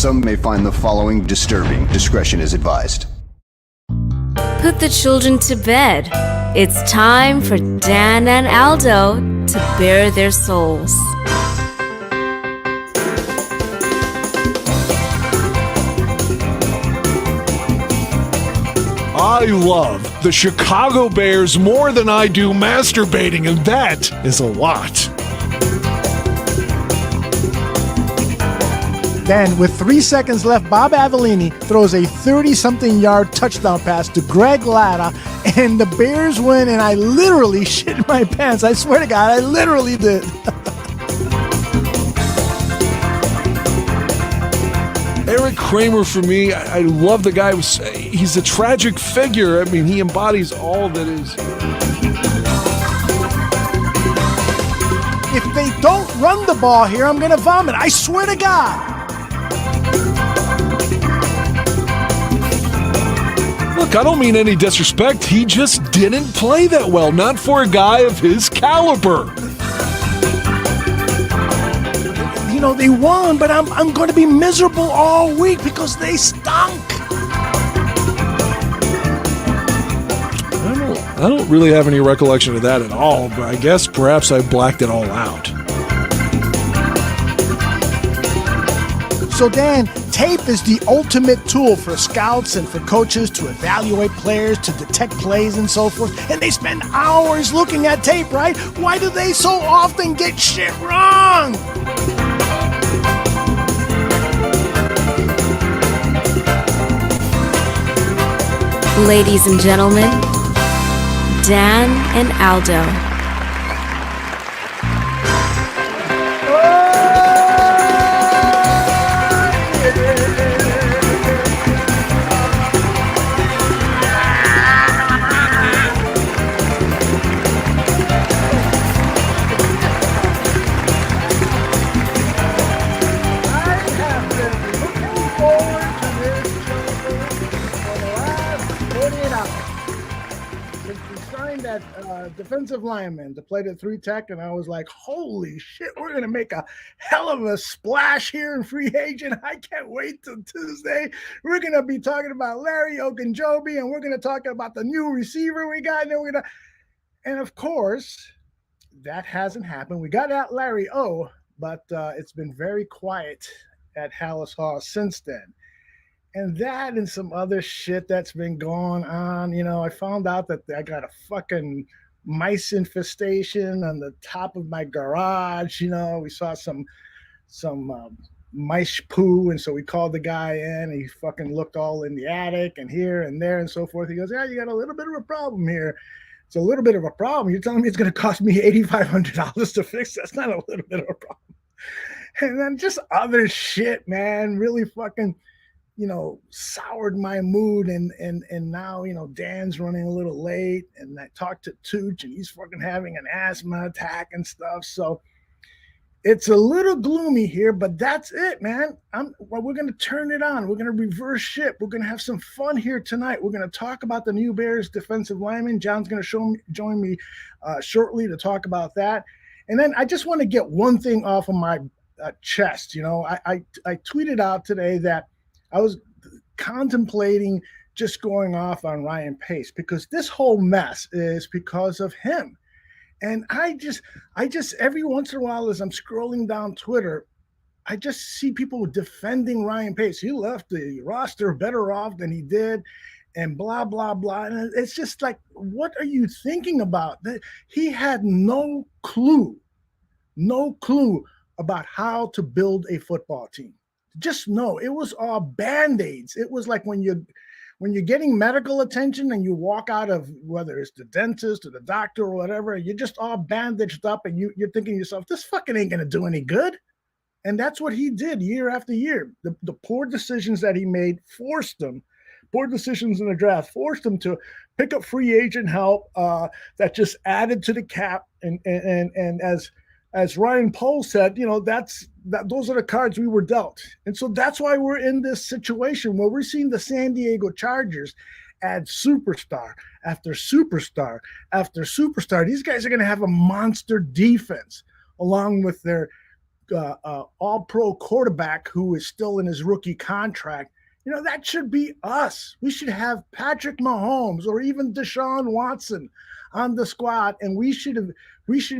Some may find the following disturbing. Discretion is advised. Put the children to bed. It's time for Dan and Aldo to bare their souls. I love the Chicago Bears more than I do masturbating, and that is a lot. Then, with 3 seconds left, Bob Avellini throws a 30-something yard touchdown pass to Greg Latta, and the Bears win, and I literally shit my pants. I swear to God, I literally did. Eric Kramer, for me, I love the guy. He's a tragic figure. I mean, he embodies all that is. If they don't run the ball here, I'm going to vomit. I swear to God. Look, I don't mean any disrespect. He just didn't play that well. Not for a guy of his caliber. You know, they won, but I'm going to be miserable all week because they stunk. I don't really have any recollection of that at all, but I guess perhaps I blacked it all out. So, Dan, tape is the ultimate tool for scouts and for coaches to evaluate players, to detect plays and so forth. And they spend hours looking at tape, right? Why do they so often get shit wrong? Ladies and gentlemen, Dan and Aldo. Defensive lineman to play the 3 tech, and I was like, holy shit, we're going to make a hell of a splash here in free agent. I can't wait till Tuesday. We're going to be talking about Larry Ogunjobi, and we're going to talk about the new receiver we got, and of course, that hasn't happened. We got out Larry O, but it's been very quiet at Hallis Hall since then. And that and some other shit that's been going on. You know, I found out that I got a fucking mice infestation on the top of my garage. You know, we saw some mice poo, and so we called the guy in. He fucking looked all in the attic and here and there and so forth. He goes, yeah, you got a little bit of a problem here. It's a little bit of a problem. You're telling me it's going to cost me $8,500 to fix? That's not a little bit of a problem. And then just other shit, man, really fucking, you know, soured my mood, and now, you know, Dan's running a little late, and I talked to Tooch, and he's fucking having an asthma attack and stuff. So it's a little gloomy here, but that's it, man. We're going to turn it on. We're going to reverse shit. We're going to have some fun here tonight. We're going to talk about the new Bears defensive lineman. John's going to join me shortly to talk about that. And then I just want to get one thing off of my chest. You know, I tweeted out today that I was contemplating just going off on Ryan Pace because this whole mess is because of him. And I just every once in a while, as I'm scrolling down Twitter, I just see people defending Ryan Pace. He left the roster better off than he did, and blah, blah, blah. And it's just like, what are you thinking about? He had no clue about how to build a football team. Just know it was all Band-Aids. It was like when you're getting medical attention and you walk out of, whether it's the dentist or the doctor or whatever, you're just all bandaged up, and you're thinking to yourself, this fucking ain't going to do any good. And that's what he did year after year. The poor decisions that he made forced him, poor decisions in the draft, forced him to pick up free agent help that just added to the cap. And as Ryan Pohl said, you know, those are the cards we were dealt. And so that's why we're in this situation where we're seeing the San Diego Chargers add superstar after superstar after superstar. These guys are going to have a monster defense along with their all-pro quarterback who is still in his rookie contract. That should be us. We should have Patrick Mahomes or even Deshaun Watson on the squad, and we should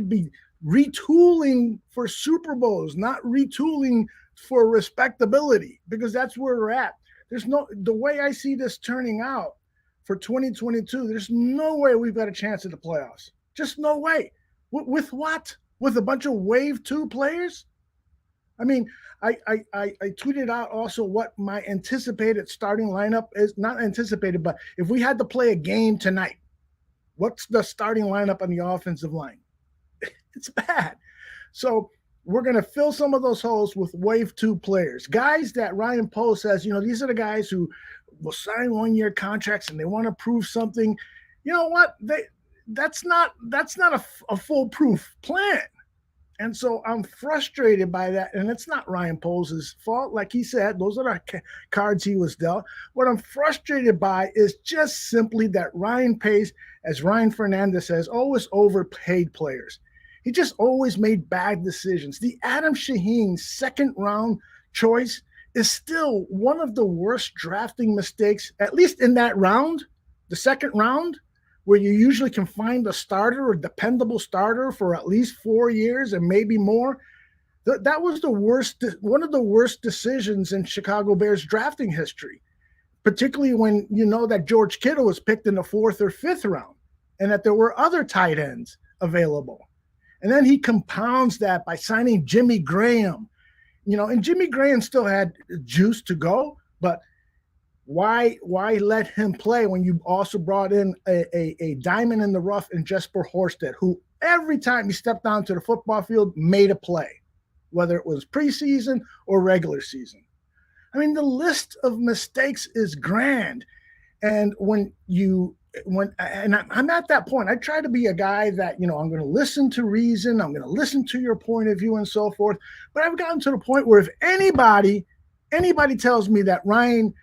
be retooling for Super Bowls, not retooling for respectability, because that's where we're at. The way I see this turning out for 2022, there's no way we've got a chance at the playoffs. Just no way. With what? With a bunch of wave 2 players? I mean, I tweeted out also what my anticipated starting lineup is. Not anticipated, but if we had to play a game tonight, what's the starting lineup on the offensive line? It's bad. So we're going to fill some of those holes with wave 2 players, guys that Ryan Poe says, these are the guys who will sign 1-year contracts and they want to prove something. You know what? That's not a foolproof plan. And so I'm frustrated by that. And it's not Ryan Poles' fault. Like he said, those are the cards he was dealt. What I'm frustrated by is just simply that Ryan pays, as Ryan Fernandez says, always overpaid players. He just always made bad decisions. The Adam Shaheen second-round choice is still one of the worst drafting mistakes, at least in that round, the second round, where you usually can find a starter or dependable starter for at least 4 years and maybe more. That was one of the worst decisions in Chicago Bears drafting history, particularly when you know that George Kittle was picked in the 4th or 5th round and that there were other tight ends available. And then he compounds that by signing Jimmy Graham, and Jimmy Graham still had juice to go, but why let him play when you also brought in a diamond in the rough in Jesper Horsted, who every time he stepped onto the football field made a play, whether it was preseason or regular season? I mean, the list of mistakes is grand. And I'm at that point, I try to be a guy that, I'm going to listen to reason, I'm going to listen to your point of view and so forth. But I've gotten to the point where if anybody tells me that Ryan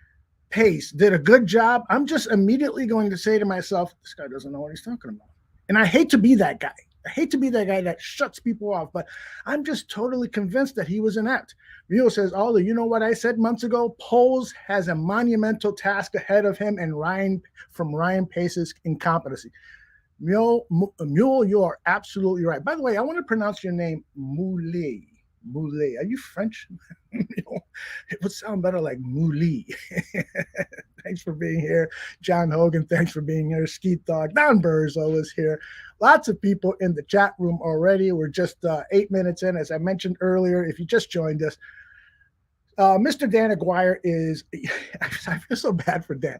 Pace did a good job, I'm just immediately going to say to myself, this guy doesn't know what he's talking about. And I hate to be that guy. I hate to be that guy that shuts people off, but I'm just totally convinced that he was inept. Rio says, Aldo, you know what I said months ago? Poles has a monumental task ahead of him and Ryan Pace's incompetency. Mule, you are absolutely right. By the way, I want to pronounce your name Moulet. Moulet. Are you French? It would sound better like Mouli. Thanks for being here. John Hogan, thanks for being here. Skeet Dog. Don Burzo is here. Lots of people in the chat room already. We're just 8 minutes in. As I mentioned earlier, if you just joined us, Mr. Dan Aguirre is, I feel so bad for Dan.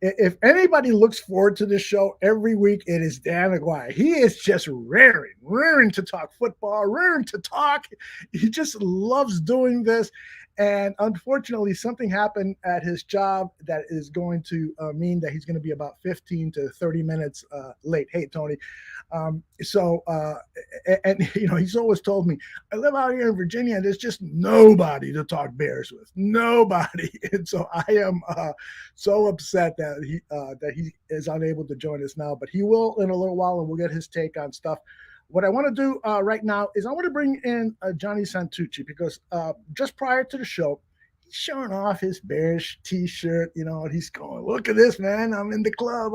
If anybody looks forward to this show every week, it is Dan Aguirre. He is just raring to talk football, raring to talk. He just loves doing this. And unfortunately, something happened at his job that is going to mean that he's going to be about 15 to 30 minutes late. Hey, Tony. He's always told me, I live out here in Virginia and there's just nobody to talk Bears with. Nobody. And so I am so upset that he is unable to join us now, but he will in a little while and we'll get his take on stuff. What I want to do right now is I want to bring in Johnny Santucci because just prior to the show, he's showing off his Bears T-shirt, and he's going, look at this, man. I'm in the club.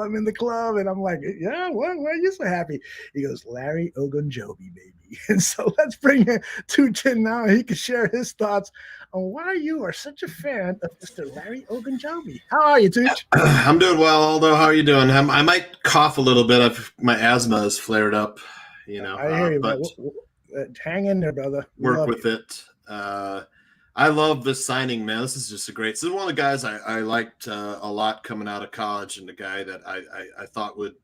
And I'm like, yeah, why are you so happy? He goes, Larry Ogunjobi, baby. And so let's bring in Tucci in now. He can share his thoughts on why you are such a fan of Mr. Larry Ogunjobi. How are you, Tucci? I'm doing well, Aldo. How are you doing? I might cough a little bit. My asthma has flared up. I hear you, but hang in there, brother. Work with it. I love this signing, man. This is just this is one of the guys I liked a lot coming out of college, and the guy that I thought would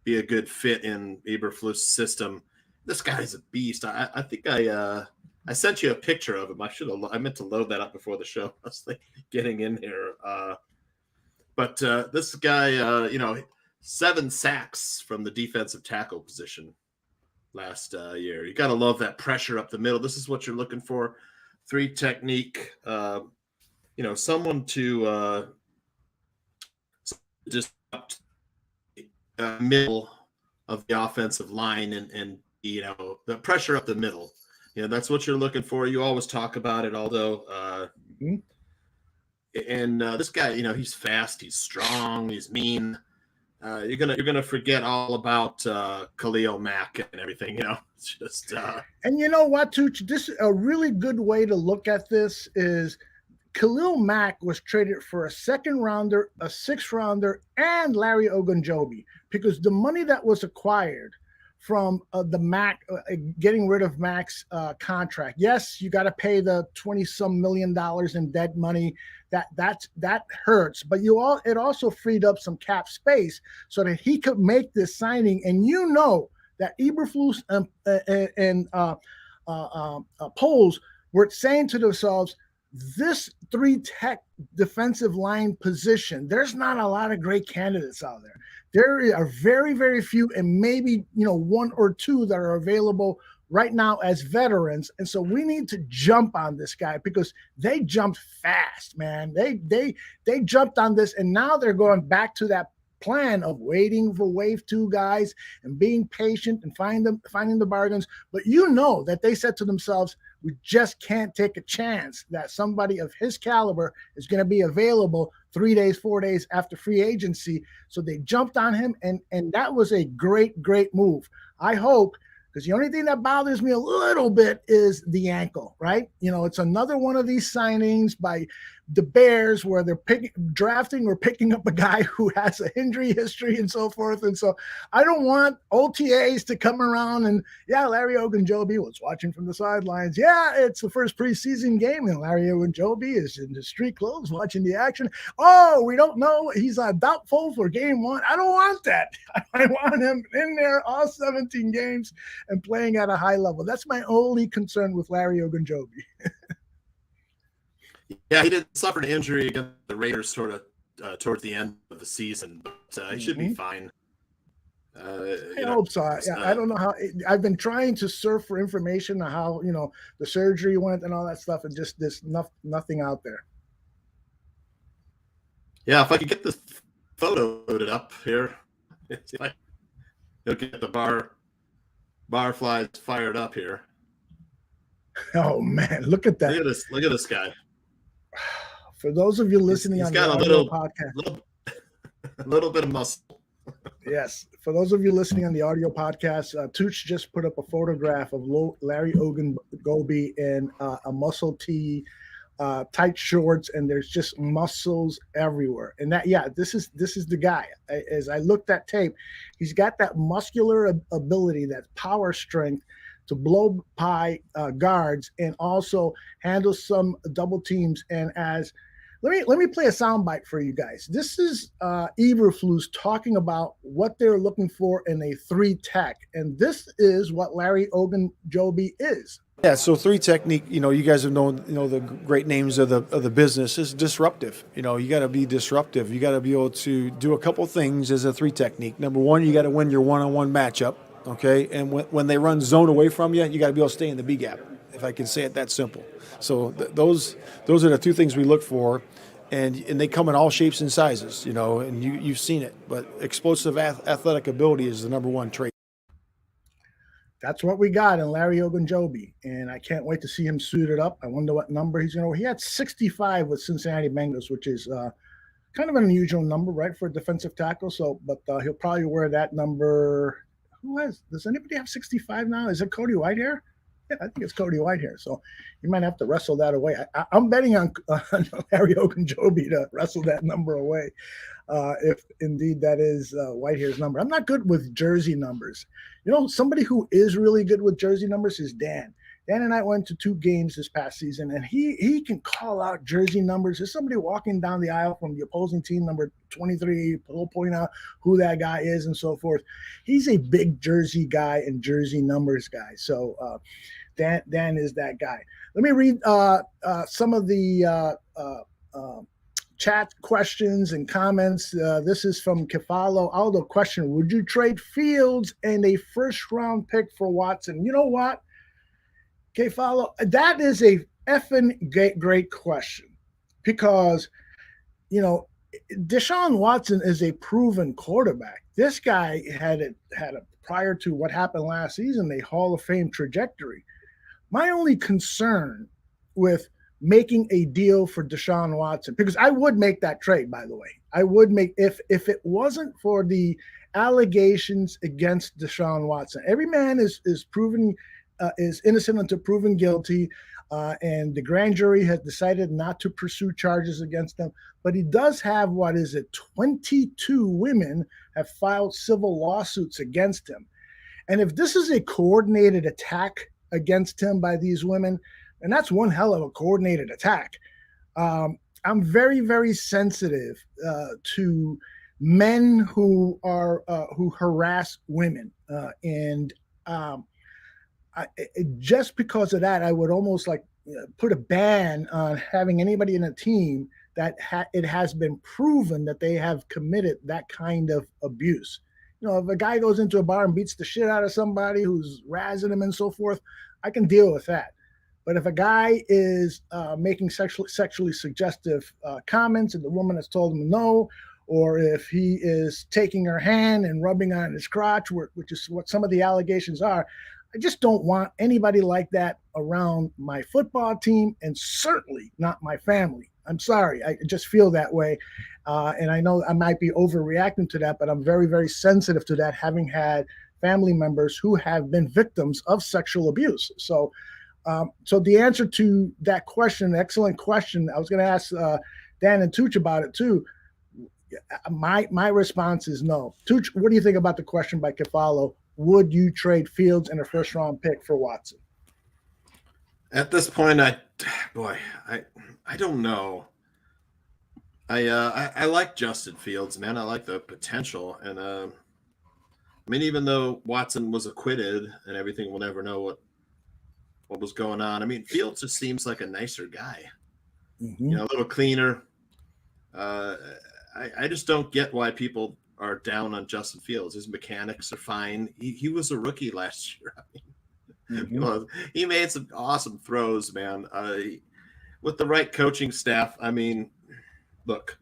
be a good fit in Eberflus' system. This guy's a beast. I think I sent you a picture of him. I meant to load that up before the show. I was like getting in here. But this guy, 7 sacks from the defensive tackle position last year. You got to love that pressure up the middle. This is what you're looking for. 3 technique, someone to just middle of the offensive line and the pressure up the middle. Yeah, that's what you're looking for. You always talk about it, Aldo. Mhm. And this guy, he's fast, he's strong, he's mean. You're gonna forget all about Khalil Mack and everything. It's just And you know what, Tooch? This a really good way to look at this is Khalil Mack was traded for a second rounder, a sixth rounder, and Larry Ogunjobi because the money that was acquired from the Mac getting rid of Mac's contract. Yes, you got to pay the $20-some million in dead money. That hurts, but it also freed up some cap space so that he could make this signing. And that Eberflus and Poles were saying to themselves, this 3-tech defensive line position, there's not a lot of great candidates out there. There are very, very few, and maybe one or two that are available right now as veterans. And so we need to jump on this guy because they jumped fast, man. They jumped on this, and now they're going back to that plan of waiting for wave 2 guys and being patient and finding the bargains. But that they said to themselves, we just can't take a chance that somebody of his caliber is going to be available 3 days, 4 days after free agency. So they jumped on him, and that was a great, great move. I hope, because the only thing that bothers me a little bit is the ankle, right? It's another one of these signings by the Bears where they're drafting or picking up a guy who has an injury history and so forth. And so I don't want OTAs to come around and, Larry Ogunjobi was watching from the sidelines. Yeah, it's the first preseason game, and Larry Ogunjobi is in the street clothes watching the action. Oh, we don't know. He's doubtful for game 1. I don't want that. I want him in there all 17 games and playing at a high level. That's my only concern with Larry Ogunjobi. Yeah, he did suffer an injury against the Raiders sort of towards the end of the season, but he should be fine. I hope so. I don't know how. I've been trying to surf for information on how the surgery went and all that stuff, and just nothing out there. Yeah, if I could get this photo loaded up here, you'll get the bar flies fired up here. Oh man, look at that! Look at this guy. For those of you listening on the audio podcast, a little bit of muscle. Yes, for those of you listening on the audio podcast, Tooch just put up a photograph of Larry Ogunjobi in a muscle tee, tight shorts, and there's just muscles everywhere. And this is the guy. As I looked at tape, he's got that muscular ability, that power strength to blow by guards and also handle some double teams. And let me play a soundbite for you guys. This is Eberflus talking about what they're looking for in a 3-tech, and this is what Larry Ogunjobi is. Yeah, so 3 technique, you guys have known, the great names of the business is disruptive. You got to be disruptive. You got to be able to do a couple things as a 3 technique. Number one, you got to win your one-on-one matchup. Okay, and when they run zone away from you, you got to be able to stay in the B gap, if I can say it that simple. So those are the 2 things we look for, and they come in all shapes and sizes, and you've seen it. But explosive athletic ability is the number 1 trait. That's what we got in Larry Ogunjobi, and I can't wait to see him suited up. I wonder what number he's going to wear. He had 65 with Cincinnati Bengals, which is kind of an unusual number, right, for a defensive tackle. So, but he'll probably wear that number. Does anybody have 65 now? Is it Cody Whitehair? Yeah, I think it's Cody Whitehair. So you might have to wrestle that away. I'm betting on Larry Ogunjobi to wrestle that number away, if indeed that is Whitehair's number. I'm not good with jersey numbers. Somebody who is really good with jersey numbers is Dan. Dan and I went to 2 games this past season, and he can call out jersey numbers. There's somebody walking down the aisle from the opposing team, number 23, he'll point out who that guy is and so forth. He's a big jersey guy and jersey numbers guy. So Dan is that guy. Let me read some of the chat questions and comments. This is from Kefalo. Aldo, question: would you trade Fields and a first-round pick for Watson? You know what? Okay, follow. That is a effing great question because, Deshaun Watson is a proven quarterback. This guy had a prior to what happened last season, a Hall of Fame trajectory. My only concern with making a deal for Deshaun Watson, because I would make that trade, by the way. I would make, if it wasn't for the allegations against Deshaun Watson. Every man is proven is innocent until proven guilty, and the grand jury has decided not to pursue charges against him. But he does have, what is it, 22 women have filed civil lawsuits against him. And if this is a coordinated attack against him by these women, and that's one hell of a coordinated attack. I'm very, very sensitive to men who harass women, and just because of that, I would almost like put a ban on having anybody in a team that it has been proven that they have committed that kind of abuse. You know, if a guy goes into a bar and beats the shit out of somebody who's razzing him and so forth, I can deal with that. But if a guy is making sexually suggestive comments and the woman has told him no, or if he is taking her hand and rubbing on his crotch, which is what some of the allegations are, I just don't want anybody like that around my football team, and certainly not my family. I'm sorry. I just feel that way. And I know I might be overreacting to that, but I'm very, very sensitive to that, having had family members who have been victims of sexual abuse. So the answer to that question, excellent question. I was going to ask Dan and Tooch about it too. My response is no. Tooch, what do you think about the question by Kefalo? Would you trade Fields and a first-round pick for Watson? At this point, I don't know. I like Justin Fields, man. I like the potential, and I mean, even though Watson was acquitted and everything, we'll never know what was going on. I mean, Fields just seems like a nicer guy, you know, a little cleaner. I just don't get why people are down on Justin Fields. His mechanics are fine. He was a rookie last year. I mean, he made some awesome throws, man. With the right coaching staff, I mean, look,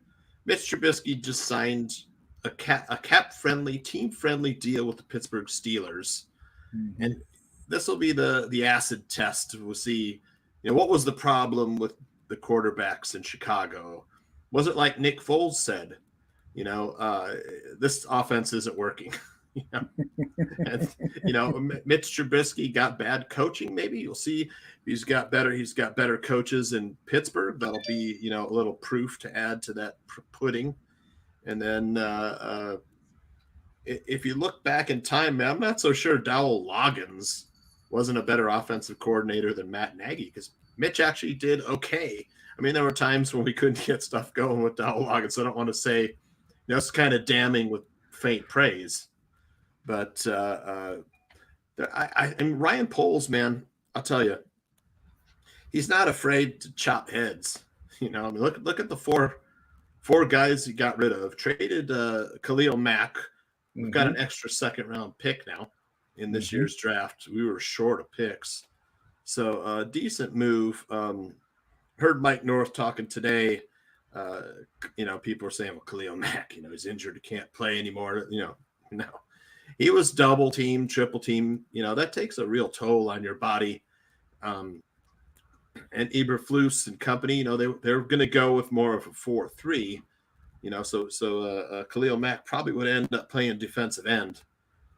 Mitch Trubisky just signed a cap-friendly, team-friendly deal with the Pittsburgh Steelers, and this will be the acid test. We'll see, you know, what was the problem with the quarterbacks in Chicago? Was it like Nick Foles said, you know, this offense isn't working? You know, and, you know, Mitch Trubisky got bad coaching. Maybe you'll see he's got better coaches in Pittsburgh. That'll be, you know, a little proof to add to that pudding. And then if you look back in time, man, I'm not so sure Dowell Loggins wasn't a better offensive coordinator than Matt Nagy, because Mitch actually did okay. I mean, there were times when we couldn't get stuff going with Dowell Loggins, so I don't want to say, you know, it's kind of damning with faint praise. But I mean, Ryan Poles, man, I'll tell you, he's not afraid to chop heads. You know, I mean, look at the four guys he got rid of. Traded Khalil Mack. We've got an extra second-round pick now in this year's draft. We were short of picks, so decent move. Heard Mike North talking today. You know, people are saying, well, Khalil Mack, you know, he's injured, he can't play anymore. You know, no. He was double team, triple team. You know, that takes a real toll on your body. And Eberflus and company, you know, they're going to go with more of a 4-3. You know, so Khalil Mack probably would end up playing defensive end.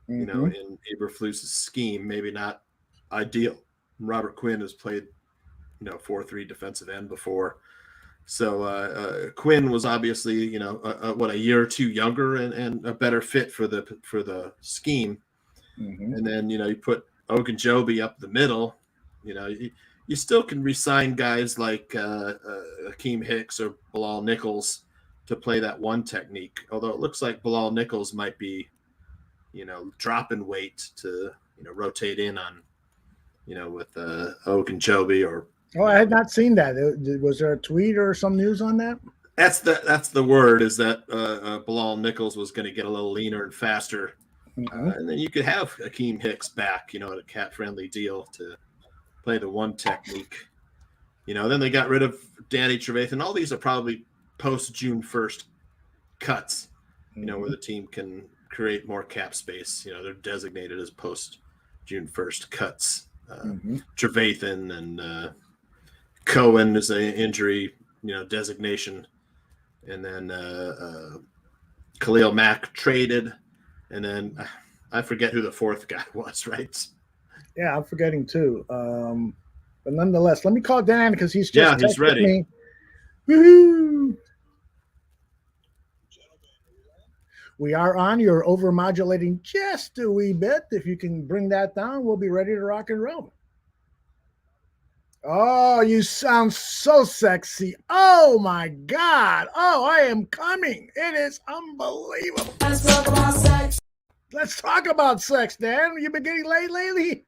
You know, in Eberflus's scheme, maybe not ideal. Robert Quinn has played, you know, 4-3 defensive end before. So Quinn was obviously, you know, a year or two younger and a better fit for the scheme. And then, you know, you put Ogunjobi up the middle. You know, you still can re-sign guys like Akeem Hicks or Bilal Nichols to play that one technique. Although it looks like Bilal Nichols might be, you know, dropping weight to, you know, rotate in on, you know, with Ogunjobi or. Oh, I had not seen that. Was there a tweet or some news on that? That's the word, is that Bilal Nichols was going to get a little leaner and faster. And then you could have Akeem Hicks back, you know, at a cat-friendly deal to play the one technique. You know, then they got rid of Danny Trevathan. All these are probably post-June 1st cuts, you know, where the team can create more cap space. You know, they're designated as post-June 1st cuts. Trevathan and Cohen is an injury, designation, and then Khalil Mack traded, and then I forget who the fourth guy was, right? Yeah, I'm forgetting too. But nonetheless, let me call Dan because he's just he's ready. Me. Woo-hoo! We are on. You're overmodulating just a wee bit. If you can bring that down, we'll be ready to rock and roll. Oh, you sound so sexy. Oh, my God. Oh, I am coming. It is unbelievable. Let's talk about sex. Let's talk about sex, Dan. You been getting laid lately?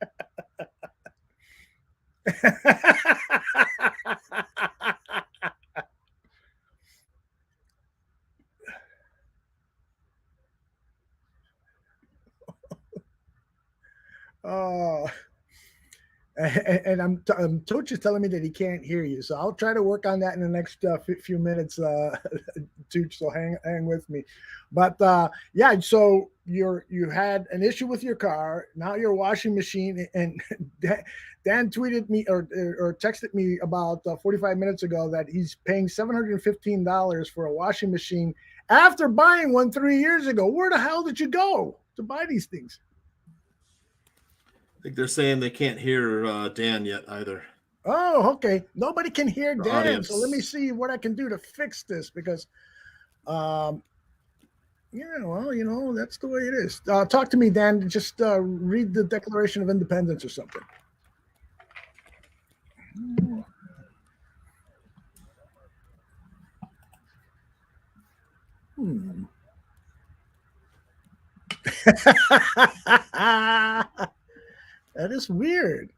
Oh, and Tooch is telling me that he can't hear you, so I'll try to work on that in the next few minutes. Tooch, so hang with me. But yeah, so you had an issue with your car. Now your washing machine, and Dan tweeted me or texted me about 45 minutes ago that he's paying $715 for a washing machine after buying one 3 years ago. Where the hell did you go to buy these things? I think they're saying they can't hear Dan yet either. Oh, okay. Nobody can hear The Dan, audience. so let me see what I can do to fix this because, yeah, well, that's the way it is. Talk to me, Dan. Just read the Declaration of Independence or something. That is weird.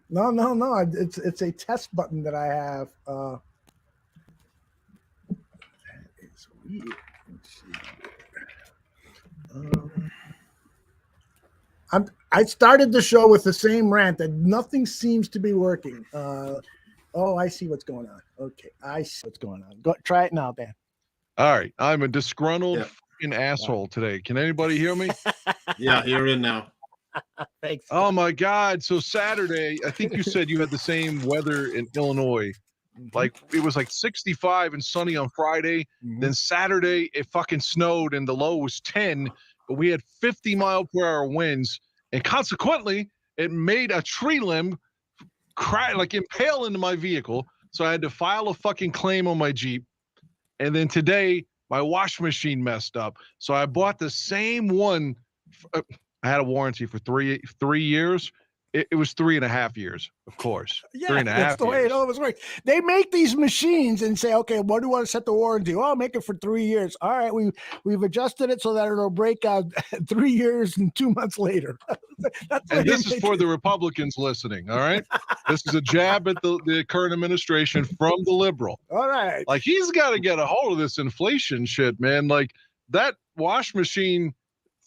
No. It's a test button that I have. It's weird. Let's see. I started the show with the same rant that nothing seems to be working. Oh, I see what's going on. Okay, I see what's going on. Go try it now, Dan. All right. I'm a disgruntled fucking asshole today. Can anybody hear me? Yeah, you're in now. Thanks. Oh my God. So Saturday, I think you said you had the same weather in Illinois. Like it was like 65 and sunny on Friday. Then Saturday it fucking snowed and the low was 10, but we had 50-mile-per-hour winds, and consequently it made a tree limb impale into my vehicle. So I had to file a fucking claim on my Jeep. And then today my wash machine messed up. So I bought the same one. I had a warranty for three years. It was 3.5 years, of course. Yeah, 3.5 that's the way it always works. They make these machines and say, okay, what do you want to set the warranty? Oh, I'll make it for 3 years. All right, we've adjusted it so that it'll break out 3 years and 2 months later. And this is for the Republicans listening, all right? This is a jab at the current administration from the liberal. All right. Like, he's got to get a hold of this inflation shit, man. Like, that wash machine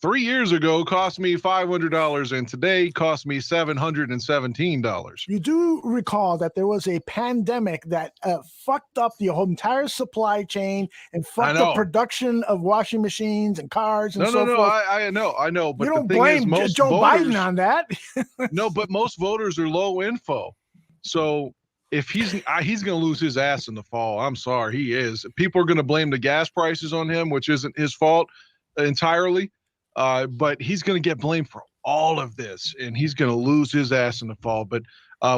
3 years ago cost me $500 and today cost me $717. You do recall that there was a pandemic that fucked up the whole entire supply chain and fucked up production of washing machines and cars and so forth. I know. But you don't the thing blame is, most Joe voters, Biden on that. No, but most voters are low info. So if he's going to lose his ass in the fall, I'm sorry, he is. People are going to blame the gas prices on him, which isn't his fault entirely. But he's going to get blamed for all of this, and he's going to lose his ass in the fall. But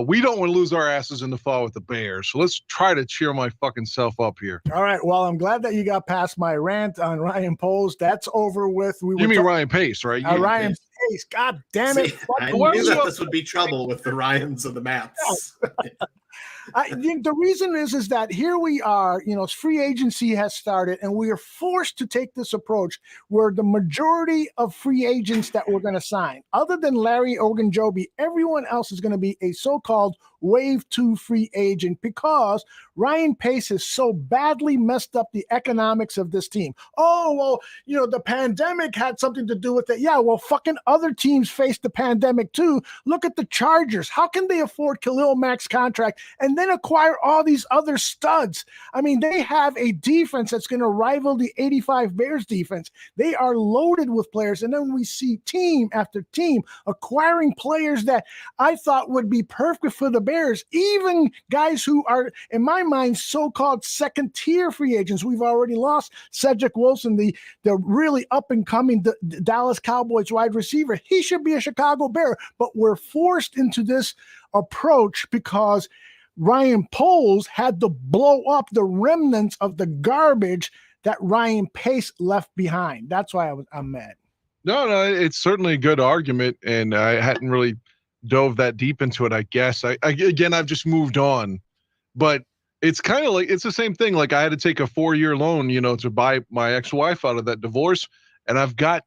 we don't want to lose our asses in the fall with the Bears. So let's try to cheer my fucking self up here. All right. Well, I'm glad that you got past my rant on Ryan Poles. That's over with. You mean Ryan Pace, right? Ryan Pace. God damn it. I knew that this would be trouble with the Ryans and the Matts. The reason is that here we are, free agency has started and we are forced to take this approach where the majority of free agents that we're going to sign, other than Larry Ogunjobi, everyone else is going to be a so-called wave 2 free agent because Ryan Pace has so badly messed up the economics of this team. Oh, well, the pandemic had something to do with it. Yeah, well, fucking other teams faced the pandemic too. Look at the Chargers. How can they afford Khalil Mack's contract and then acquire all these other studs. I mean, they have a defense that's going to rival the 85 Bears defense. They are loaded with players. And then we see team after team acquiring players that I thought would be perfect for the Bears, even guys who are, in my mind, so-called second-tier free agents. We've already lost Cedric Wilson, the really up-and-coming Dallas Cowboys wide receiver. He should be a Chicago Bear, but we're forced into this approach because Ryan Poles had to blow up the remnants of the garbage that Ryan Pace left behind. That's why I'm mad. No, it's certainly a good argument, and I hadn't really dove that deep into it, I guess. I've just moved on. But it's kind of like, it's the same thing. Like I had to take a 4-year loan, to buy my ex-wife out of that divorce, and I've got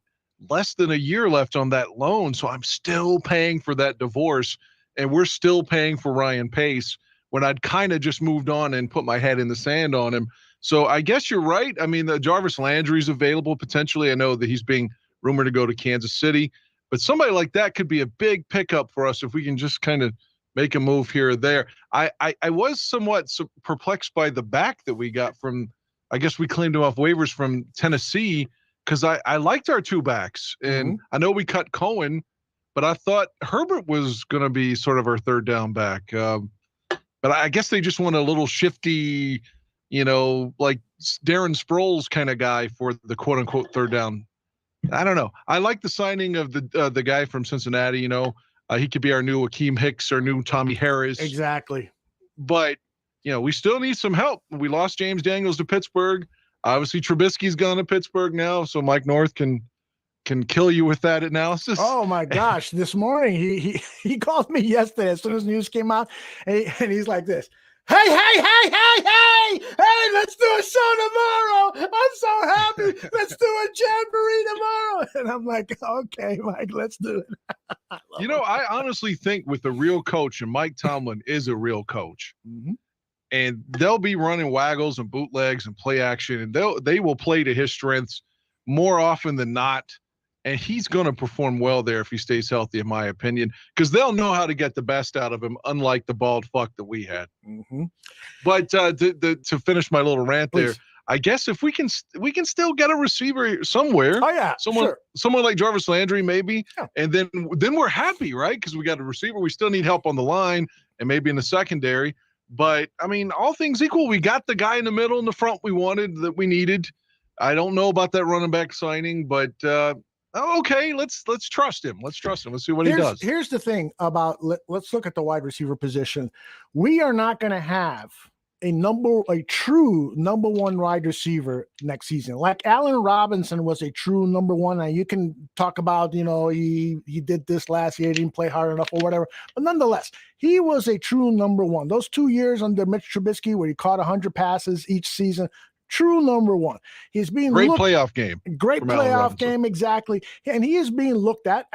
less than a year left on that loan. So I'm still paying for that divorce, and we're still paying for Ryan Pace when I'd kind of just moved on and put my head in the sand on him. So I guess you're right. I mean, the Jarvis Landry's available potentially. I know that he's being rumored to go to Kansas City, but somebody like that could be a big pickup for us if we can just kind of make a move here or there. I was somewhat perplexed by the back that we got from, I guess we claimed him off waivers from Tennessee, because I liked our two backs, and I know we cut Cohen, but I thought Herbert was going to be sort of our third down back. But I guess they just want a little shifty, like Darren Sproles kind of guy for the quote unquote third down. I don't know. I like the signing of the guy from Cincinnati. He could be our new Akeem Hicks, our new Tommy Harris. Exactly. But we still need some help. We lost James Daniels to Pittsburgh. Obviously, Trubisky's gone to Pittsburgh now, so Mike North can kill you with that analysis. Oh my gosh! This morning he called me yesterday as soon as news came out, and he's like this. Hey, let's do a show tomorrow. I'm so happy. Let's do a jamboree tomorrow. And I'm like, okay, Mike, let's do it. I honestly think with a real coach, and Mike Tomlin is a real coach, and they'll be running waggles and bootlegs and play action, and they will play to his strengths more often than not. And he's going to perform well there if he stays healthy, in my opinion, because they'll know how to get the best out of him, unlike the bald fuck that we had. But to finish my little rant there, I guess if we can still get a receiver somewhere. Oh yeah, someone like Jarvis Landry maybe, and then we're happy, right? Because we got a receiver. We still need help on the line and maybe in the secondary. But I mean, all things equal, we got the guy in the middle and the front we wanted, that we needed. I don't know about that running back signing, but. Okay, let's trust him. Let's see what he does. Here's the thing about let's look at the wide receiver position. We are not going to have a true number one wide receiver next season. Like Allen Robinson was a true number one. Now you can talk about, he did this last year, didn't play hard enough or whatever. But nonetheless, he was a true number one. Those 2 years under Mitch Trubisky where he caught 100 passes each season, true number one. He's being great playoff game. Great playoff game, exactly. And he is being looked at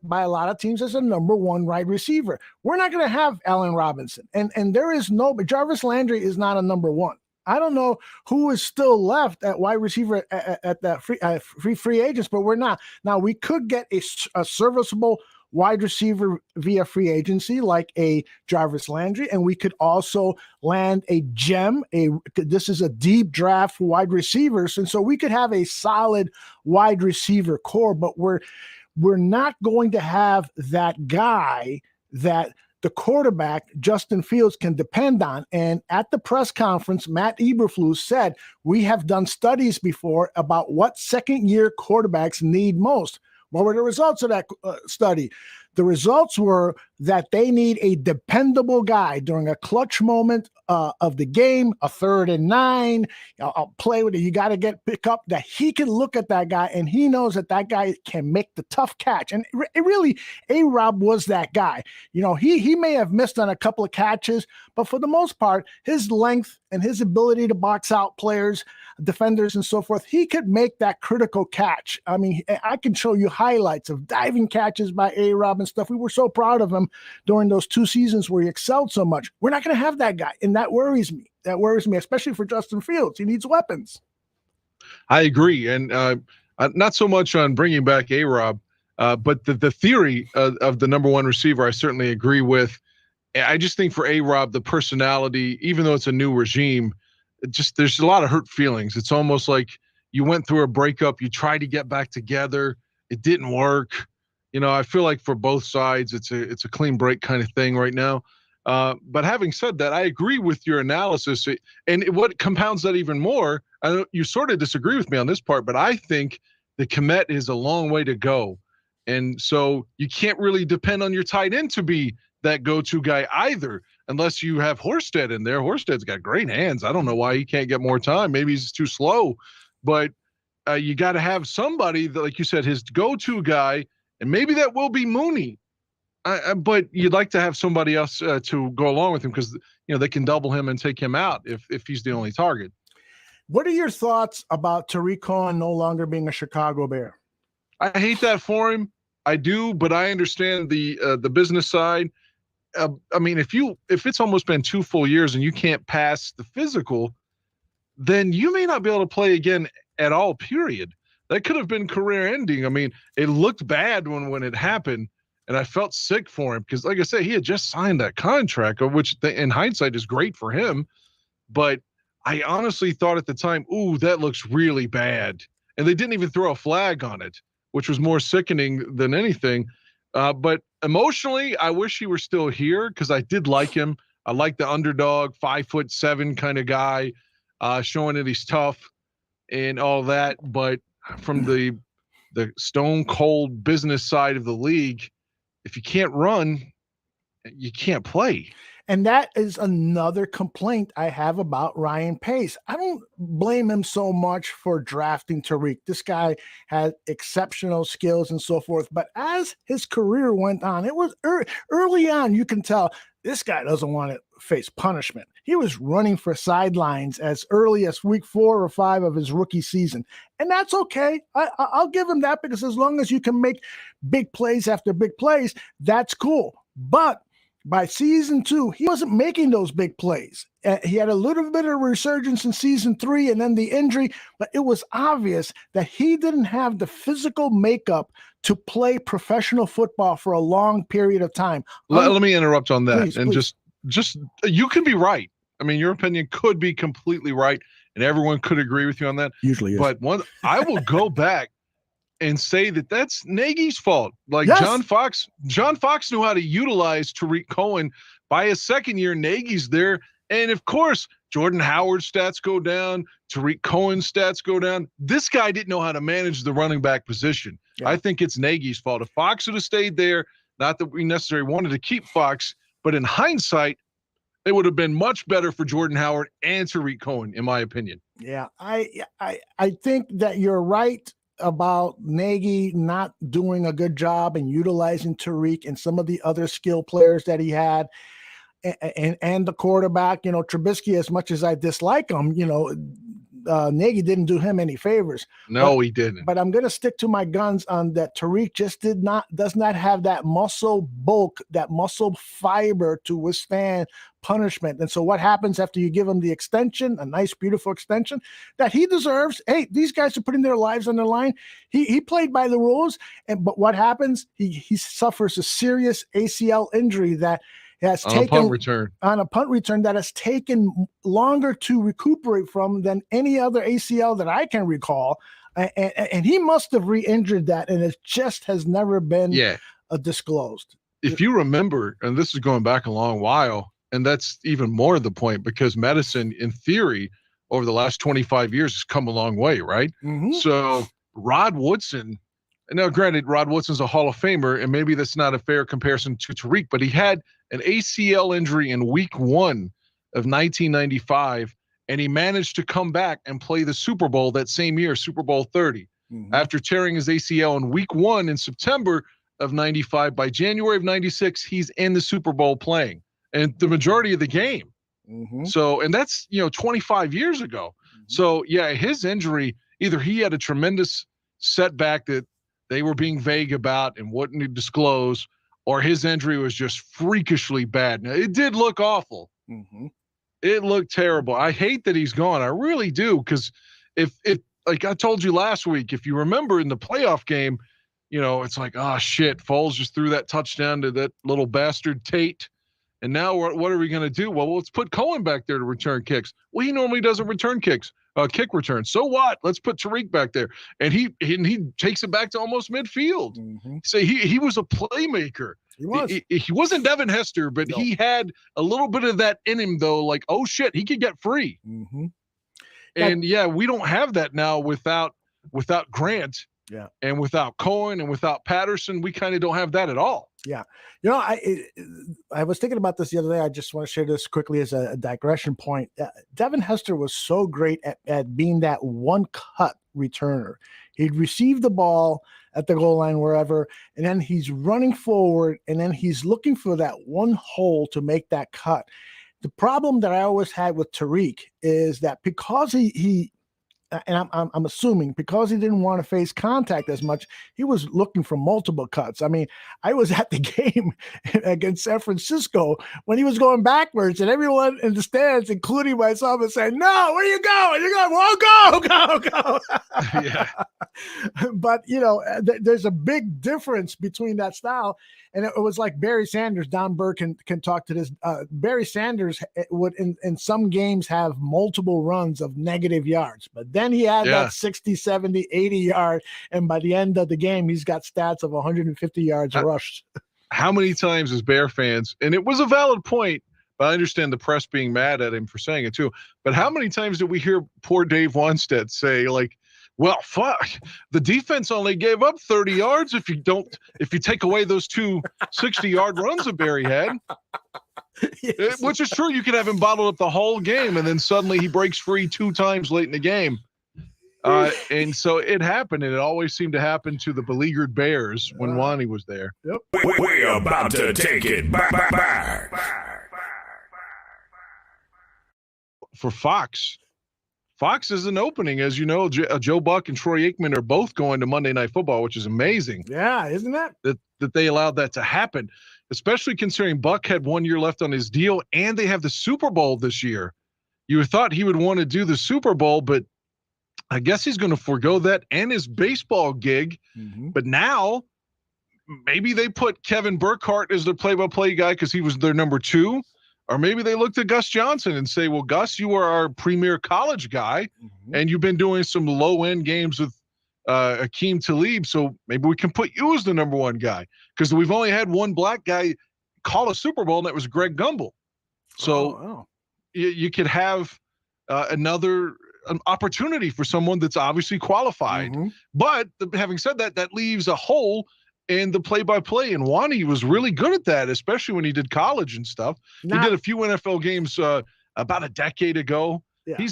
by a lot of teams as a number one wide receiver. We're not going to have Allen Robinson, and there is Jarvis Landry is not a number one. I don't know who is still left at wide receiver at that free agents, but we're not. Now we could get a serviceable wide receiver via free agency like a Jarvis Landry, and we could also land a gem. This is a deep draft for wide receivers, and so we could have a solid wide receiver core, but we're not going to have that guy that the quarterback, Justin Fields, can depend on. And at the press conference, Matt Eberflus said, we have done studies before about what second-year quarterbacks need most. What were the results of that study? The results were that they need a dependable guy during a clutch moment of the game, a 3rd and 9. I'll play with it. You got to pick up that he can look at that guy and he knows that guy can make the tough catch. And really, A-Rob was that guy. He may have missed on a couple of catches, but for the most part, his length and his ability to box out players, defenders, and so forth, he could make that critical catch. I mean, I can show you highlights of diving catches by A-Rob and stuff. We were so proud of him during those 2 seasons where he excelled so much. We're not going to have that guy, and that worries me. Especially for Justin Fields. He needs weapons. I agree, and not so much on bringing back A-Rob, but the theory of the number one receiver I certainly agree with. I just think for A-Rob, the personality, even though it's a new regime, there's a lot of hurt feelings. It's almost like you went through a breakup, you tried to get back together, it didn't work. I feel like for both sides, it's a clean break kind of thing right now. But having said that, I agree with your analysis. And what compounds that even more, I know you sort of disagree with me on this part, but I think the Kmet is a long way to go. And so you can't really depend on your tight end to be that go-to guy either, unless you have Horsted in there. Horsted's got great hands. I don't know why he can't get more time. Maybe he's too slow. But you got to have somebody that, like you said, his go-to guy, and maybe that will be Mooney. But you'd like to have somebody else to go along with him because they can double him and take him out if he's the only target. What are your thoughts about Tariq Cohen no longer being a Chicago Bear? I hate that for him. I do, but I understand the business side. I mean, if it's almost been 2 full years and you can't pass the physical, then you may not be able to play again at all, period. That could have been career ending. I mean, it looked bad when it happened, and I felt sick for him because, like I said, he had just signed that contract, which in hindsight is great for him. But I honestly thought at the time, ooh, that looks really bad. And they didn't even throw a flag on it, which was more sickening than anything. But emotionally, I wish he were still here because I did like him. I like the underdog, 5'7" kind of guy, showing that he's tough and all that. But from the stone cold business side of the league, if you can't run, you can't play. And that is another complaint I have about Ryan Pace. I don't blame him so much for drafting Tariq. This guy had exceptional skills and so forth. But as his career went on, it was early on, you can tell this guy doesn't want to face punishment. He was running for sidelines as early as week 4 or 5 of his rookie season. And that's okay. I'll give him that because as long as you can make big plays after big plays, that's cool. But by season 2, he wasn't making those big plays. He had a little bit of resurgence in season 3 and then the injury, but it was obvious that he didn't have the physical makeup to play professional football for a long period of time. Let me interrupt on that. Please. Just you can be right. I mean, your opinion could be completely right, and everyone could agree with you on that. Usually is. But I will go back and say that's Nagy's fault. Like yes. John Fox knew how to utilize Tariq Cohen. By his second year, Nagy's there. And of course, Jordan Howard's stats go down. Tariq Cohen's stats go down. This guy didn't know how to manage the running back position. Yeah. I think it's Nagy's fault. If Fox would have stayed there, not that we necessarily wanted to keep Fox, but in hindsight, it would have been much better for Jordan Howard and Tariq Cohen, in my opinion. Yeah, I think that you're right about Nagy not doing a good job and utilizing Tariq and some of the other skill players that he had, and the quarterback. Trubisky, as much as I dislike him, Nagy didn't do him any favors. No, he didn't. But I'm going to stick to my guns on that. Tariq just does not have that muscle bulk, that muscle fiber to withstand punishment. And so what happens after you give him the extension, a nice, beautiful extension that he deserves? Hey, these guys are putting their lives on the line. He played by the rules. But what happens? He suffers a serious ACL injury that has on a punt return that has taken longer to recuperate from than any other ACL that I can recall. And he must have re-injured that, and it just has never been disclosed. If you remember, and this is going back a long while, and that's even more the point, because medicine, in theory, over the last 25 years has come a long way, right? Mm-hmm. So Rod Woodson, now granted, Rod Woodson's a Hall of Famer, and maybe that's not a fair comparison to Tariq, but he had an ACL injury in week 1 of 1995, and he managed to come back and play the Super Bowl that same year, Super Bowl 30. Mm-hmm. After tearing his ACL in week 1 in September of 95, by January of 96, he's in the Super Bowl playing, and the majority of the game. Mm-hmm. So, and that's, 25 years ago. Mm-hmm. So, yeah, his injury, either he had a tremendous setback that they were being vague about and wouldn't disclose, or his injury was just freakishly bad. Now, it did look awful. Mm-hmm. It looked terrible. I hate that he's gone. I really do, because if like I told you last week, if you remember in the playoff game, it's like, oh, shit, Foles just threw that touchdown to that little bastard Tate, And now what are we going to do? Well, let's put Cohen back there to return kicks. Well, he normally doesn't return kicks, kick returns. So what? Let's put Tariq back there. And he takes it back to almost midfield. Mm-hmm. So he was a playmaker. He was. He wasn't Devin Hester, but No. he had a little bit of that in him, though. Like, oh, shit, he could get free. Mm-hmm. And, we don't have that now without Grant. Yeah. And without Cohen and without Patterson, we kind of don't have that at all. Yeah. You know, I was thinking about this the other day. I just want to share this quickly as a digression point. Devin Hester was so great at being that one cut returner. He'd receive the ball at the goal line, wherever, and then he's running forward, and then he's looking for that one hole to make that cut. The problem that I always had with Tariq is that because he and I'm assuming because he didn't want to face contact as much, he was looking for multiple cuts. I mean, I was at the game against San Francisco when he was going backwards, and everyone in the stands, including myself, was saying, "No, where are you going? You're going, well, go." Yeah. But there's a big difference between that style, and it was like Barry Sanders. Don Burr can talk to this. Barry Sanders would in some games have multiple runs of negative yards, but then he had that 60, 70, 80 yard, and by the end of the game, he's got stats of 150 yards rushed. How many times as Bear fans, and it was a valid point, but I understand the press being mad at him for saying it too, but how many times did we hear poor Dave Wanstead say, like, well, fuck, the defense only gave up 30 yards if you take away those two 60-yard runs that Barry had. Yes. Which is true. You could have him bottled up the whole game, and then suddenly he breaks free 2 times late in the game. And so it happened, and it always seemed to happen to the beleaguered Bears when Wani was there. Yep. We're about to take it back. For Fox is an opening. As you know, Joe Buck and Troy Aikman are both going to Monday Night Football, which is amazing. Yeah, isn't it? That they allowed that to happen, especially considering Buck had 1 year left on his deal, and they have the Super Bowl this year. You thought he would want to do the Super Bowl, but I guess he's going to forego that and his baseball gig. Mm-hmm. But now maybe they put Kevin Burkhardt as the play-by-play guy because he was their number 2. Or maybe they looked at Gus Johnson and say, well, Gus, you are our premier college guy, and you've been doing some low-end games with Akeem Talib, so maybe we can put you as the number 1 guy. Because we've only had one black guy call a Super Bowl, and that was Greg Gumbel. So you could have an opportunity for someone that's obviously qualified. Mm-hmm. But having said that, that leaves a hole in the play-by-play, and Wani was really good at that, especially when he did college and stuff. He did a few NFL games about a decade ago. Yeah.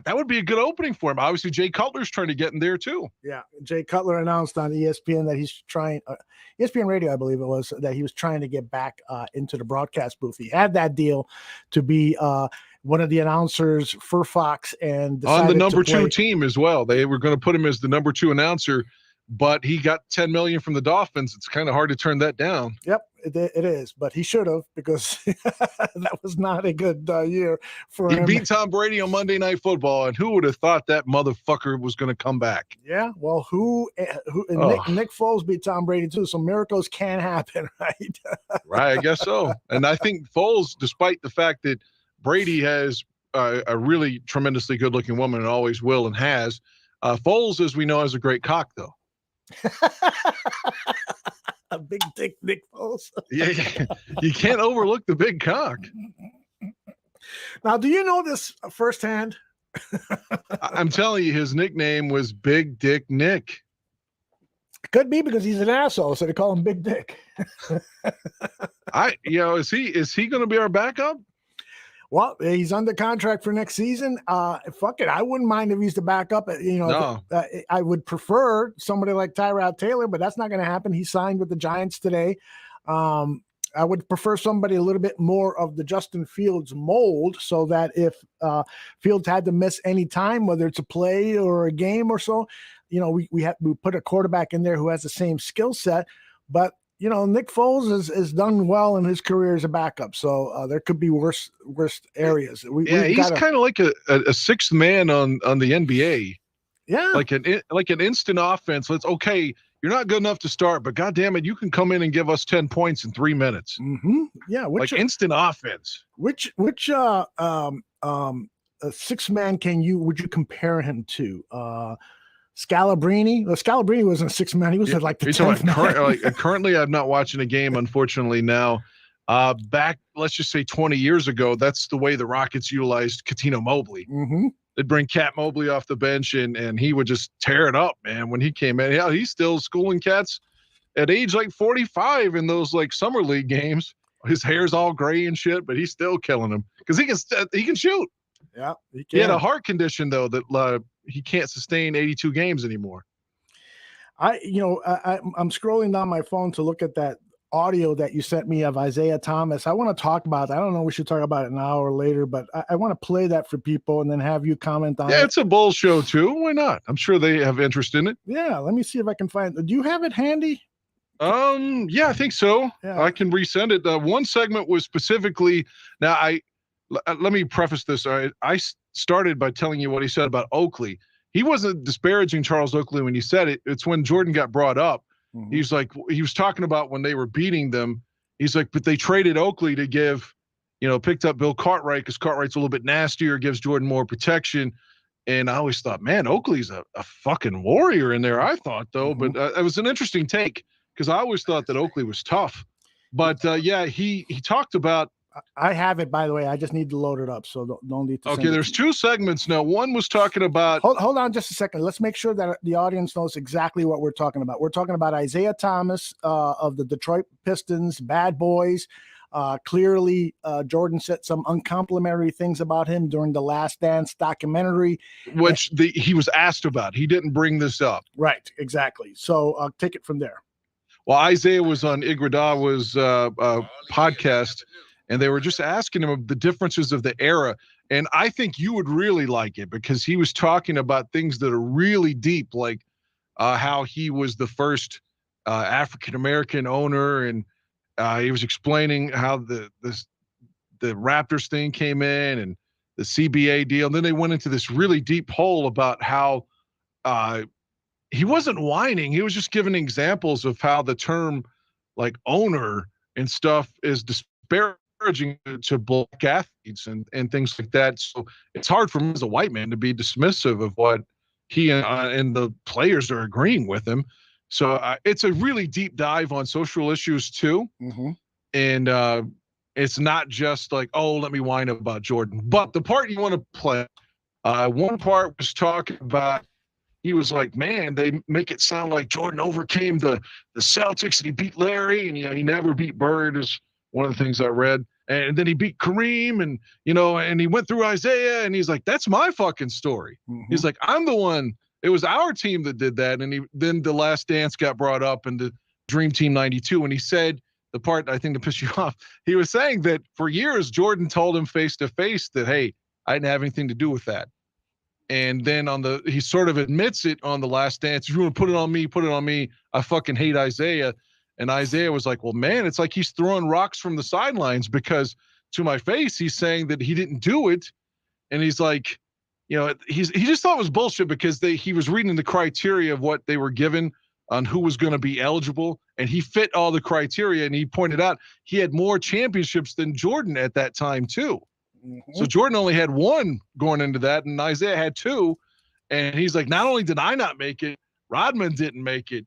That would be a good opening for him. Obviously, Jay Cutler's trying to get in there too. Yeah, Jay Cutler announced on ESPN that he's trying, ESPN Radio, I believe it was, that he was trying to get back into the broadcast booth. He had that deal to be one of the announcers for Fox, and on the number 2 team as well. They were going to put him as the number 2 announcer, but he got $10 million from the Dolphins. It's kind of hard to turn that down. Yep, it is, but he should have, because that was not a good year for him. He beat Tom Brady on Monday Night Football, and who would have thought that motherfucker was going to come back? Yeah, well, Nick Foles beat Tom Brady too, so miracles can happen, right? Right, I guess so. And I think Foles, despite the fact that Brady has a really tremendously good-looking woman and always will and has, Foles, as we know, has a great cock, though. A big dick Nick Foles. Yeah, you can't overlook the big cock. Now, do you know this firsthand? I'm telling you, his nickname was Big Dick Nick. Could be because he's an asshole, so they call him Big Dick. Is he going to be our backup? Well, he's under contract for next season. Fuck it. I wouldn't mind if he's the backup. I would prefer somebody like Tyrod Taylor, but that's not going to happen. He signed with the Giants today. I would prefer somebody a little bit more of the Justin Fields mold, so that if Fields had to miss any time, whether it's a play or a game or so, we put a quarterback in there who has the same skill set. But Nick Foles has done well in his career as a backup, so there could be worse areas. He's kind of like a sixth man on the NBA. Yeah, like an instant offense. you're not good enough to start, but God damn it, you can come in and give us 10 points in 3 minutes. Mm-hmm. Yeah, like instant offense. Which six-man would you compare him to? Scalabrini? Well, Scalabrini wasn't a six-man. He was at like the 10th man. Currently, I'm not watching a game, unfortunately, now. Back, let's just say 20 years ago, that's the way the Rockets utilized Cuttino Mobley. Mm-hmm. They'd bring Cat Mobley off the bench, and he would just tear it up, man, when he came in. Yeah, he's still schooling cats at age like 45 in those like summer league games. His hair's all gray and shit, but he's still killing them because he can shoot. Yeah, he had a heart condition though that he can't sustain 82 games anymore. I'm scrolling down my phone to look at that audio that you sent me of Isaiah Thomas. I want to talk about it. I don't know. We should talk about it an hour later, but I want to play that for people and then have you comment on it. Yeah, it's a Bulls show too. Why not? I'm sure they have interest in it. Yeah, let me see if I can find it. Do you have it handy? Yeah, I think so. Yeah. I can resend it. One segment was specifically. Now, let me preface this. I started by telling you what he said about Oakley. He wasn't disparaging Charles Oakley when he said it. It's when Jordan got brought up. Mm-hmm. He was talking about when they were beating them. He's like, but they traded Oakley to give, picked up Bill Cartwright because Cartwright's a little bit nastier, gives Jordan more protection. And I always thought, man, Oakley's a fucking warrior in there. I thought though, mm-hmm. But it was an interesting take because I always thought that Oakley was tough. But yeah, he talked about. I have it, by the way. I just need to load it up, so don't need to. Okay, there's two segments now. One was talking about. Hold on just a second. Let's make sure that the audience knows exactly what we're talking about. We're talking about Isaiah Thomas of the Detroit Pistons, Bad Boys. Clearly, Jordan said some uncomplimentary things about him during the Last Dance documentary, which he was asked about. He didn't bring this up. Right, exactly. So take it from there. Well, Isaiah was on Iguodala's podcast. And they were just asking him the differences of the era. And I think you would really like it because he was talking about things that are really deep, like how he was the first African-American owner. And he was explaining how the Raptors thing came in and the CBA deal. And then they went into this really deep hole about how he wasn't whining. He was just giving examples of how the term like owner and stuff is disparaging to black athletes and things like that. So it's hard for me as a white man to be dismissive of what he and the players are agreeing with him. So it's a really deep dive on social issues too. Mm-hmm. And it's not just like, oh, let me whine about Jordan. But the part you want to play, one part was talking about, he was like, man, they make it sound like Jordan overcame the Celtics and he beat Larry and he never beat Bird is one of the things I read. And then he beat Kareem and, and he went through Isaiah and he's like, that's my fucking story. Mm-hmm. He's like, I'm the one. It was our team that did that. And then the Last Dance got brought up and the Dream Team 92. And he said the part I think to piss you off, he was saying that for years, Jordan told him face to face that, hey, I didn't have anything to do with that. And then he sort of admits it on the Last Dance. If you want to put it on me, put it on me. I fucking hate Isaiah. And Isaiah was like, well, man, it's like he's throwing rocks from the sidelines because to my face, he's saying that he didn't do it. And he's like, he just thought it was bullshit because he was reading the criteria of what they were given on who was going to be eligible. And he fit all the criteria. And he pointed out he had more championships than Jordan at that time too. Mm-hmm. So Jordan only had one going into that and Isaiah had two. And he's like, not only did I not make it, Rodman didn't make it.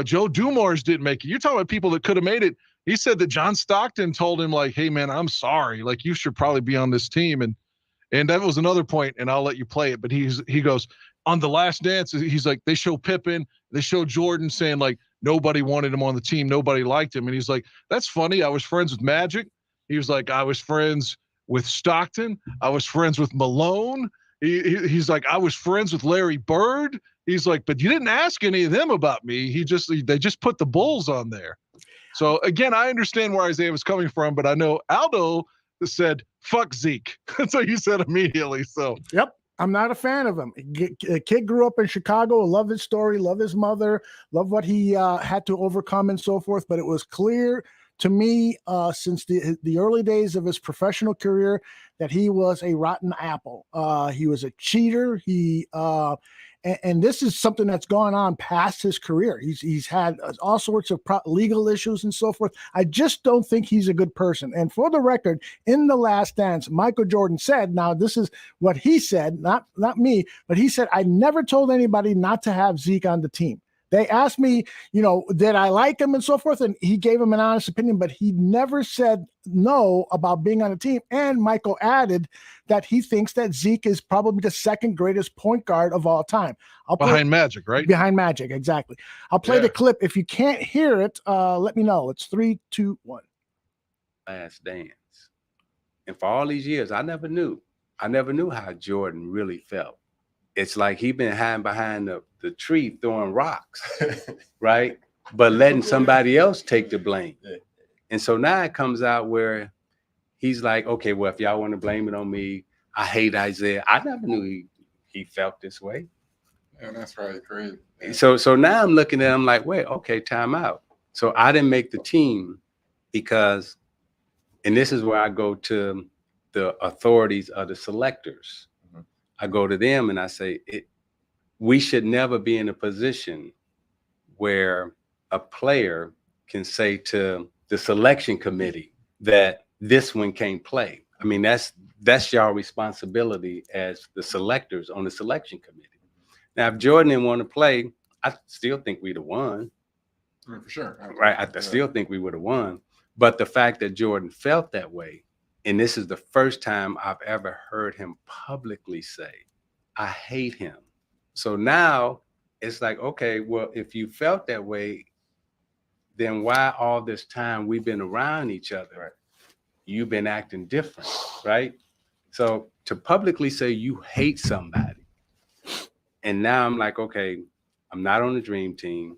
Joe Dumars didn't make it. You're talking about people that could have made it. He said that John Stockton told him like, hey man, I'm sorry. Like you should probably be on this team. And that was another point and I'll let you play it. But he goes on the Last Dance. He's like, they show Pippen, they show Jordan saying like, nobody wanted him on the team. Nobody liked him. And he's like, that's funny. I was friends with Magic. He was like, I was friends with Stockton. I was friends with Malone. He's like, I was friends with Larry Bird. He's like, but you didn't ask any of them about me. They just put the Bulls on there. So again, I understand where Isaiah was coming from, but I know Aldo said, fuck Zeke. That's what you said immediately. So, yep. I'm not a fan of him. A kid grew up in Chicago, love his story, love his mother, love what he had to overcome and so forth. But it was clear to me since the early days of his professional career that he was a rotten apple. He was a cheater. And this is something that's gone on past his career. He's had all sorts of legal issues and so forth. I just don't think he's a good person. And for the record, in The Last Dance, Michael Jordan said, now this is what he said, not me, but he said, I never told anybody not to have Zeke on the team. They asked me, did I like him and so forth? And he gave him an honest opinion, but he never said no about being on the team. And Michael added that he thinks that Zeke is probably the second greatest point guard of all time. Behind Magic, right? Behind Magic, exactly. I'll play the clip. If you can't hear it, let me know. It's 3, 2, 1. Last Dance. And for all these years, I never knew how Jordan really felt. It's like he been hiding behind the tree throwing rocks, right? But letting somebody else take the blame. And so now it comes out where he's like, okay, well, if y'all want to blame it on me, I hate Isaiah. I never knew he felt this way. Yeah, that's right, crazy. So now I'm looking at him like, wait, okay, time out. So I didn't make the team because, and this is where I go to the authorities of the selectors. I go to them and I say, we should never be in a position where a player can say to the selection committee that this one can't play. I mean, that's y'all responsibility as the selectors on the selection committee. Now, if Jordan didn't want to play, I still think we'd have won. For sure. Right. I still think we would have won. But the fact that Jordan felt that way, and this is the first time I've ever heard him publicly say, I hate him. So now it's like, okay, well, if you felt that way, then why all this time we've been around each other, right, you've been acting different, right? So to publicly say you hate somebody, and now I'm like, okay, I'm not on the dream team.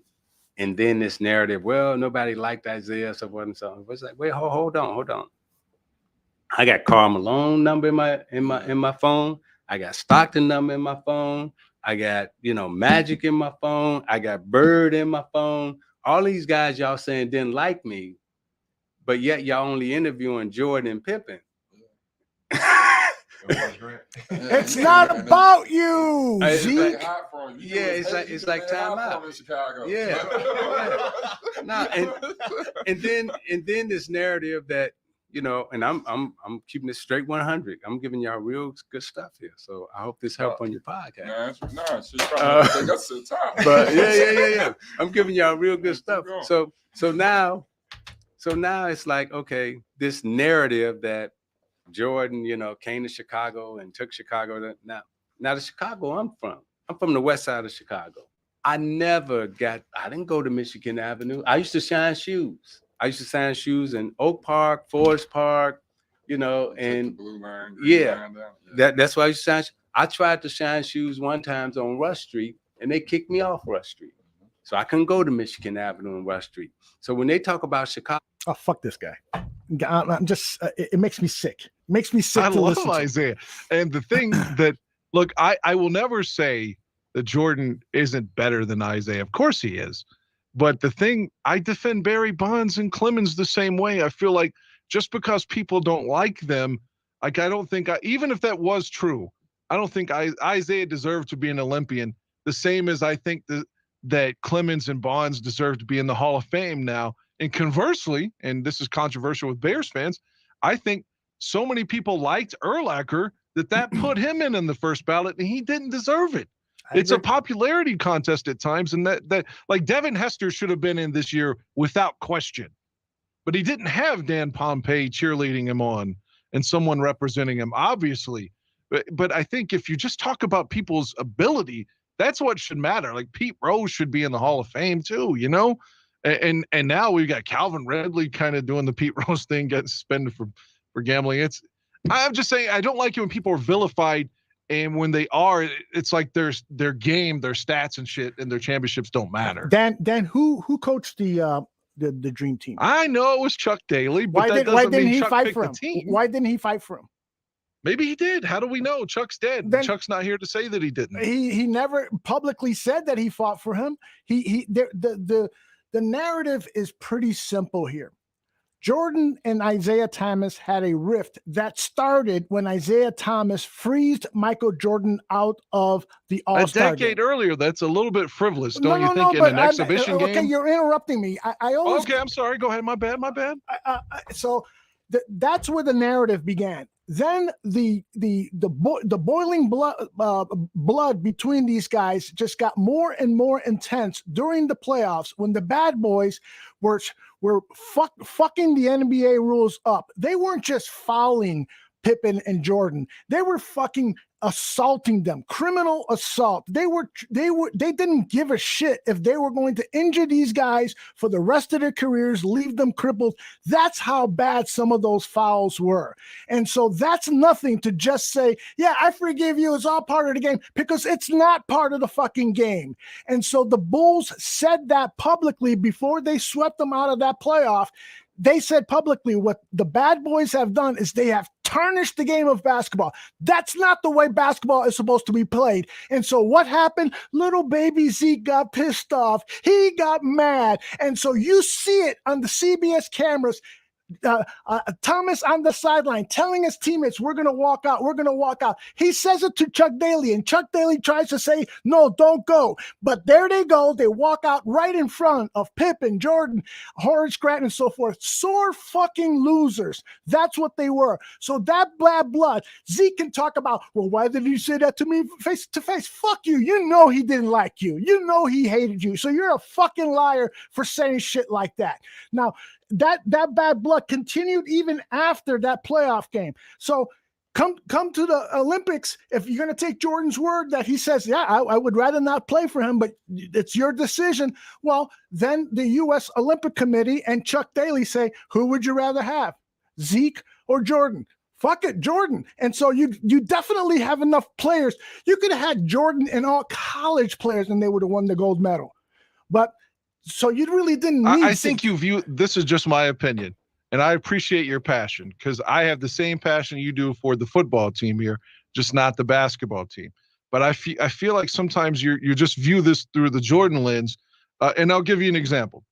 And then this narrative, well, nobody liked Isaiah, so what and so. It's like, wait, hold on. I got Karl Malone number in my phone. I got Stockton number in my phone. I got, Magic in my phone. I got Bird in my phone. All these guys y'all saying didn't like me, but yet y'all only interviewing Jordan and Pippen. It's not about you, Zeke. It's like time out. Yeah. No, and then this narrative that, and I'm keeping it straight 100. I'm giving y'all real good stuff here. So I hope this helped on your podcast. That's the top. But yeah. I'm giving y'all real good stuff. So now it's like, okay, this narrative that Jordan, came to Chicago and took Chicago. Now the Chicago I'm from the west side of Chicago. I didn't go to Michigan Avenue. I used to shine shoes. I used to shine shoes in Oak Park, Forest Park, and Blue Line, that's why I used to shine. I tried to shine shoes one time on Rush Street, and they kicked me off Rush Street. So I couldn't go to Michigan Avenue and Rush Street. So when they talk about Chicago, oh, fuck this guy. I'm just, it makes me sick. It makes me sick. I to love listen Isaiah. And the thing that, look, I will never say that Jordan isn't better than Isaiah. Of course he is. But the thing, I defend Barry Bonds and Clemens the same way. I feel like just because people don't like them, like I don't think, even if that was true, I don't think Isaiah deserved to be an Olympian, the same as I think that Clemens and Bonds deserve to be in the Hall of Fame now. And conversely, and this is controversial with Bears fans, I think so many people liked Urlacher that put him in the first ballot, and he didn't deserve it. It's a popularity contest at times, and that like Devin Hester should have been in this year without question, but he didn't have Dan Pompei cheerleading him on and someone representing him, obviously. But I think if you just talk about people's ability, that's what should matter. Like Pete Rose should be in the Hall of Fame too, And now we've got Calvin Ridley kind of doing the Pete Rose thing, getting suspended for gambling. I'm just saying I don't like it when people are vilified. And when they are, it's like their game, their stats and shit, and their championships don't matter. Dan, who coached the dream team? I know it was Chuck Daly, but why didn't he Chuck fight for him? Team. Why didn't he fight for him? Maybe he did. How do we know? Chuck's dead. Chuck's not here to say that he didn't. He never publicly said that he fought for him. The narrative is pretty simple here. Jordan and Isaiah Thomas had a rift that started when Isaiah Thomas freezed Michael Jordan out of the A All-Star decade game. earlier, that's a little bit frivolous, don't you think? In an exhibition okay, game. you're interrupting me. I always Okay, I'm sorry. Go ahead. My bad. so that's where the narrative began. Then the boiling blood between these guys just got more and more intense during the playoffs when the bad boys were fucking the NBA rules up. They weren't just fouling Pippen and Jordan. They were fucking assaulting them, criminal assault. They didn't give a shit if they were going to injure these guys for the rest of their careers, leave them crippled. That's how bad some of those fouls were. And so that's nothing to just say, yeah, I forgive you. It's all part of the game, because it's not part of the fucking game. And so the Bulls said that publicly before they swept them out of that playoff. They said publicly what the bad boys have done is they have tarnished the game of basketball. That's not the way basketball is supposed to be played. And so what happened? Little baby Zeke got pissed off. He got mad. And so you see it on the CBS cameras. Thomas on the sideline telling his teammates, we're going to walk out. We're going to walk out. He says it to Chuck Daly, and Chuck Daly tries to say, no, don't go. But there they go. They walk out right in front of Pippen, Jordan, Horace Grant, and so forth. Sore fucking losers. That's what they were. So that bad blood, Zeke can talk about, well, why did you say that to me face to face? Fuck you. You know he didn't like you. You know he hated you. So you're a fucking liar for saying shit like that. Now, that bad blood continued even after that playoff game. So come to the Olympics. If you're going to take Jordan's word that he says, yeah, I would rather not play for him, but it's your decision. Well, then the U.S. Olympic Committee and Chuck Daly say, who would you rather have, Zeke or Jordan? Fuck it, Jordan. And so you definitely have enough players. You could have had Jordan and all college players and they would have won the gold medal. But so you really didn't need I think you view, this is just my opinion, and I appreciate your passion, because I have the same passion you do for the football team here, just not the basketball team. But I feel like sometimes you just view this through the Jordan lens, and I'll give you an example.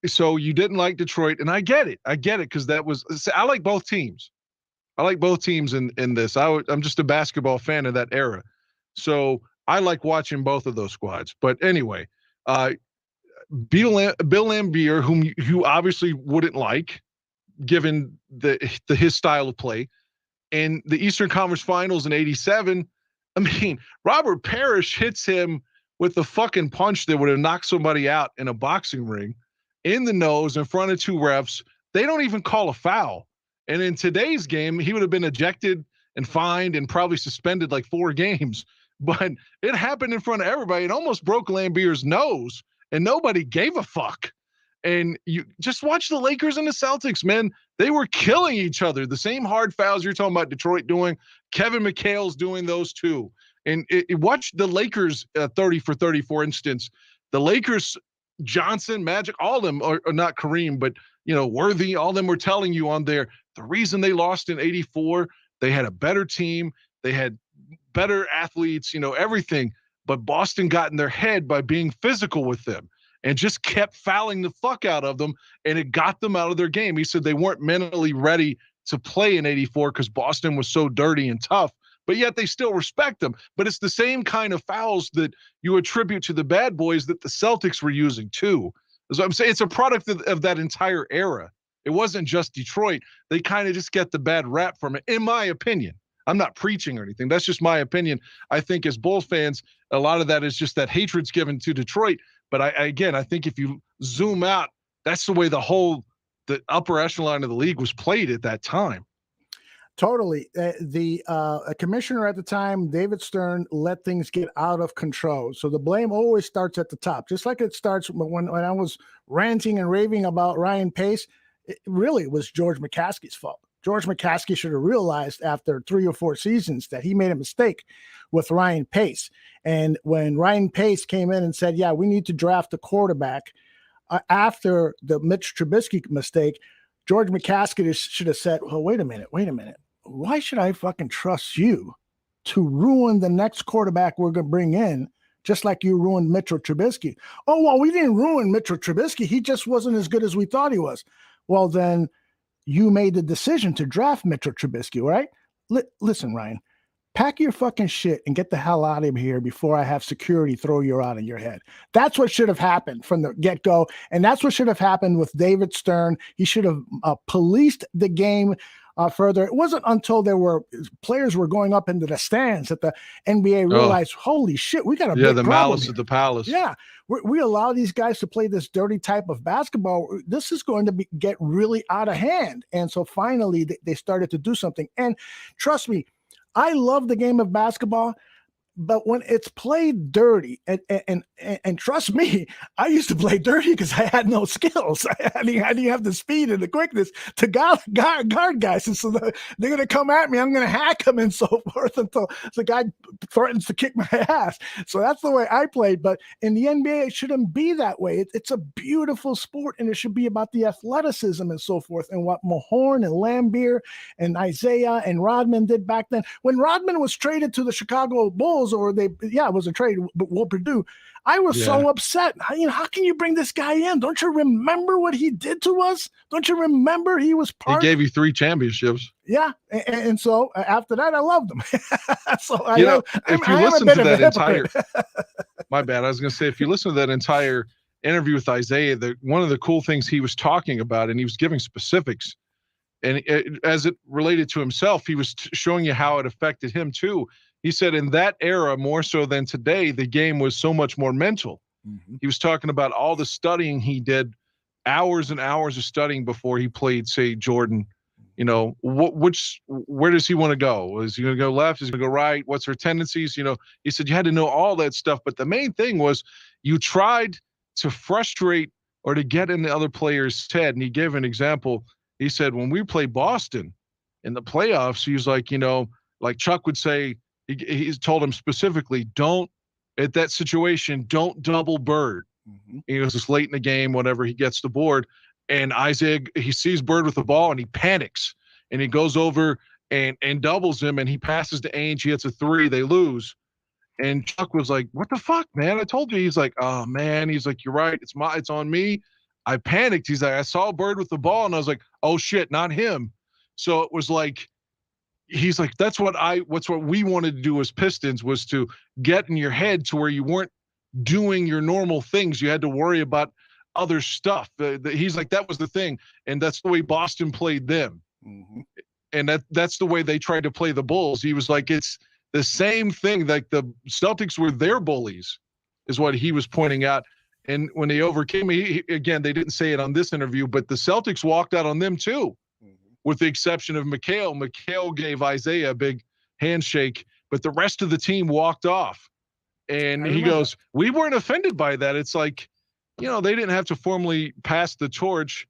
So you didn't like Detroit, and I get it, because I like both teams. I like both teams in this. I'm just a basketball fan of that era, so I like watching both of those squads. But anyway, Bill Laimbeer, whom you obviously wouldn't like, given his style of play, in the Eastern Conference Finals in '87. I mean, Robert Parrish hits him with the fucking punch that would have knocked somebody out in a boxing ring, in the nose, in front of two refs. They don't even call a foul. And in today's game, he would have been ejected and fined and probably suspended like 4 games. But it happened in front of everybody. It almost broke Laimbeer's nose, and nobody gave a fuck. And you just watch the Lakers and the Celtics, man. They were killing each other. The same hard fouls you're talking about Detroit doing, Kevin McHale's doing those too. And watch the Lakers 30 for 30, for instance. The Lakers, Johnson, Magic, all of them are not Kareem, but Worthy, all of them were telling you on there, the reason they lost in '84, they had a better team. They had better athletes, everything. But Boston got in their head by being physical with them and just kept fouling the fuck out of them, and it got them out of their game. He said they weren't mentally ready to play in '84 because Boston was so dirty and tough, but yet they still respect them. But it's the same kind of fouls that you attribute to the bad boys that the Celtics were using too. So I'm saying it's a product of that entire era. It wasn't just Detroit. They kind of just get the bad rap from it, in my opinion. I'm not preaching or anything. That's just my opinion. I think as Bulls fans, a lot of that is just that hatred's given to Detroit. But I think if you zoom out, that's the way the upper echelon of the league was played at that time. Totally. The commissioner at the time, David Stern, let things get out of control. So the blame always starts at the top, just like it starts when I was ranting and raving about Ryan Pace. It really was George McCaskey's fault. George McCaskey should have realized after 3 or 4 seasons that he made a mistake with Ryan Pace. And when Ryan Pace came in and said, yeah, we need to draft a quarterback after the Mitch Trubisky mistake, George McCaskey should have said, well, wait a minute. Why should I fucking trust you to ruin the next quarterback we're going to bring in, just like you ruined Mitchell Trubisky? Oh, well, we didn't ruin Mitchell Trubisky. He just wasn't as good as we thought he was. well, then you made the decision to draft Mitchell Trubisky, right? Listen, Ryan, pack your fucking shit and get the hell out of here before I have security throw you out of your head. That's what should have happened from the get-go, and that's what should have happened with David Stern. He should have policed the game further. It wasn't until players were going up into the stands that the NBA realized, holy shit, we got a big the problem malice here. at the palace. Yeah, we allow these guys to play this dirty type of basketball. This is going to get really out of hand. And so finally they started to do something. And trust me, I love the game of basketball, but when it's played dirty, and trust me, I used to play dirty because I had no skills. I didn't have the speed and the quickness to guard guys. And so they're going to come at me. I'm going to hack them and so forth until the guy threatens to kick my ass. So that's the way I played. But in the NBA, it shouldn't be that way. It's a beautiful sport, and it should be about the athleticism and so forth. And what Mahorn and Lambeer and Isaiah and Rodman did back then. When Rodman was traded to the Chicago Bulls, it was a trade, but Will Purdue. I was so upset. How can you bring this guy in? Don't you remember what he did to us? Don't you remember he was part? He gave you 3 championships. Yeah, and so after that, I loved him. So if you listen to that entire, my bad. I was going to say, if you listen to that entire interview with Isaiah, one of the cool things he was talking about, and he was giving specifics, and as it related to himself, he was showing you how it affected him too. He said in that era, more so than today, the game was so much more mental. Mm-hmm. He was talking about all the studying he did, hours and hours of studying before he played, say, Jordan. Where does he want to go? Is he going to go left? Is he going to go right? What's her tendencies? He said you had to know all that stuff. But the main thing was you tried to frustrate or to get in the other player's head. And he gave an example. He said, when we play Boston in the playoffs, he was like, like Chuck would say, he's told him specifically, don't double Bird. Mm-hmm. He was just late in the game, whenever he gets the board, and Isaiah, he sees Bird with the ball and he panics and he goes over and doubles him and he passes to Ainge. He hits a 3, they lose. And Chuck was like, what the fuck, man? I told you. He's like, oh man. He's like, you're right. It's on me. I panicked. He's like, I saw Bird with the ball and I was like, oh shit, not him. So it was like, he's like, that's what we wanted to do as Pistons, was to get in your head to where you weren't doing your normal things. You had to worry about other stuff. He's like, that was the thing. And that's the way Boston played them. Mm-hmm. And that's the way they tried to play the Bulls. He was like, it's the same thing. Like the Celtics were their bullies, is what he was pointing out. And when they overcame me, again, they didn't say it on this interview, but the Celtics walked out on them too. With the exception of McHale. McHale gave Isaiah a big handshake, but the rest of the team walked off. And he goes, we weren't offended by that. It's like, they didn't have to formally pass the torch.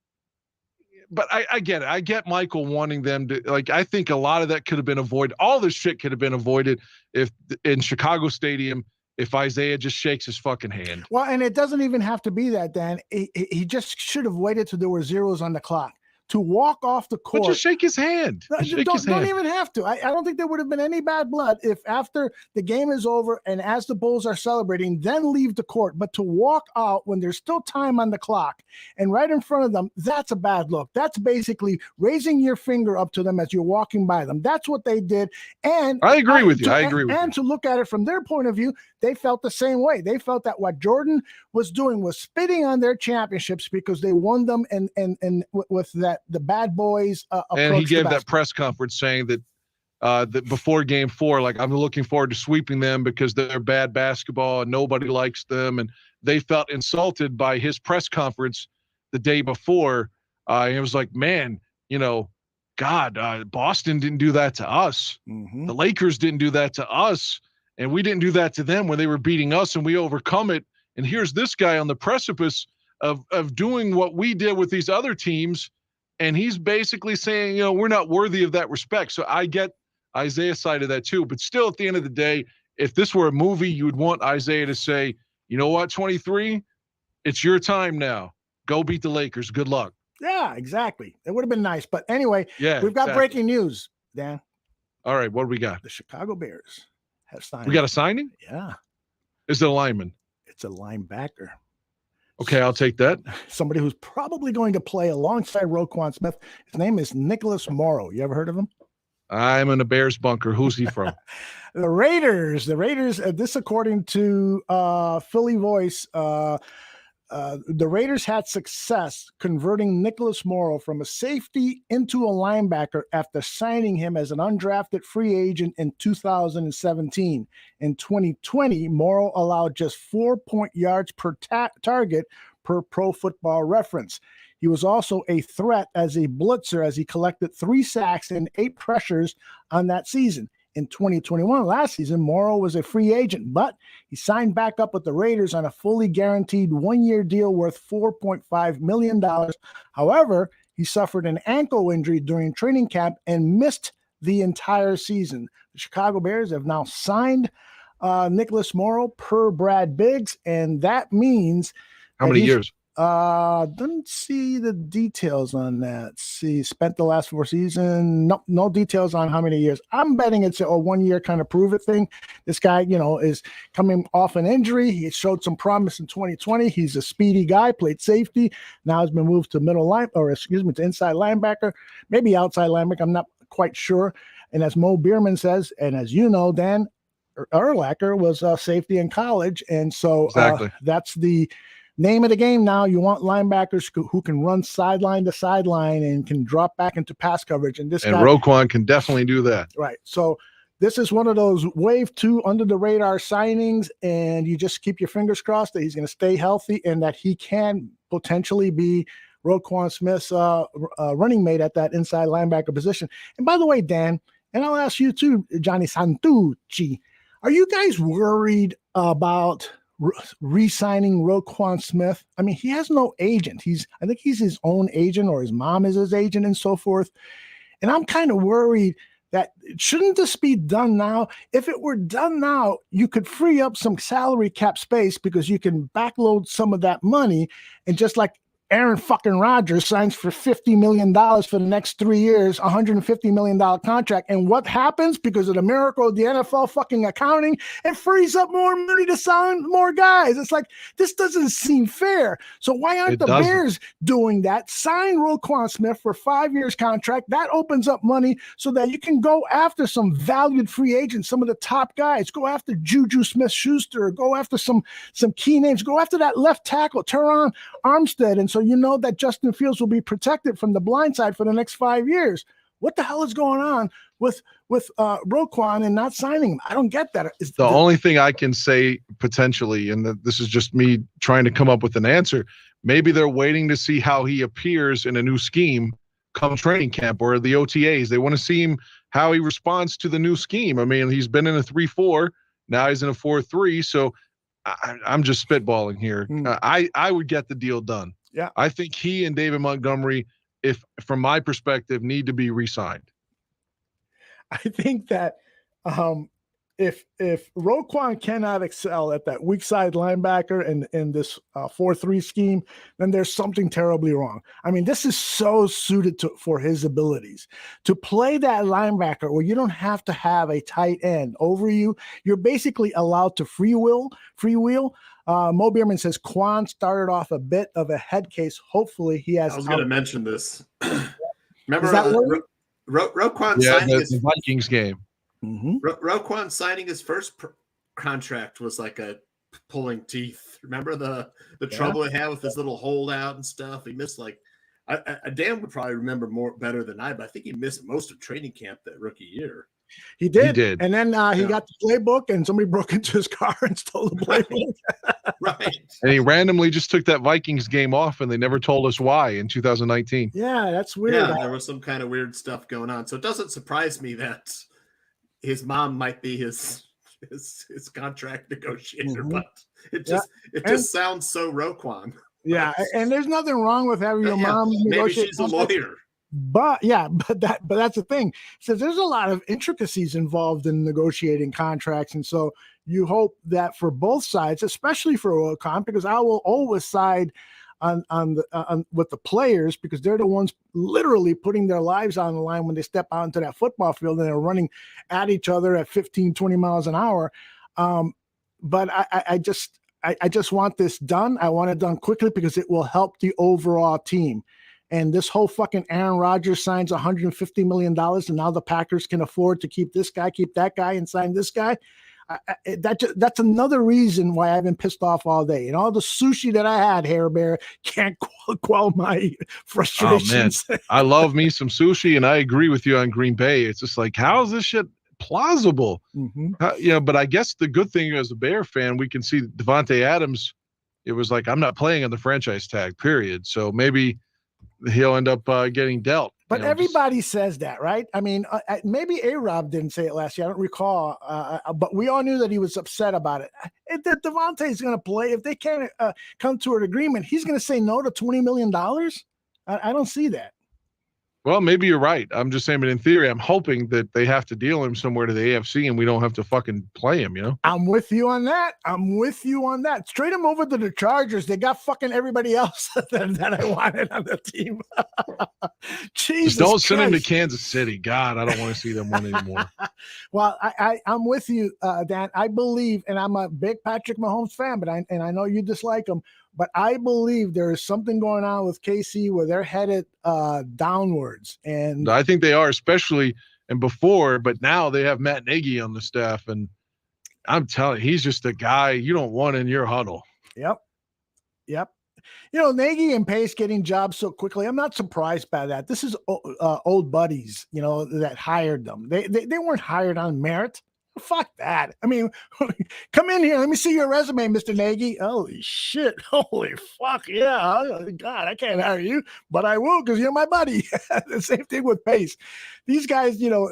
But I get it. I get Michael wanting them to, I think a lot of that could have been avoided. All this shit could have been avoided if in Chicago Stadium, if Isaiah just shakes his fucking hand. Well, and it doesn't even have to be that, Dan. He just should have waited till there were zeros on the clock. To walk off the court. But just shake his hand. Don't even have to. I don't think there would have been any bad blood if after the game is over and as the Bulls are celebrating, then leave the court. But to walk out when there's still time on the clock and right in front of them, that's a bad look. That's basically raising your finger up to them as you're walking by them. That's what they did. And I agree with you. And to look at it from their point of view, they felt the same way. They felt that what Jordan was doing was spitting on their championships because they won them and with that the bad boys and he gave that press conference saying that that before game 4, like, I'm looking forward to sweeping them because they're bad basketball and nobody likes them, and they felt insulted by his press conference the day before. It was like, man, Boston didn't do that to us. Mm-hmm. The Lakers didn't do that to us, and we didn't do that to them when they were beating us, and we overcome it. And here's this guy on the precipice of doing what we did with these other teams. And he's basically saying, we're not worthy of that respect. So I get Isaiah's side of that too. But still, at the end of the day, if this were a movie, you would want Isaiah to say, you know what, 23, it's your time now. Go beat the Lakers. Good luck. Yeah, exactly. It would have been nice. But anyway, we've got breaking news, Dan. All right, what do we got? The Chicago Bears have signed. We got a signing? Yeah. Is it a lineman? It's a linebacker. Okay, I'll take that. Somebody who's probably going to play alongside Roquan Smith. His name is Nicholas Morrow. You ever heard of him? I'm in a Bears bunker. Who's he from? The Raiders. This according to Philly Voice, the Raiders had success converting Nicholas Morrow from a safety into a linebacker after signing him as an undrafted free agent in 2017. In 2020, Morrow allowed just 4 yards per target per Pro Football Reference. He was also a threat as a blitzer as he collected 3 sacks and 8 pressures on that season. In 2021, last season, Morrow was a free agent, but he signed back up with the Raiders on a fully guaranteed 1-year deal worth $4.5 million. However, he suffered an ankle injury during training camp and missed the entire season. The Chicago Bears have now signed Nicholas Morrow per Brad Biggs, and that means How many years? Didn't see the details on that. See, spent the last 4 seasons. No details on how many years. I'm betting it's a 1-year kind of prove it thing. This guy, is coming off an injury. He showed some promise in 2020. He's a speedy guy, played safety. Now has been moved to to inside linebacker, maybe outside linebacker. I'm not quite sure. And as Mo Bierman says, and as you know, Dan Urlacher was safety in college. And so Exactly. That's the name of the game now. You want linebackers who can run sideline to sideline and can drop back into pass coverage. And guy, Roquan can definitely do that. Right. So this is one of those wave 2 under the radar signings, and you just keep your fingers crossed that he's going to stay healthy and that he can potentially be Roquan Smith's running mate at that inside linebacker position. And by the way, Dan, and I'll ask you too, Johnny Santucci, are you guys worried about re-signing Roquan Smith? I mean, he has no agent. I think he's his own agent, or his mom is his agent, and so forth. And I'm kind of worried that shouldn't this be done now? If it were done now, you could free up some salary cap space because you can backload some of that money, and just like Aaron fucking Rodgers signs for $50 million for the next 3 years, $150 million contract. And what happens? Because of the miracle of the NFL fucking accounting, it frees up more money to sign more guys. It's like, this doesn't seem fair. So why aren't the Bears doing that? Sign Roquan Smith for 5 years contract. That opens up money so that you can go after some valued free agents, some of the top guys. Go after Juju Smith-Schuster. Go after some key names. Go after that left tackle, Teron Armstead. And so you know that Justin Fields will be protected from the blind side for the next 5 years. What the hell is going on with Roquan and not signing him? I don't get that. The only thing I can say potentially, and this is just me trying to come up with an answer, maybe they're waiting to see how he appears in a new scheme come training camp or the OTAs. They want to see him, how he responds to the new scheme. I mean, he's been in a 3-4. Now he's in a 4-3. So I'm just spitballing here. I would get the deal done. Yeah, I think he and David Montgomery, from my perspective, need to be re-signed. I think that if Roquan cannot excel at that weak side linebacker in this 4-3 scheme, then there's something terribly wrong. I mean, this is so suited for his abilities to play that linebacker where you don't have to have a tight end over you. You're basically allowed to freewheel. Mo Bierman says Quan started off a bit of a head case. Hopefully he has. I was going to mention this. Remember Roquan signing the Vikings game. Mm-hmm. Roquan signing his first contract was like a pulling teeth. Remember the trouble he had with his little holdout and stuff? He missed Dan would probably remember better than I, but I think he missed most of training camp that rookie year. He did. And then he got the playbook and somebody broke into his car and stole the playbook. Right. And he randomly just took that Vikings game off and they never told us why in 2019. Yeah, that's weird. Yeah, there was some kind of weird stuff going on. So it doesn't surprise me that his mom might be his contract negotiator, but it just sounds so Roquan. Yeah, and there's nothing wrong with having your mom negotiate. Maybe she's a lawyer. But that's the thing. So there's a lot of intricacies involved in negotiating contracts, and so you hope that for both sides, especially for Roquan, because I will always side on with the players because they're the ones literally putting their lives on the line when they step out into that football field and they're running at each other at 15, 20 miles an hour. But I just want this done. I want it done quickly because it will help the overall team. And this whole fucking Aaron Rodgers signs $150 million, and now the Packers can afford to keep this guy, keep that guy, and sign this guy. That's another reason why I've been pissed off all day. And all the sushi that I had, Hair Bear, can't quell my frustrations. Oh, man. I love me some sushi, and I agree with you on Green Bay. It's just like, how is this shit plausible? But I guess the good thing as a Bear fan, we can see Devontae Adams. It was like, I'm not playing on the franchise tag, period. So maybe he'll end up getting dealt. But everybody says that, right? I mean, maybe A-Rob didn't say it last year. I don't recall. But we all knew that he was upset about it. That Devontae's going to play. If they can't come to an agreement, he's going to say no to $20 million? I don't see that. Well, maybe you're right. I'm just saying, but in theory, I'm hoping that they have to deal him somewhere to the AFC and we don't have to fucking play him, you know? I'm with you on that. Trade him over to the Chargers. They got fucking everybody else that I wanted on the team. Jesus just don't send him to Christ. Kansas City. God, I don't want to see them win anymore. Well, I'm with you, Dan. I believe, and I'm a big Patrick Mahomes fan, but I know you dislike him, but I believe there is something going on with KC where they're headed downwards. And I think they are, especially and before, but now they have Matt Nagy on the staff, and I'm telling you, he's just a guy you don't want in your huddle. Yep. You know, Nagy and Pace getting jobs so quickly, I'm not surprised by that. This is old buddies, you know, that hired them. They weren't hired on merit. Fuck that. I mean, come in here. Let me see your resume, Mr. Nagy. Holy shit. Holy fuck. Yeah. God, I can't hire you, but I will because you're my buddy. The same thing with Pace. These guys, you know,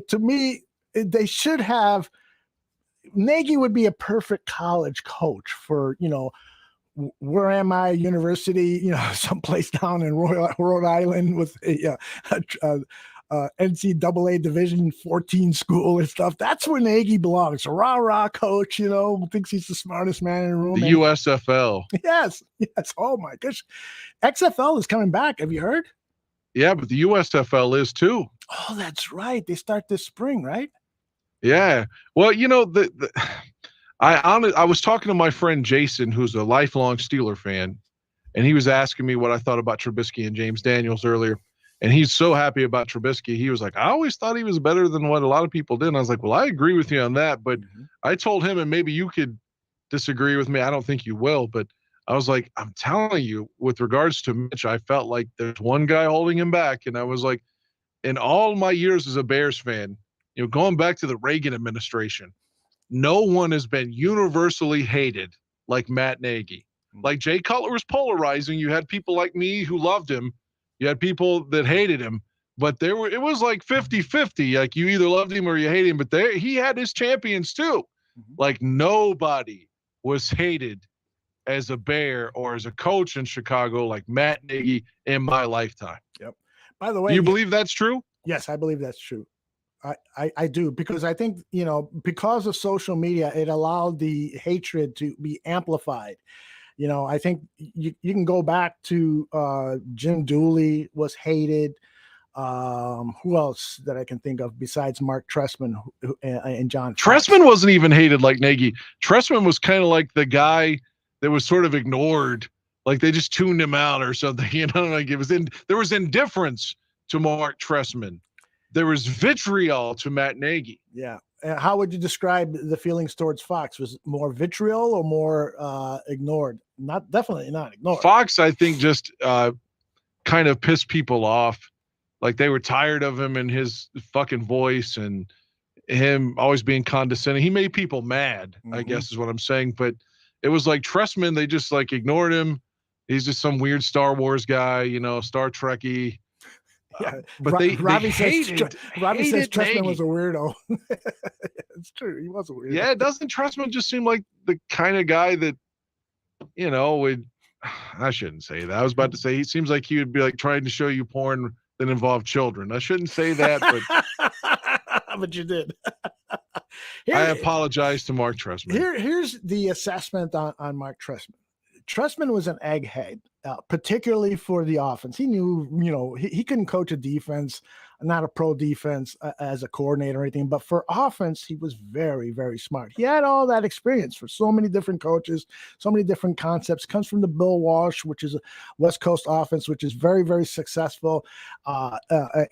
to me, they should have. Nagy would be a perfect college coach for, you know, where am I University, you know, someplace down in Rhode Island with a NCAA Division 14 school and stuff. That's where Nagy belongs. A rah-rah coach, you know, thinks he's the smartest man in the room. The USFL. Yes. Oh my gosh. XFL is coming back. Have you heard? Yeah, but the USFL is too. Oh, that's right. They start this spring, right? Yeah. Well, you know, I was talking to my friend Jason, who's a lifelong Steeler fan, and he was asking me what I thought about Trubisky and James Daniels earlier. And he's so happy about Trubisky. He was like, I always thought he was better than what a lot of people did. And I was like, well, I agree with you on that. But I told him, and maybe you could disagree with me. I don't think you will. But I was like, I'm telling you, with regards to Mitch, I felt like there's one guy holding him back. And I was like, in all my years as a Bears fan, you know, going back to the Reagan administration, no one has been universally hated like Matt Nagy. Like Jay Cutler was polarizing. You had people like me who loved him. You had people that hated him, but it was like 50-50. Like you either loved him or you hated him, but he had his champions too. Like nobody was hated as a Bear or as a coach in Chicago like Matt Nagy in my lifetime. Yep. By the way, do you believe that's true? Yes, I believe that's true. I do, because I think, you know, because of social media, it allowed the hatred to be amplified. You know, I think you can go back to Jim Dooley was hated. Who else that I can think of besides Mark Trestman and John Fox? Trestman wasn't even hated like Nagy. Trestman was kind of like the guy that was sort of ignored. Like they just tuned him out or something. You know, like there was indifference to Mark Trestman. There was vitriol to Matt Nagy. Yeah. How would you describe the feelings towards Fox? Was it more vitriol or more ignored? Definitely not ignored. Fox, I think, just kind of pissed people off. Like they were tired of him and his fucking voice and him always being condescending. He made people mad, I guess is what I'm saying. But it was like Trestman, they just like ignored him. He's just some weird Star Wars guy, you know, Star Trekkie. Yeah, but Robbie says Trestman Nagy. was a weirdo. It's true. He was a weirdo. Yeah, doesn't Trestman just seem like the kind of guy that, you know, I shouldn't say that. I was about to say he seems like he would be like trying to show you porn that involved children. I shouldn't say that, but but you did. I apologize to Mark Trestman. Here's the assessment on Mark Trestman. Trestman was an egghead, particularly for the offense. He knew, you know, he couldn't coach a defense. not a pro defense as a coordinator or anything, but for offense, he was very, very smart. He had all that experience for so many different coaches, so many different concepts. Comes from the Bill Walsh, which is a West Coast offense, which is very, very successful,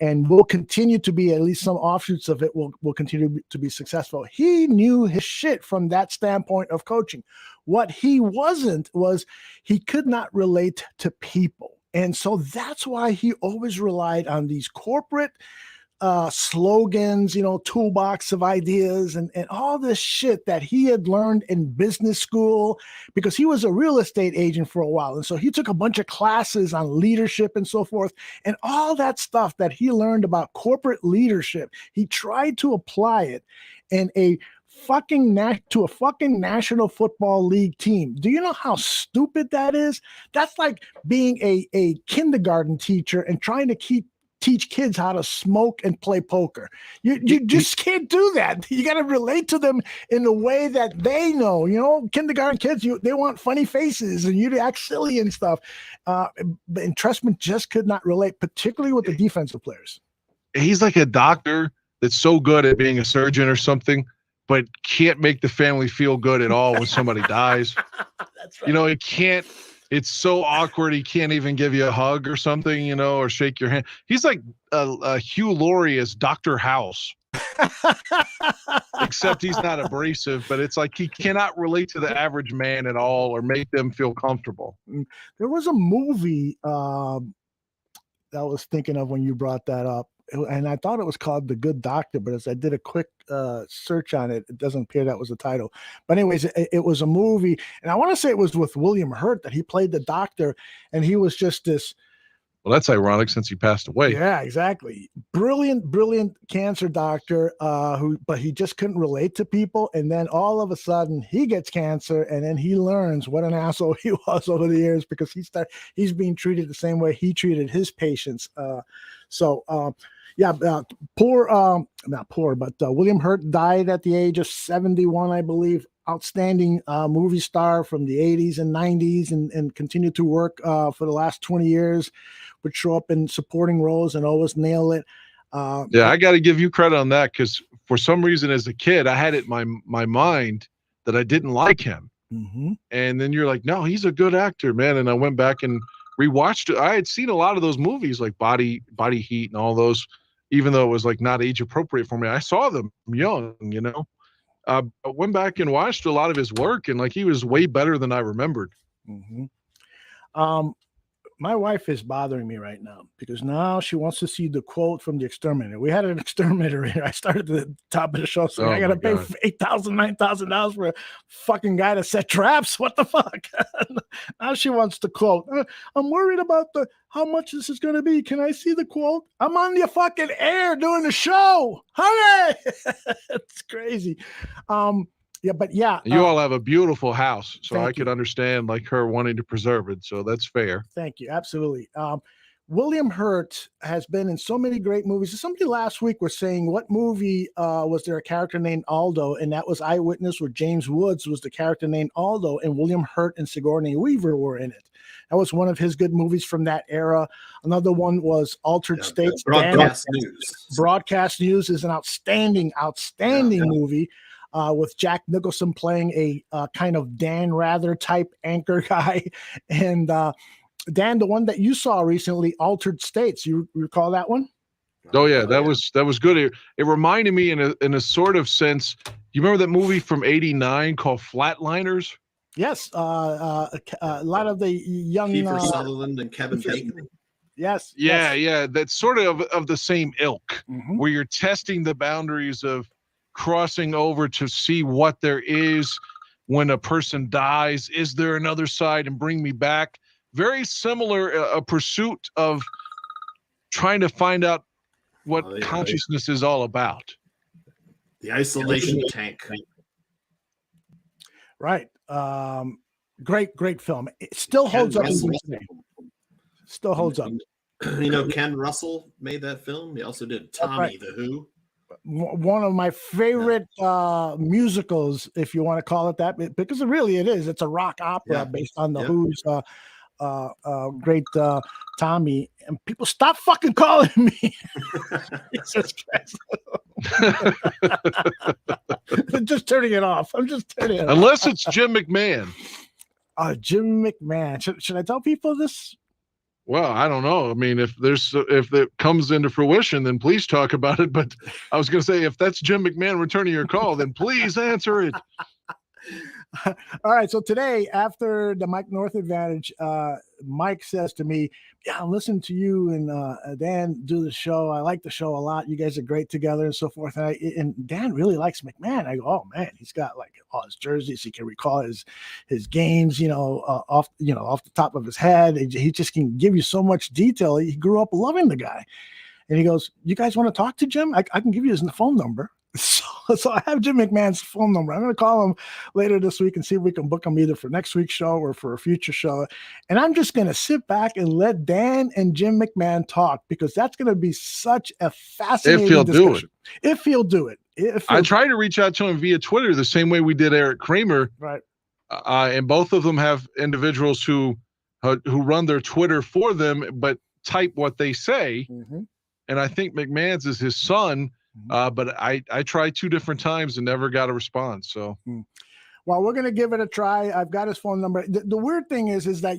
and will continue to be, at least some offshoots of it will continue to be successful. He knew his shit from that standpoint of coaching. What he wasn't was he could not relate to people. And so that's why he always relied on these corporate slogans, toolbox of ideas and all this shit that he had learned in business school, because he was a real estate agent for a while. And so he took a bunch of classes on leadership and so forth, and all that stuff that he learned about corporate leadership, he tried to apply it in a fucking National Football League team. Do you know how stupid that is? That's like being a kindergarten teacher and trying to teach kids how to smoke and play poker. You just can't do that. You got to relate to them in the way that they know. Kindergarten kids, they want funny faces and you to act silly and stuff. And Trestman just could not relate, particularly with the defensive players. He's like a doctor that's so good at being a surgeon or something, but can't make the family feel good at all when somebody dies. That's right. It can't. It's so awkward. He can't even give you a hug or something, or shake your hand. He's like Hugh Laurie as Dr. House, except he's not abrasive. But it's like he cannot relate to the average man at all or make them feel comfortable. There was a movie that I was thinking of when you brought that up, and I thought it was called The Good Doctor, but as I did a quick search on it, it doesn't appear that was the title. But anyways, it was a movie, and I want to say it was with William Hurt that he played the doctor, and he was just this. Well, that's ironic since he passed away. Yeah, exactly. Brilliant cancer doctor but he just couldn't relate to people. And then all of a sudden he gets cancer, and then he learns what an asshole he was over the years, because he's being treated the same way he treated his patients. Not poor, but William Hurt died at the age of 71, I believe. Outstanding movie star from the 80s and 90s, and continued to work for the last 20 years, would show up in supporting roles and always nail it. I got to give you credit on that, because for some reason as a kid, I had it in my mind that I didn't like him. Mm-hmm. And then you're like, no, he's a good actor, man. And I went back and rewatched it. I had seen a lot of those movies like Body Heat and all those, even though it was like not age appropriate for me. I saw them young, I went back and watched a lot of his work, and like he was way better than I remembered. Mm-hmm. My wife is bothering me right now because now she wants to see the quote from The Exterminator. We had an exterminator here. I started at the top of the show, so I got to pay $8,000, $9,000 for a fucking guy to set traps. What the fuck? Now she wants the quote. I'm worried about how much this is going to be. Can I see the quote? I'm on the fucking air doing the show. Hurry! It's crazy. You all have a beautiful house, so I could understand like her wanting to preserve it. So that's fair. Thank you. Absolutely. William Hurt has been in so many great movies. Somebody last week was saying, what movie was there a character named Aldo? And that was Eyewitness, where James Woods was the character named Aldo, and William Hurt and Sigourney Weaver were in it. That was one of his good movies from that era. Another one was Altered States. Broadcast News. Broadcast News is an outstanding movie. With Jack Nicholson playing a kind of Dan Rather type anchor guy. And Dan, the one that you saw recently, Altered States, you recall that one? Oh yeah, that was good. It reminded me in a sort of sense. You remember that movie from '89 called Flatliners? Yes, a lot of the young Kiefer Sutherland and Kevin Bacon. Yes. Yeah. That's sort of the same ilk, mm-hmm. where you're testing the boundaries of crossing over to see what there is when a person dies. Is there another side, and bring me back? Very similar, a pursuit of trying to find out what consciousness is all about. The isolation tank. Right. Great film. It still holds up. Still holds up. Ken Russell made that film. He also did Tommy the Who. One of my favorite musicals, if you want to call it that, because it is. It's a rock opera based on the Who's great Tommy, and people stop fucking calling me. Jesus Christ. I'm just turning it off. I'm just turning it Unless off. it's Jim McMahon. Jim McMahon. Should I tell people this? Well, I don't know. I mean, if it comes into fruition, then please talk about it. But I was going to say, if that's Jim McMahon returning your call, then please answer it. All right. So today, after the Mike North advantage, Mike says to me, "Yeah, I'm listening to you and Dan do the show. I like the show a lot. You guys are great together and so forth." And Dan really likes McMahon. I go, "Oh man, he's got like all his jerseys. He can recall his games, off the top of his head. He just can give you so much detail. He grew up loving the guy." And he goes, "You guys want to talk to Jim? I can give you his phone number." So I have Jim McMahon's phone number. I'm going to call him later this week and see if we can book him either for next week's show or for a future show. And I'm just going to sit back and let Dan and Jim McMahon talk, because that's going to be such a fascinating discussion. If he'll do it. I tried to reach out to him via Twitter the same way we did Eric Kramer. Right. And both of them have individuals who run their Twitter for them, but type what they say. Mm-hmm. And I think McMahon's is his son. But I tried 2 different times and never got a response. So, well, we're going to give it a try. I've got his phone number. The weird thing is that,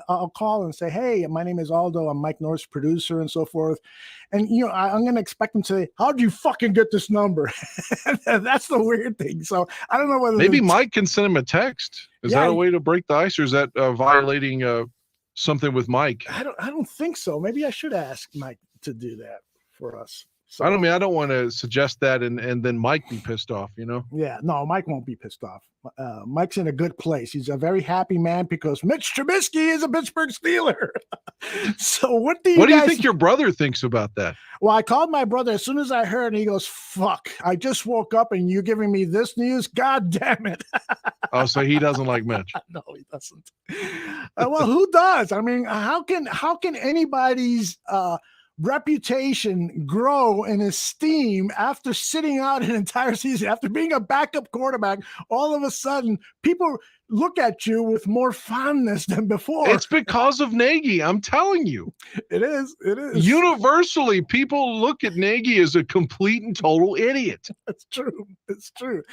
I'll call and say, "Hey, my name is Aldo. I'm Mike North's producer," and so forth. And, I'm going to expect him to say, "How'd you fucking get this number?" That's the weird thing. So I don't know whether maybe Mike can send him a text. Is that a way to break the ice, or is that violating something with Mike? I don't think so. Maybe I should ask Mike to do that for us. So, I don't want to suggest that and then Mike be pissed off, Yeah, no, Mike won't be pissed off. Mike's in a good place. He's a very happy man because Mitch Trubisky is a Pittsburgh Steeler. So what do you think your brother thinks about that? Well, I called my brother as soon as I heard, and he goes, "Fuck, I just woke up and you're giving me this news? God damn it." Oh, so he doesn't like Mitch. No, he doesn't. Well, who does? I mean, how can anybody's reputation grow in esteem after sitting out an entire season, after being a backup quarterback? All of a sudden, people look at you with more fondness than before. It's because of Nagy. I'm telling you. It is. Universally, people look at Nagy as a complete and total idiot. It's true. It's true.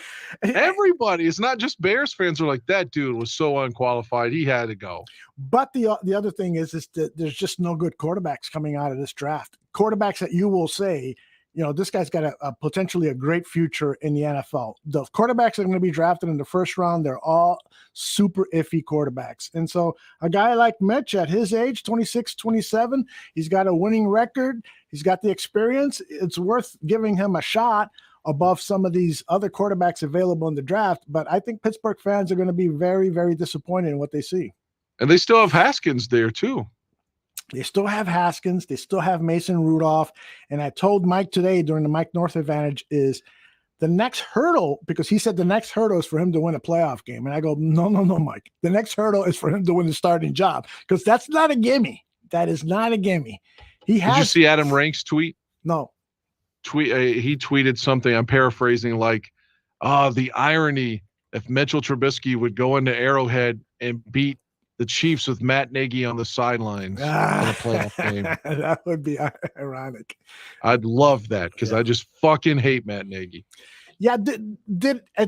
Everybody, it's not just Bears fans are like, "That dude was so unqualified. He had to go." But the other thing is that there's just no good quarterbacks coming out of this draft. Quarterbacks that you will say, this guy's got a potentially a great future in the NFL. The quarterbacks that are going to be drafted in the first round, they're all super iffy quarterbacks. And so a guy like Mitch at his age, 26, 27, he's got a winning record. He's got the experience. It's worth giving him a shot above some of these other quarterbacks available in the draft. But I think Pittsburgh fans are going to be very, very disappointed in what they see. And they still have Haskins there too. They still have Haskins. They still have Mason Rudolph. And I told Mike today during the Mike North advantage is the next hurdle, because he said the next hurdle is for him to win a playoff game. And I go, no, Mike. The next hurdle is for him to win the starting job, because that's not a gimme. That is not a gimme. Did you see Adam Rank's tweet? No. He tweeted something, I'm paraphrasing, like, the irony if Mitchell Trubisky would go into Arrowhead and beat the Chiefs with Matt Nagy on the sidelines in a playoff game. That would be ironic. I'd love that, because I just fucking hate Matt Nagy. Yeah.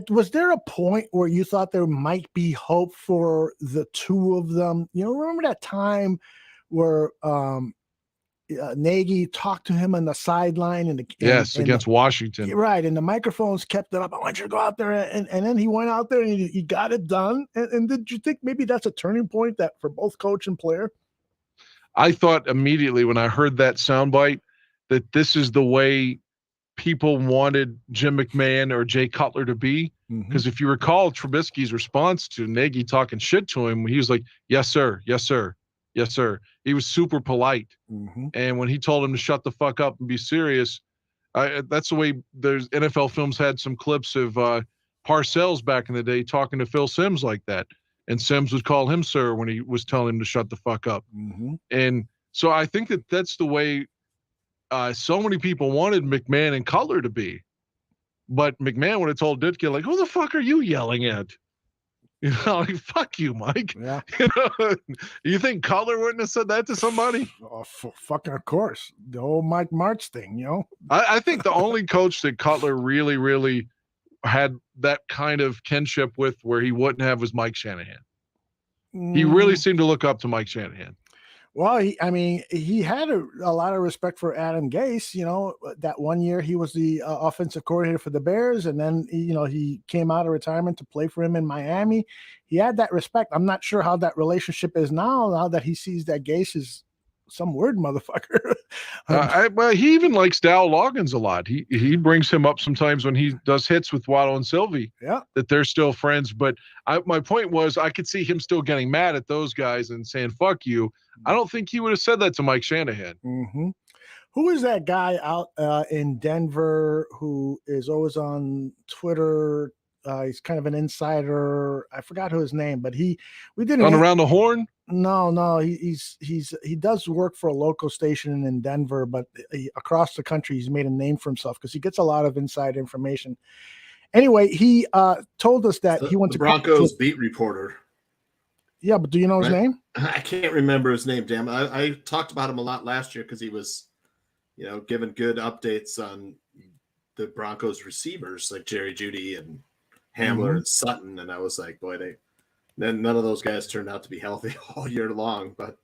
Was there a point where you thought there might be hope for the two of them? Remember that time where Nagy talked to him on the sideline against Washington. Right. And the microphones kept it up. "I want you to go out there." And then he went out there and he got it done. And did you think maybe that's a turning point that for both coach and player? I thought immediately when I heard that soundbite that this is the way people wanted Jim McMahon or Jay Cutler to be. Because if you recall Trubisky's response to Nagy talking shit to him, he was like, "Yes, sir. Yes, sir. Yes, sir." He was super polite. And when he told him to shut the fuck up and be serious, that's the way there's NFL Films had some clips of Parcells back in the day talking to Phil Simms like that. And Simms would call him sir when he was telling him to shut the fuck up. And so I think that's the way so many people wanted McMahon and Cutler to be. But McMahon would have told Ditka, like, "Who the fuck are you yelling at?" You know, like, fuck you, Mike. Yeah. You know, you think Cutler wouldn't have said that to somebody? Oh, fucking of course. The old Mike March thing, you know. I think the only coach that Cutler really, really had that kind of kinship with where he wouldn't have was Mike Shanahan. He really seemed to look up to Mike Shanahan. Well, he had a lot of respect for Adam Gase. You know, that one year he was the offensive coordinator for the Bears, and then he came out of retirement to play for him in Miami. He had that respect. I'm not sure how that relationship is now that he sees that Gase is some weird motherfucker. Well, he even likes Dow Loggins a lot. He brings him up sometimes when he does hits with Waddle and Sylvie. Yeah, that they're still friends. But my point was, I could see him still getting mad at those guys and saying "fuck you." I don't think he would have said that to Mike Shanahan. Mm-hmm. Who is that guy out in Denver who is always on Twitter? He's kind of an insider. I forgot who his name, but we did on Around the Horn. No, he does work for a local station in Denver, but across the country, he's made a name for himself because he gets a lot of inside information. Anyway, he told us that he went to Broncos beat reporter. Yeah, but do you know his name? I can't remember his name. Damn, I talked about him a lot last year because he was, giving good updates on the Broncos receivers like Jerry Jeudy and Hamler and Sutton, and I was like, boy, none of those guys turned out to be healthy all year long. But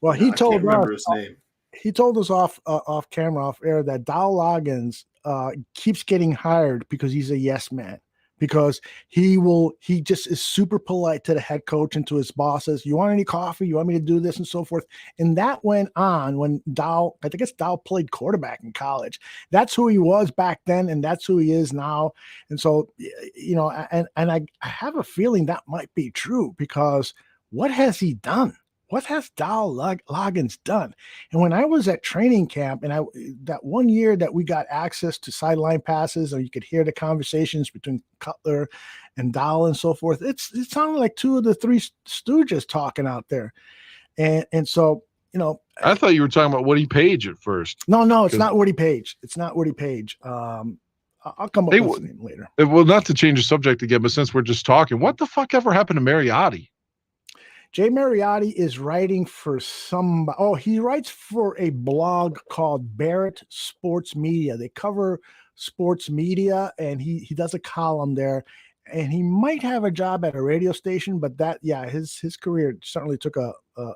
well, he told I can't remember his name. He told us off camera, off air, that Dow Loggins keeps getting hired because he's a yes man. Because he just is super polite to the head coach and to his bosses. You want any coffee? You want me to do this and so forth? And that went on when Dow, I think it's Dow played quarterback in college. That's who he was back then, and that's who he is now. And so, and I have a feeling that might be true because what has he done? What has Dow Loggins done? And when I was at training camp, and that one year that we got access to sideline passes, or you could hear the conversations between Cutler and Dow and so forth, it sounded like two of the three stooges talking out there. And so, I thought you were talking about Woody Page at first. No, it's not Woody Page. It's not Woody Page. I'll come up with his name later. Well, not to change the subject again, but since we're just talking, what the fuck ever happened to Mariotti? Jay Mariotti is writing for he writes for a blog called Barrett Sports Media. They cover sports media, and he does a column there, and he might have a job at a radio station, but his career certainly took a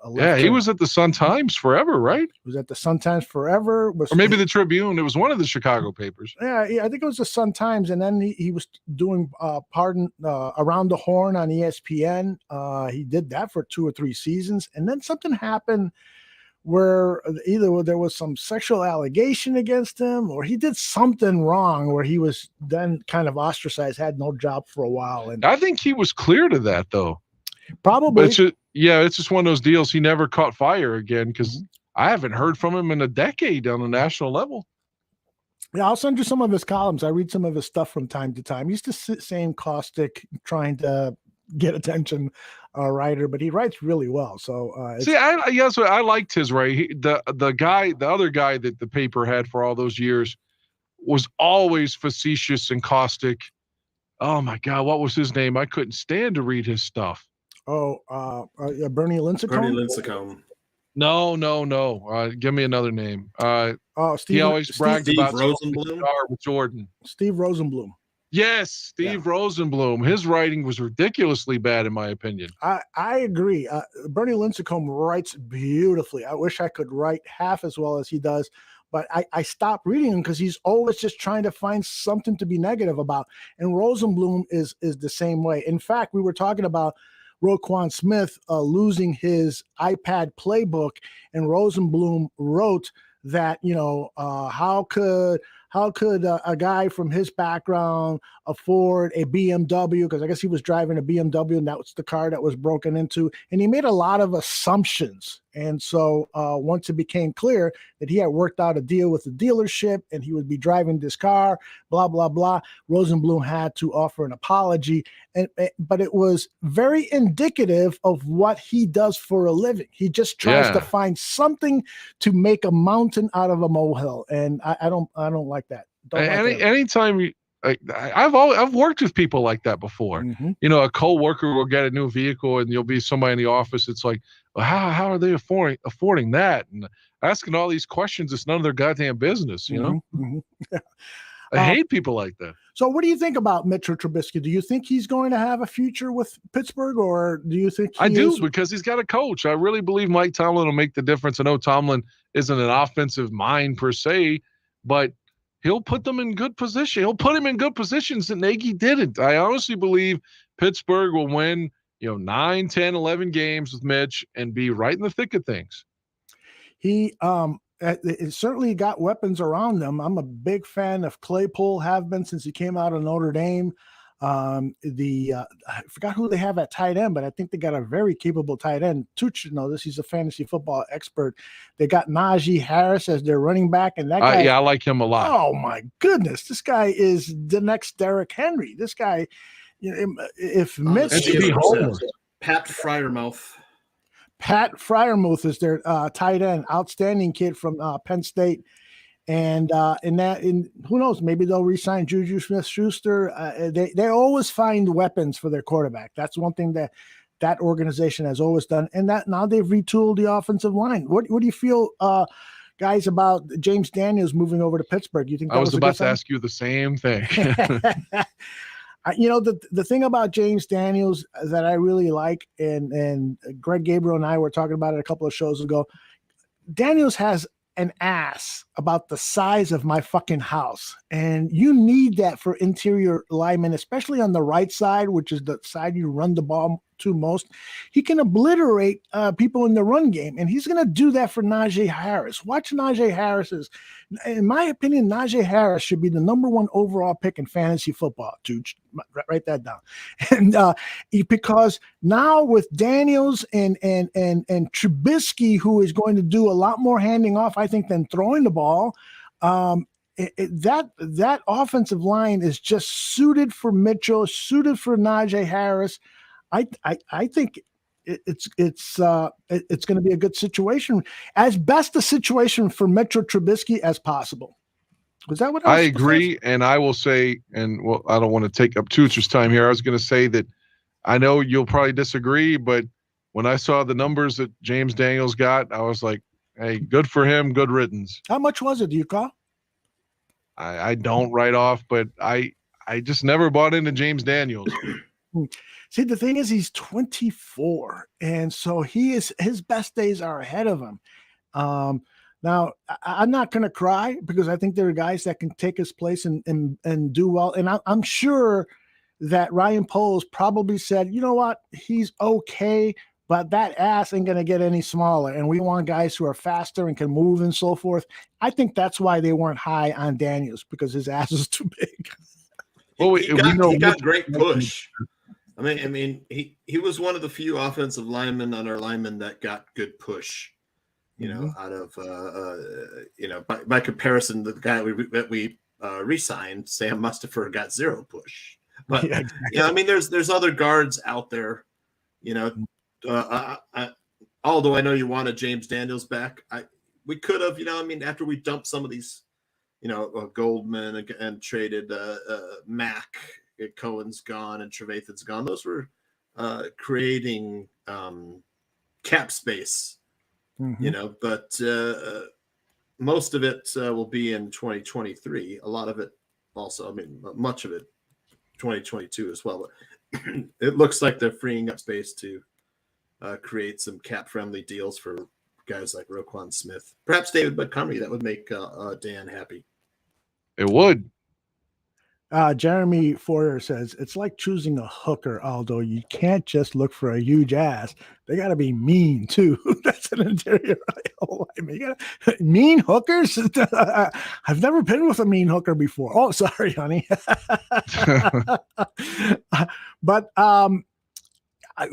left he turn. was at the Sun-Times forever, right? He was at the Sun-Times forever. Or maybe the Tribune. It was one of the Chicago papers. Yeah, I think it was the Sun-Times, and then he was doing Around the Horn on ESPN. He did that for 2 or 3 seasons, and then something happened where either there was some sexual allegation against him, or he did something wrong where he was then kind of ostracized, had no job for a while. And I think he was clear to that, though. Probably. But it's just one of those deals. He never caught fire again because I haven't heard from him in a decade on a national level. Yeah, I'll send you some of his columns. I read some of his stuff from time to time. He's the same caustic, trying to get attention writer, but he writes really well. So I liked his writing. The other guy that the paper had for all those years was always facetious and caustic. Oh my God, what was his name? I couldn't stand to read his stuff. Bernie Lincecum? Bernie Lincecum. No. Give me another name. He always bragged Steve about Rosenblum with Jordan. Steve Rosenblum. Yes, Steve Rosenblum. His writing was ridiculously bad, in my opinion. I agree. Bernie Lincecum writes beautifully. I wish I could write half as well as he does, but I stopped reading him because he's always just trying to find something to be negative about. And Rosenblum is the same way. In fact, we were talking about Roquan Smith losing his iPad playbook, and Rosenblum wrote that, how could a guy from his background afford a BMW? Because I guess he was driving a BMW, and that was the car that was broken into. And he made a lot of assumptions. And so once it became clear that he had worked out a deal with the dealership and he would be driving this car, blah, blah, blah, Rosenblum had to offer an apology. But it was very indicative of what he does for a living. He just tries to find something to make a mountain out of a molehill. And I don't like that. Anytime I've worked with people like that before. Mhm. You know, a coworker will get a new vehicle, and you'll be somebody in the office. It's like, well, how are they affording that? And asking all these questions, it's none of their goddamn business. You know, Mhm. Mhm. I hate people like that. So what do you think about Mitchell Trubisky? Do you think he's going to have a future with Pittsburgh, or do you think I do, because he's got a coach. I really believe Mike Tomlin will make the difference. I know Tomlin isn't an offensive mind per se, but he'll put them in good position. He'll put him in good positions that Nagy didn't. I honestly believe Pittsburgh will win, 9, 10, 11 games with Mitch and be right in the thick of things. He it certainly got weapons around them. I'm a big fan of Claypool, have been since he came out of Notre Dame. I forgot who they have at tight end, but I think they got a very capable tight end. Tooch should know this. He's a fantasy football expert. They got Najee Harris as their running back, and that guy. I like him a lot. Oh my goodness, this guy is the next Derrick Henry. This guy, if Mitch Pat Fryermouth. Pat Fryermuth is their tight end, outstanding kid from Penn State. And who knows, maybe they'll re-sign Juju Smith-Schuster. They always find weapons for their quarterback. That's one thing that organization has always done. And that now they've retooled the offensive line. What do you feel, guys, about James Daniels moving over to Pittsburgh? You think I was about to ask you the same thing. The thing about James Daniels that I really like, and Greg Gabriel and I were talking about it a couple of shows ago, Daniels has an ass about the size of my fucking house. And you need that for interior linemen, especially on the right side, which is the side you run the ball to most. He can obliterate people in the run game, and he's going to do that for Najee Harris. Watch Najee Harris's. In my opinion, Najee Harris should be the number 1 overall pick in fantasy football. Dude, write that down. And because now with Daniels and Trubisky, who is going to do a lot more handing off, I think, than throwing the ball. That offensive line is just suited for Mitchell, suited for Najee Harris. I think it's going to be a good situation, as best a situation for Mitchell Trubisky as possible. Was that what I agree? And I will say, and well, I don't want to take up Toocher's time here. I was going to say that I know you'll probably disagree, but when I saw the numbers that James Daniels got, I was like, hey, good for him, good riddance. How much was it, do you call? I don't write off, but I just never bought into James Daniels. See, the thing is, he's 24, and so his best days are ahead of him. Now, I'm not going to cry, because I think there are guys that can take his place and do well. And I'm sure that Ryan Poles probably said, you know what, he's okay, but that ass ain't going to get any smaller. And we want guys who are faster and can move and so forth. I think that's why they weren't high on Daniels, because his ass is too big. Well, he got great push. I mean, he was one of the few offensive linemen on our linemen that got good push. Out of by comparison, the guy that we re-signed, Sam Mustipher, got zero push. But Yeah, exactly. I mean, there's other guards out there. Although I know you wanted James Daniels back, we could have. After we dumped some of these, Goldman and traded Mack. Cohen's gone and Trevathan's gone. Those were creating cap space, but most of it will be in 2023. A lot of it also, much of it 2022 as well. But it looks like they're freeing up space to create some cap-friendly deals for guys like Roquan Smith. Perhaps David Montgomery. That would make Dan happy. It would. Jeremy Foyer says, it's like choosing a hooker, Aldo. You can't just look for a huge ass. They got to be mean, too. That's an interior lineman. Mean hookers? I've never been with a mean hooker before. Oh, sorry, honey. But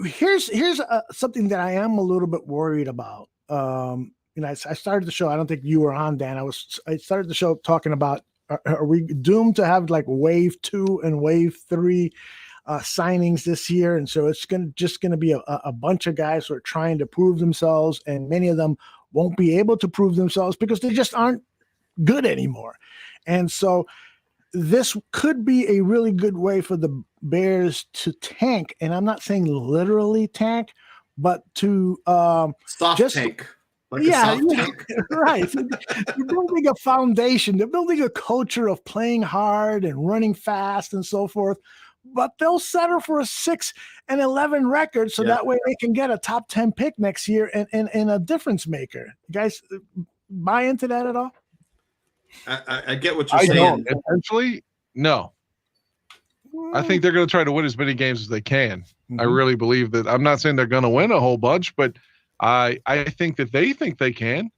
here's something that I am a little bit worried about. I started the show. I don't think you were on, Dan. I started the show talking about, are we doomed to have like wave 2 and wave 3 signings this year? And so it's just going to be a bunch of guys who are trying to prove themselves, and many of them won't be able to prove themselves because they just aren't good anymore. And so this could be a really good way for the Bears to tank. And I'm not saying literally tank, but to soft tank. Like a yeah, soft tank. right. They're building a foundation. They're building a culture of playing hard and running fast and so forth. But they'll settle for a 6-11 record so that way they can get a top 10 pick next year and a difference maker. You guys buy into that at all? I get what you're I saying. don't. Eventually, no. I think they're going to try to win as many games as they can. I really believe that. I'm not saying they're going to win a whole bunch, but I think that they think they can.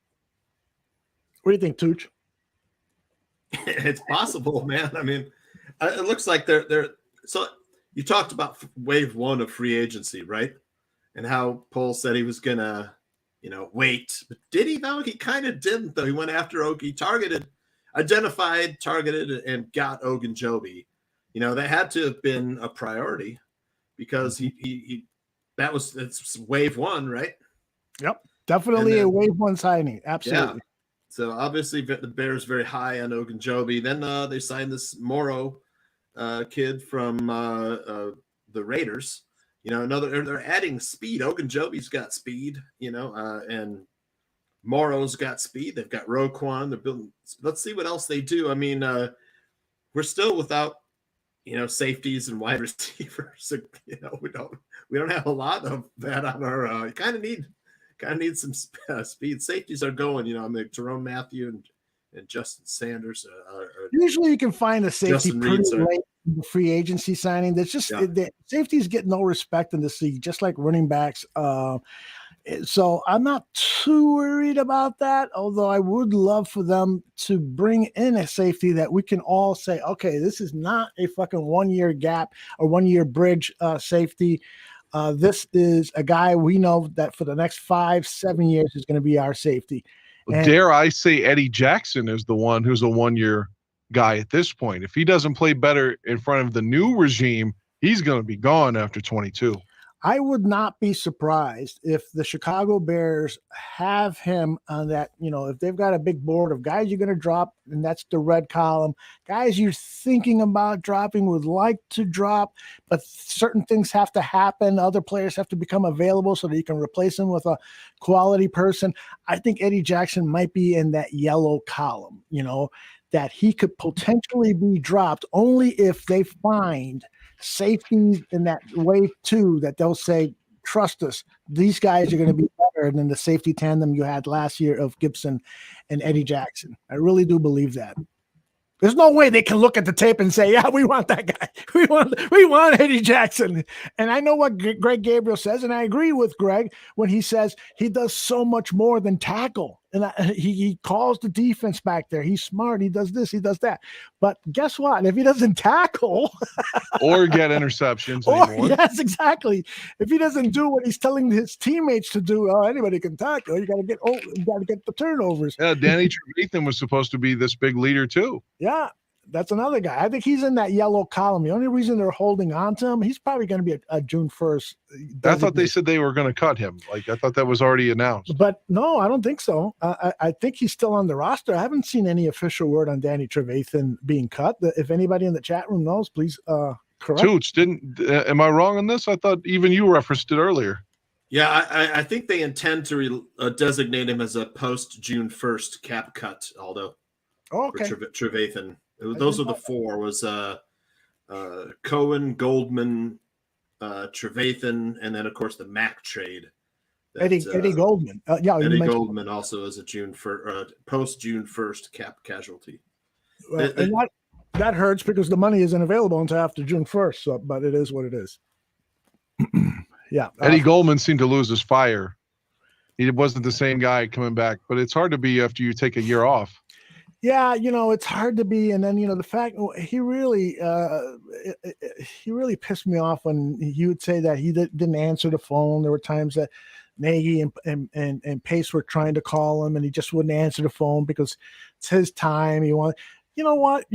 What do you think, Tooch? It's possible, man. I mean, it looks like they're. So you talked about wave one of free agency, right? And how Paul said he was gonna, wait. But did he though? He kind of didn't though. He went after Ogie, identified, targeted, and got Ogunjobi. That had to have been a priority because it's wave one, right? Yep, definitely a wave one signing. Absolutely. Yeah. So obviously the Bears very high on Ogunjobi. Then they signed this Morrow kid from the Raiders. They're adding speed. Ogunjobi's got speed, and Morrow's got speed. They've got Roquan. They're building. Let's see what else they do. I mean, we're still without, safeties and wide receivers. So, we don't have a lot of that on our. Kind of need some speed. Safeties are going. I mean, Jerome Matthew and Justin Sanders. Usually, you can find a safety Justin pretty Reed's late in the free agency signing. That's just the safeties get no respect in the league, just like running backs. So I'm not too worried about that, although I would love for them to bring in a safety that we can all say, okay, this is not a fucking 1 year gap or 1 year bridge safety. This is a guy we know that for the next 5-7 years is going to be our safety. And dare I say Eddie Jackson is the one who's a 1 year guy at this point. If he doesn't play better in front of the new regime, he's going to be gone after 22. I would not be surprised if the Chicago Bears have him on that, if they've got a big board of guys you're going to drop, and that's the red column, guys you're thinking about dropping, would like to drop, but certain things have to happen. Other players have to become available so that you can replace them with a quality person. I think Eddie Jackson might be in that yellow column, that he could potentially be dropped only if they find safeties in that wave two that they'll say, trust us, these guys are going to be better than the safety tandem you had last year of Gibson and Eddie Jackson. I really do believe that. There's no way they can look at the tape and say, yeah, we want that guy. We want Eddie Jackson. And I know what Greg Gabriel says, and I agree with Greg when he says he does so much more than tackle. And he calls the defense back there. He's smart. He does this. He does that. But guess what? If he doesn't tackle or get interceptions anymore. Yes, exactly. If he doesn't do what he's telling his teammates to do, anybody can tackle. You got to get the turnovers. Yeah, Danny Trevathan was supposed to be this big leader too. Yeah. That's another guy. I think he's in that yellow column. The only reason they're holding on to him, he's probably going to be a June 1st. I thought they said they were going to cut him. I thought that was already announced. But no, I don't think so. I think he's still on the roster. I haven't seen any official word on Danny Trevathan being cut. If anybody in the chat room knows, please correct. Toots, am I wrong on this? I thought even you referenced it earlier. Yeah, I think they intend to designate him as a post-June 1st cap cut, Aldo. Oh, okay. For Trevathan. Those are the four. Was Cohen, Goldman, Trevathan, and then of course the Mac trade. Eddie Goldman. Eddie Goldman also is a post June 1st cap casualty. And that hurts because the money isn't available until after June 1st. So, but it is what it is. Yeah. Eddie Goldman seemed to lose his fire. He wasn't the same guy coming back, but it's hard to be after you take a year off. Yeah, it's hard to be. And then, the fact he really pissed me off when he would say that he didn't answer the phone. There were times that Nagy and Pace were trying to call him and he just wouldn't answer the phone because it's his time. You know what?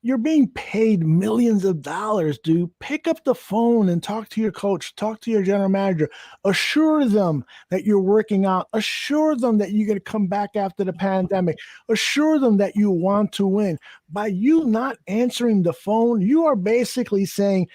You're being paid millions of dollars, dude. Pick up the phone and talk to your coach, talk to your general manager. Assure them that you're working out. Assure them that you're going to come back after the pandemic. Assure them that you want to win. By you not answering the phone, you are basically saying,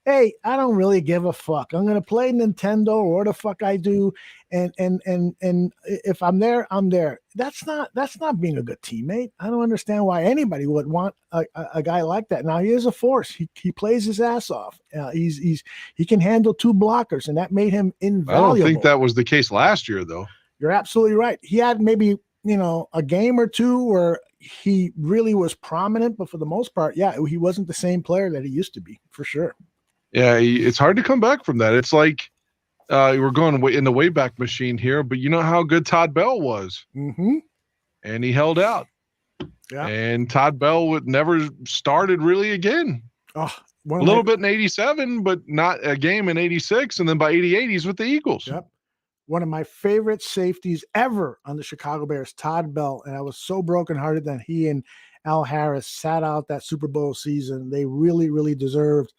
hey, I don't really give a fuck. I'm gonna play Nintendo or what the fuck I do, and if I'm there, I'm there. That's not being a good teammate. I don't understand why anybody would want a guy like that. Now he is a force. He plays his ass off. He can handle 2 blockers, and that made him invaluable. I don't think that was the case last year, though. You're absolutely right. He had maybe a game or two where he really was prominent, but for the most part, yeah, he wasn't the same player that he used to be, for sure. Yeah, it's hard to come back from that. It's like we're going in the Wayback Machine here, but you know how good Todd Bell was. Mm-hmm. And he held out. Yeah. And Todd Bell never started really again. Oh, a little bit in 87, but not a game in 86. And then by 88, he's with the Eagles. Yep. One of my favorite safeties ever on the Chicago Bears, Todd Bell. And I was so brokenhearted that he and Al Harris sat out that Super Bowl season. They really, really deserved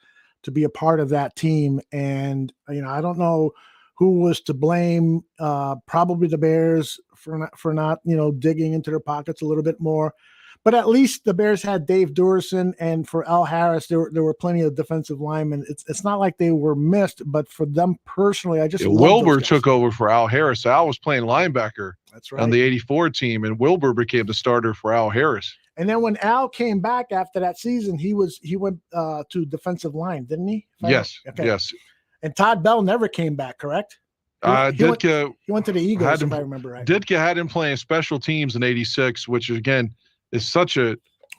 to be a part of that team. And, I don't know who was to blame, probably the Bears for not, digging into their pockets a little bit more. But at least the Bears had Dave Durson, and for Al Harris, there were plenty of defensive linemen. It's not like they were missed, but for them personally, I just Wilbur took over for Al Harris. Al was playing linebacker. That's right. On the 84 team, and Wilbur became the starter for Al Harris. And then when Al came back after that season, he went to defensive line, didn't he? Yes. Okay. Yes. And Todd Bell never came back, correct? He went to the Eagles, if I remember right. Ditka had him playing special teams in 86, which again is such a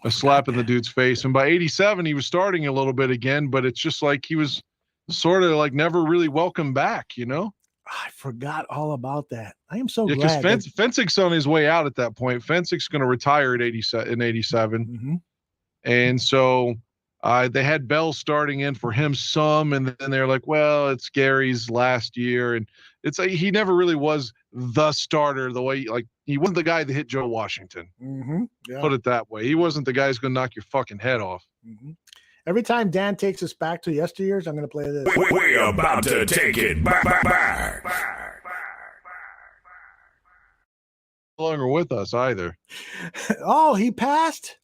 slap in the dude's face. And by 87, he was starting a little bit again, but it's just like he was sort of like never really welcome back, I forgot all about that. I am so glad. Because Fensick's on his way out at that point. Fensick's going to retire in 87. Mm-hmm. And so they had Bell starting in for him some, and then they're like, well, it's Gary's last year. And it's like he never really was the starter the way, like, he wasn't the guy that hit Joe Washington. Mm-hmm. Yeah. Put it that way. He wasn't the guy who's going to knock your fucking head off. Mm-hmm. Every time Dan takes us back to yesteryears, I'm going to play this. We're about to take it back. No longer with us either. Oh, he passed?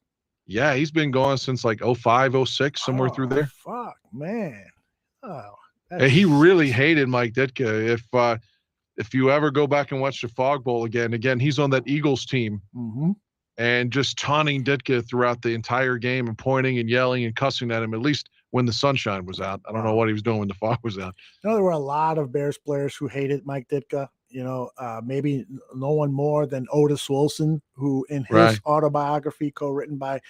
Yeah, he's been gone since like 05, 06, somewhere through there. Fuck, man. Oh, and he really hated Mike Ditka. If you ever go back and watch the Fog Bowl again, he's on that Eagles team. Mm-hmm. And just taunting Ditka throughout the entire game and pointing and yelling and cussing at him, at least when the sunshine was out. I don't know what he was doing when the fog was out. There were a lot of Bears players who hated Mike Ditka. Maybe no one more than Otis Wilson, who in his autobiography, co-written by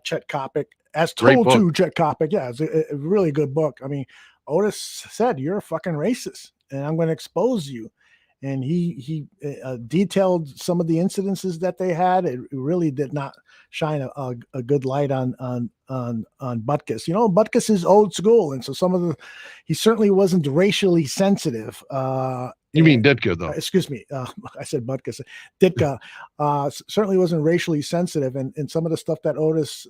Chet Kopic, as told to Chet Kopic. Yeah, it's a really good book. I mean, Otis said, "You're a fucking racist, and I'm going to expose you." And he detailed some of the incidences that they had. It really did not shine a good light on Butkus. Butkus is old school, and so he certainly wasn't racially sensitive. You mean Ditka, though? Excuse me, I said Butkus. Ditka certainly wasn't racially sensitive, and some of the stuff that Otis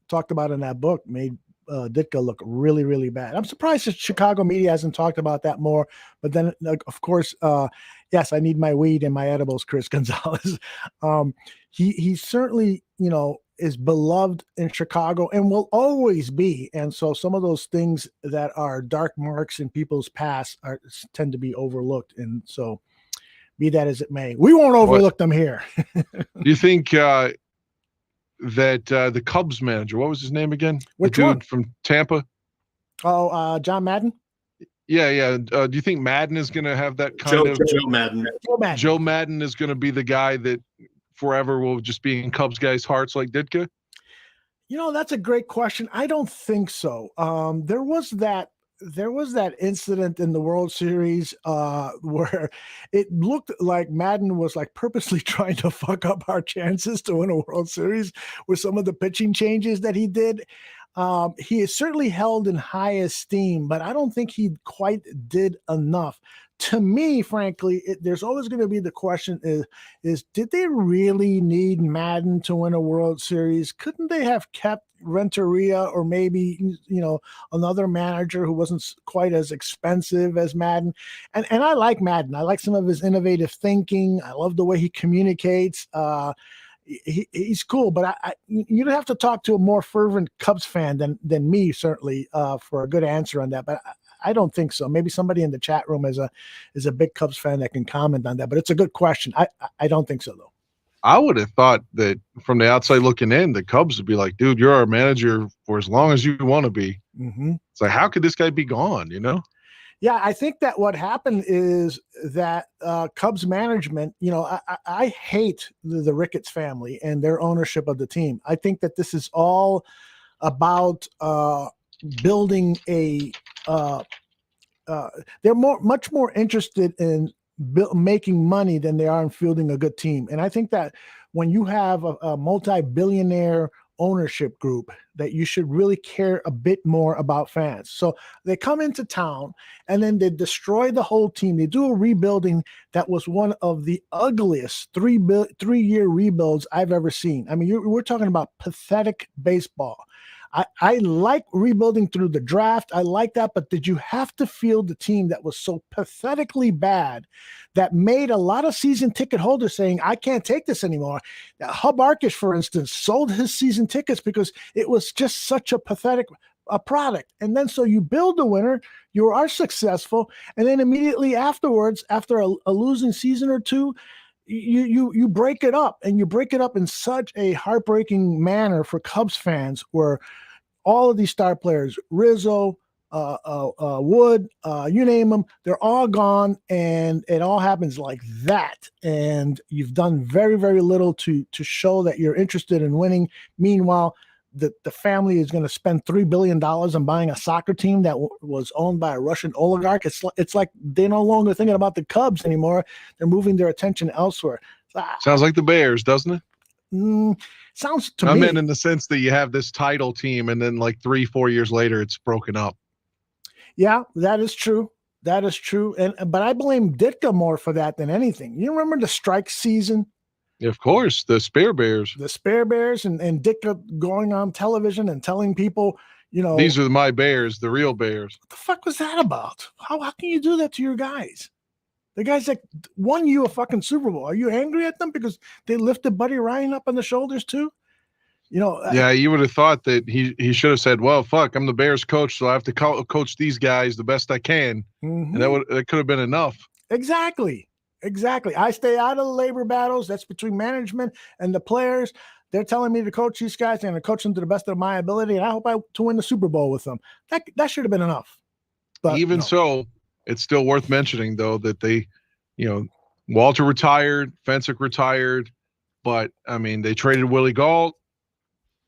talked about in that book made Ditka look really, really bad. I'm surprised the Chicago media hasn't talked about that more. But then, of course, yes, I need my weed and my edibles, Chris Gonzalez. He certainly, is beloved in Chicago and will always be. And so some of those things that are dark marks in people's past tend to be overlooked. And so be that as it may, we won't overlook them here. Do you think that the Cubs manager, what was his name again? Which the dude one? From Tampa? Oh, John Madden? Yeah. Do you think Madden is going to have that kind of... Joe Madden. Joe Madden is going to be the guy that forever will just be in Cubs guys' hearts like Ditka? That's a great question. I don't think so. There was that incident in the World Series where it looked like Madden was like purposely trying to fuck up our chances to win a World Series with some of the pitching changes that he did. He is certainly held in high esteem, but I don't think he quite did enough. To me, frankly, there's always going to be the question is did they really need Madden to win a World Series? Couldn't they have kept Renteria or maybe, another manager who wasn't quite as expensive as Madden? And I like Madden. I like some of his innovative thinking. I love the way he communicates. He's cool, but you'd have to talk to a more fervent Cubs fan than me, certainly, for a good answer on that. But I don't think so. Maybe somebody in the chat room is a big Cubs fan that can comment on that. But it's a good question. I don't think so, though. I would have thought that from the outside looking in, the Cubs would be like, dude, you're our manager for as long as you want to be. Mm-hmm. It's like, how could this guy be gone, Yeah, I think that what happened is that Cubs management, I hate the Ricketts family and their ownership of the team. I think that this is all about building they're much more interested in making money than they are in fielding a good team. And I think that when you have a multi-billionaire ownership group, that you should really care a bit more about fans. So they come into town and then they destroy the whole team. They do a rebuilding that was one of the ugliest three-year rebuilds I've ever seen. I mean, we're talking about pathetic baseball. I like rebuilding through the draft. I like that, but did you have to field the team that was so pathetically bad that made a lot of season ticket holders saying, I can't take this anymore? Hub Arkish, for instance, sold his season tickets because it was just such a pathetic product. And then so you build a winner, you are successful, and then immediately afterwards, after a losing season or two, you break it up, and you break it up in such a heartbreaking manner for Cubs fans, where all of these star players, Rizzo, Wood, you name them, they're all gone, and it all happens like that. And you've done very, very little to show that you're interested in winning. Meanwhile, the family is going to spend $3 billion on buying a soccer team that was owned by a Russian oligarch. It's like they're no longer thinking about the Cubs anymore. They're moving their attention elsewhere. Sounds like the Bears, doesn't it? Sounds to I me. meant in the sense that you have this title team, and then like 3-4 years later, it's broken up. Yeah, that is true. That is true. But I blame Ditka more for that than anything. You remember the strike season? Of course, the Spare Bears. The Spare Bears, and Ditka going on television and telling people, these are my Bears, the real Bears. What the fuck was that about? How can you do that to your guys? The guys that won you a fucking Super Bowl. Are you angry at them because they lifted Buddy Ryan up on the shoulders too? Yeah, you would have thought that he should have said, well, fuck, I'm the Bears coach, so I have to coach these guys the best I can. Mm-hmm. And that could have been enough. Exactly. I stay out of the labor battles. That's between management and the players. They're telling me to coach these guys and to coach them to the best of my ability, and I hope to win the Super Bowl with them. That should have been enough. But even so, it's still worth mentioning, though, that they, Walter retired, Fensick retired, but, I mean, they traded Willie Gault,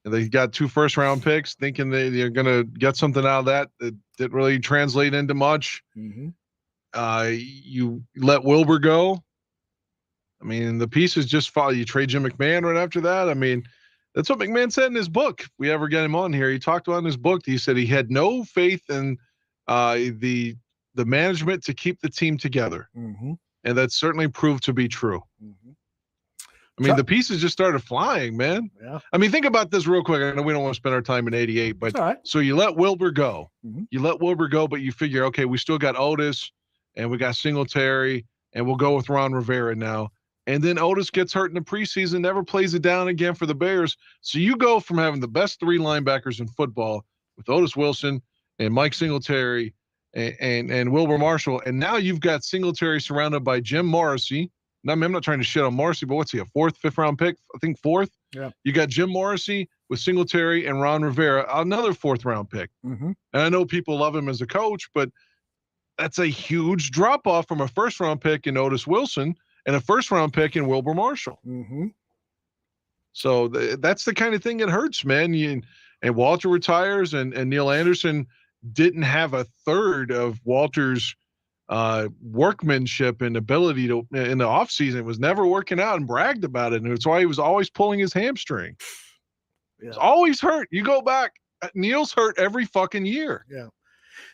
and they got 2 first-round picks, thinking they're going to get something out of that didn't really translate into much. Mm-hmm. You let Wilbur go. I mean, the pieces just follow. You trade Jim McMahon right after that. I mean, that's what McMahon said in his book. If we ever get him on here, he talked about in his book. He said he had no faith in the management to keep the team together, mm-hmm. and that certainly proved to be true. Mm-hmm. I mean, the pieces just started flying, man. Yeah. I mean, think about this real quick. I know we don't want to spend our time in '88, but right. So you let Wilbur go. Mm-hmm. You let Wilbur go, but you figure, okay, we still got Otis, and we got Singletary, and we'll go with Ron Rivera now. And then Otis gets hurt in the preseason, never plays it down again for the Bears. So you go from having the best 3 linebackers in football with Otis Wilson and Mike Singletary and Wilbur Marshall, and now you've got Singletary surrounded by Jim Morrissey. Now, I mean, I'm not trying to shit on Morrissey, but what's he, a 4th, 5th round pick? I think 4th. Yeah. You got Jim Morrissey with Singletary and Ron Rivera, another 4th round pick. Mm-hmm. And I know people love him as a coach, but that's a huge drop off from a 1st round pick in Otis Wilson and a 1st round pick in Wilbur Marshall. Mm-hmm. So that's the kind of thing that hurts, man. And Walter retires, and Neil Anderson didn't have a third of Walter's workmanship and ability to in the offseason. It was never working out, and bragged about it. And it's why he was always pulling his hamstring. Yeah. It's always hurt. You go back. Neil's hurt every fucking year. Yeah.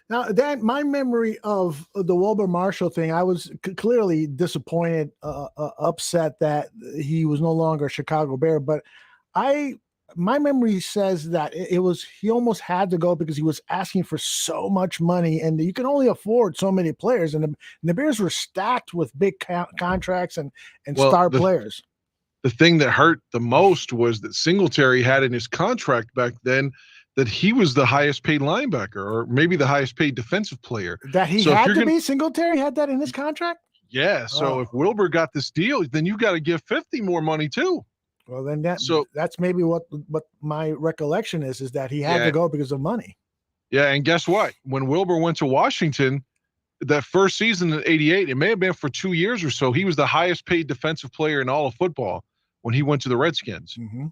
Now, Dan, my memory of the Wilbur Marshall thing, I was clearly disappointed, upset that he was no longer a Chicago Bear. But my memory says that he almost had to go because he was asking for so much money, and you can only afford so many players. And the Bears were stacked with big contracts and star players. The thing that hurt the most was that Singletary had in his contract back then that he was the highest paid linebacker, or maybe the highest paid defensive player. That he had to be? Singletary had that in his contract? Yeah. So if Wilbur got this deal, then you got to give 50 more money too. Well, then that's maybe what my recollection is that he had to go because of money. Yeah, and guess what? When Wilbur went to Washington, that first season in '88, it may have been for 2 years or so, he was the highest paid defensive player in all of football when he went to the Redskins. Mm-hmm.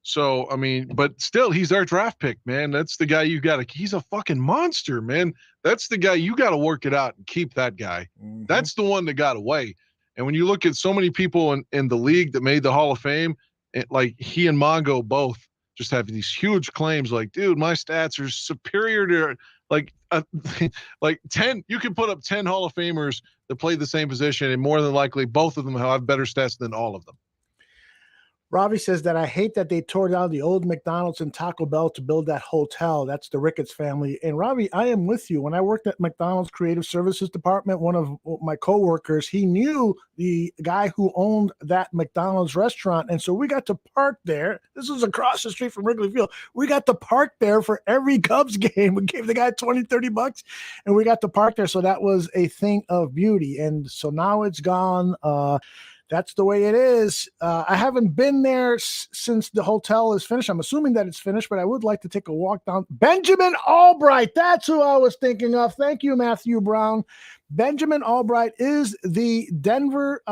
So, I mean, but still, he's our draft pick, man. That's the guy you got to – he's a fucking monster, man. That's the guy you got to work it out and keep that guy. Mm-hmm. That's the one that got away. And when you look at so many people in the league that made the Hall of Fame, like he and Mongo both just have these huge claims like, dude, my stats are superior to like 10. You can put up 10 Hall of Famers that played the same position, and more than likely both of them have better stats than all of them. Ravi says that I hate that they tore down the old McDonald's and Taco Bell to build that hotel. That's the Ricketts family. And Ravi, I am with you. When I worked at McDonald's Creative Services Department, one of my coworkers, he knew the guy who owned that McDonald's restaurant. And so we got to park there. This was across the street from Wrigley Field. We got to park there for every Cubs game. We gave the guy $20-$30 and we got to park there. So that was a thing of beauty. And so now it's gone. That's the way it is. I haven't been there since the hotel is finished. I'm assuming that it's finished, but I would like to take a walk down. Benjamin Albright, that's who I was thinking of. Thank you, Matthew Brown. Benjamin Albright is the Denver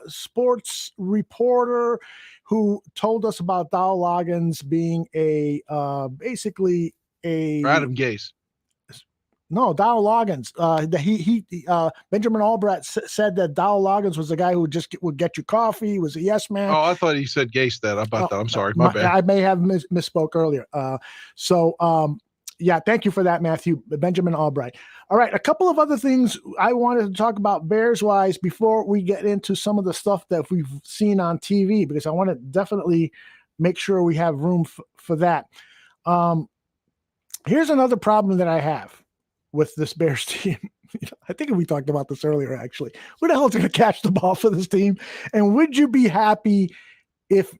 sports reporter who told us about Dow Loggins being basically a Adam Gase. No, Dow Loggins. Benjamin Albright said that Dow Loggins was the guy who would get you coffee. He was a yes man. Oh, I thought he said Gase that. About that. I'm sorry. My bad. I may have misspoke earlier. Yeah, thank you for that, Matthew. Benjamin Albright. All right, a couple of other things I wanted to talk about Bears-wise before we get into some of the stuff that we've seen on TV, because I want to definitely make sure we have room for that. Here's another problem that I have with this Bears team. I think we talked about this earlier, actually. Who the hell is going to catch the ball for this team? And would you be happy if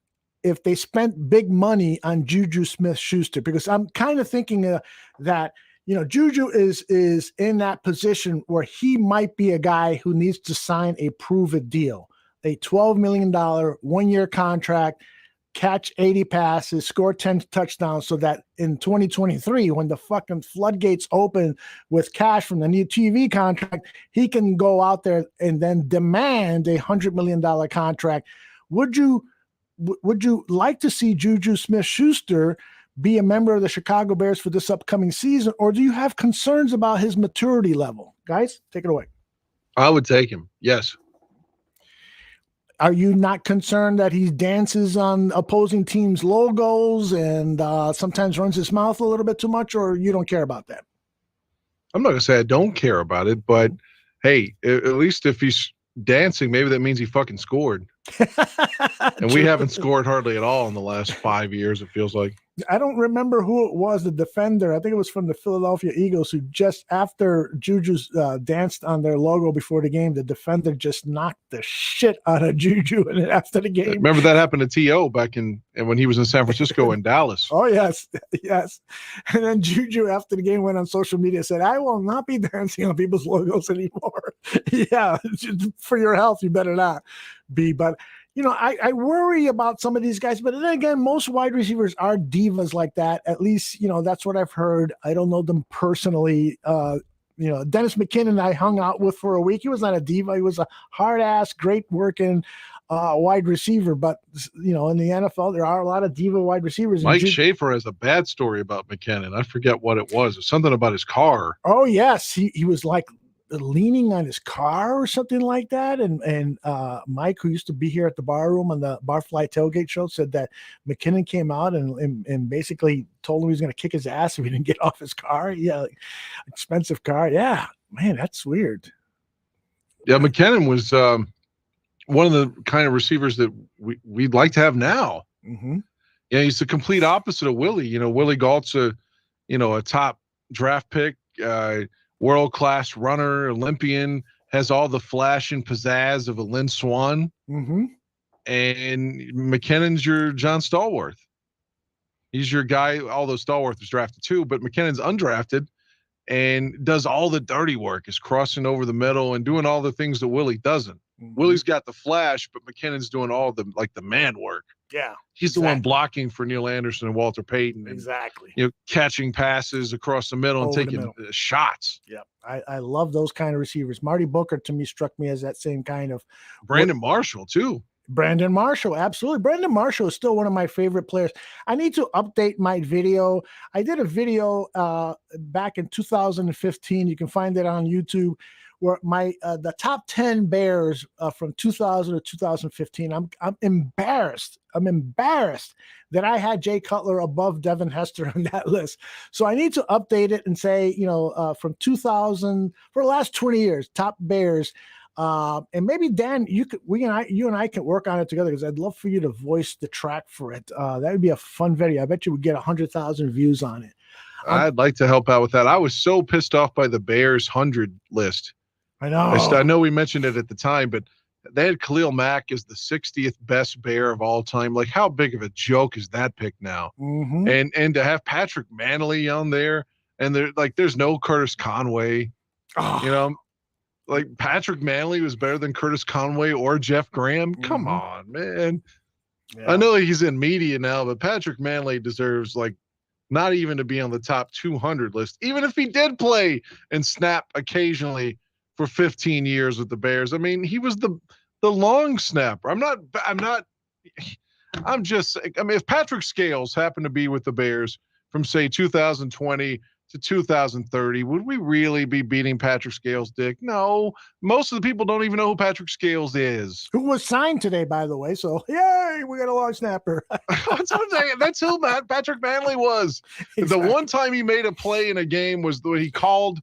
they spent big money on Juju Smith-Schuster? Because I'm kind of thinking that, Juju is in that position where he might be a guy who needs to sign a prove-it deal, a $12 million one-year contract, catch 80 passes, score 10 touchdowns, so that in 2023, when the fucking floodgates open with cash from the new TV contract, he can go out there and then demand a $100 million contract. Would you like to see Juju Smith-Schuster be a member of the Chicago Bears for this upcoming season, or do you have concerns about his maturity level? Guys, take it away. I would take him. Yes. Are you not concerned that he dances on opposing teams' logos and sometimes runs his mouth a little bit too much, or you don't care about that? I'm not going to say I don't care about it, but hey, at least if he's dancing, maybe that means he fucking scored. And we haven't scored hardly at all in the last 5 years, it feels like. I don't remember who it was, the defender. I think it was from the Philadelphia Eagles, who just after Juju's danced on their logo before the game, the defender just knocked the shit out of Juju after the game. Remember that happened to T.O. back when he was in San Francisco and Dallas. Oh, yes. And then Juju after the game went on social media and said, I will not be dancing on people's logos anymore. Yeah, for your health, you better not be. But I worry about some of these guys, but then again, most wide receivers are divas like that. At least, that's what I've heard. I don't know them personally. Dennis McKinnon I hung out with for a week. He was not a diva. He was a hard ass, great working wide receiver. But, in the NFL, there are a lot of diva wide receivers. Mike Schaefer has a bad story about McKinnon. I forget what it was. It's something about his car. Oh, yes. He was like leaning on his car or something like that. And Mike, who used to be here at the bar room on the Barfly Tailgate show, said that McKinnon came out and basically told him he was going to kick his ass if he didn't get off his car. Yeah, expensive car. Yeah, man, that's weird. Yeah, McKinnon was one of the kind of receivers that we'd like to have now. Mm-hmm. Yeah, he's the complete opposite of Willie. You know, Willie Gault's a top draft pick, world-class runner, Olympian, has all the flash and pizzazz of a Lynn Swann. Mm-hmm. And McKinnon's your John Stallworth. He's your guy, although Stallworth was drafted too, but McKinnon's undrafted and does all the dirty work, is crossing over the middle and doing all the things that Willie doesn't. Mm-hmm. Willie's got the flash, but McKinnon's doing all the man work. Yeah. He's the one blocking for Neil Anderson and Walter Payton. And, exactly. Catching passes across the middle and taking shots. Yeah. I love those kind of receivers. Marty Booker to me struck me as that same kind of. Brandon Marshall too. Brandon Marshall, absolutely. Brandon Marshall is still one of my favorite players. I need to update my video. I did a video back in 2015. You can find it on YouTube, where the top 10 Bears from 2000 to 2015. I'm embarrassed. I'm embarrassed that I had Jay Cutler above Devin Hester on that list. So I need to update it and say, from 2000 for the last 20 years, top Bears. And maybe Dan, you and I can work on it together, because I'd love for you to voice the track for it. That would be a fun video. I bet you would get 100,000 views on it. I'd like to help out with that. I was so pissed off by the Bears 100 list. I know. I know we mentioned it at the time, but they had Khalil Mack as the 60th best Bear of all time. Like, how big of a joke is that pick now? Mm-hmm. And to have Patrick Manley on there, and there's no Curtis Conway. Oh. Like, Patrick Manley was better than Curtis Conway or Jeff Graham. Come on, man. Yeah. I know he's in media now, but Patrick Manley deserves not even to be on the top 200 list, even if he did play and snap occasionally for 15 years with the Bears. I mean, he was the long snapper. If Patrick Scales happened to be with the Bears from, say, 2020 to 2030, would we really be beating Patrick Scales' dick? No. Most of the people don't even know who Patrick Scales is. Who was signed today, by the way. So, yay, we got a long snapper. That's who Patrick Manley was. Exactly. The one time he made a play in a game was when he called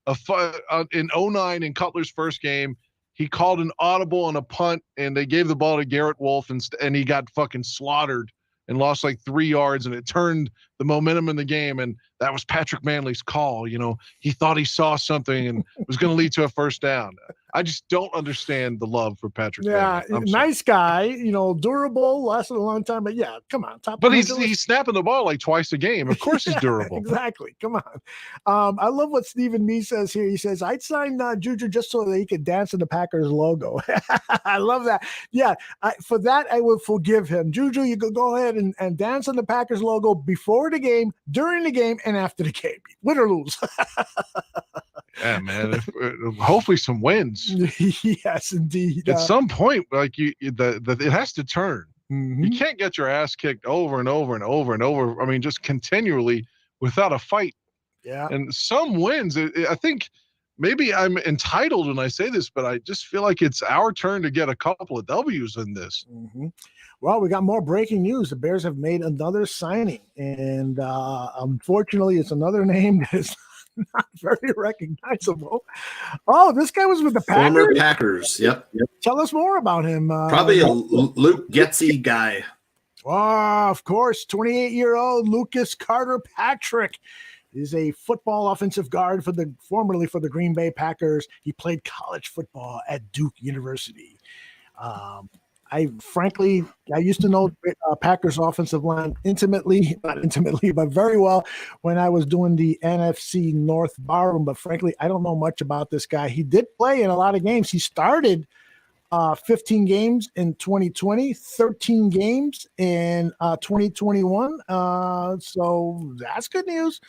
in 2009 in Cutler's first game. He called an audible on a punt, and they gave the ball to Garrett Wolf, and he got fucking slaughtered and lost 3 yards, and it turned the momentum in the game. And that was Patrick Manley's call. He thought he saw something and was going to lead to a first down. I just don't understand the love for Patrick Manley. Yeah, nice guy, durable, lasted a long time. But yeah, come on. But he's snapping the ball twice a game. Of course he's durable. Exactly. Come on. I love what Stephen Nee says here. He says, I'd sign Juju just so that he could dance in the Packers logo. I love that. Yeah, for that, I would forgive him. Juju, you could go ahead and dance on the Packers logo before the game, during the game, and after the game. Win or lose. Yeah, man. Hopefully some wins. Yes, indeed. At some point, it has to turn. Mm-hmm. You can't get your ass kicked over and over and over and over. I mean, just continually without a fight. Yeah. And some wins. I think maybe I'm entitled when I say this, but I just feel like it's our turn to get a couple of W's in this. Mm-hmm. Well, we got more breaking news. The Bears have made another signing, and unfortunately, it's another name that is not very recognizable. Oh, this guy was with the Packers? Former Packers, yep. Tell us more about him. Probably a Luke Getsy guy. Oh, of course, 28-year-old Lucas Carter-Patrick is a football offensive guard formerly for the Green Bay Packers. He played college football at Duke University. I used to know Packers offensive line not intimately, but very well when I was doing the NFC North barroom. But frankly, I don't know much about this guy. He did play in a lot of games. He started 15 games in 2020, 13 games in 2021. So that's good news.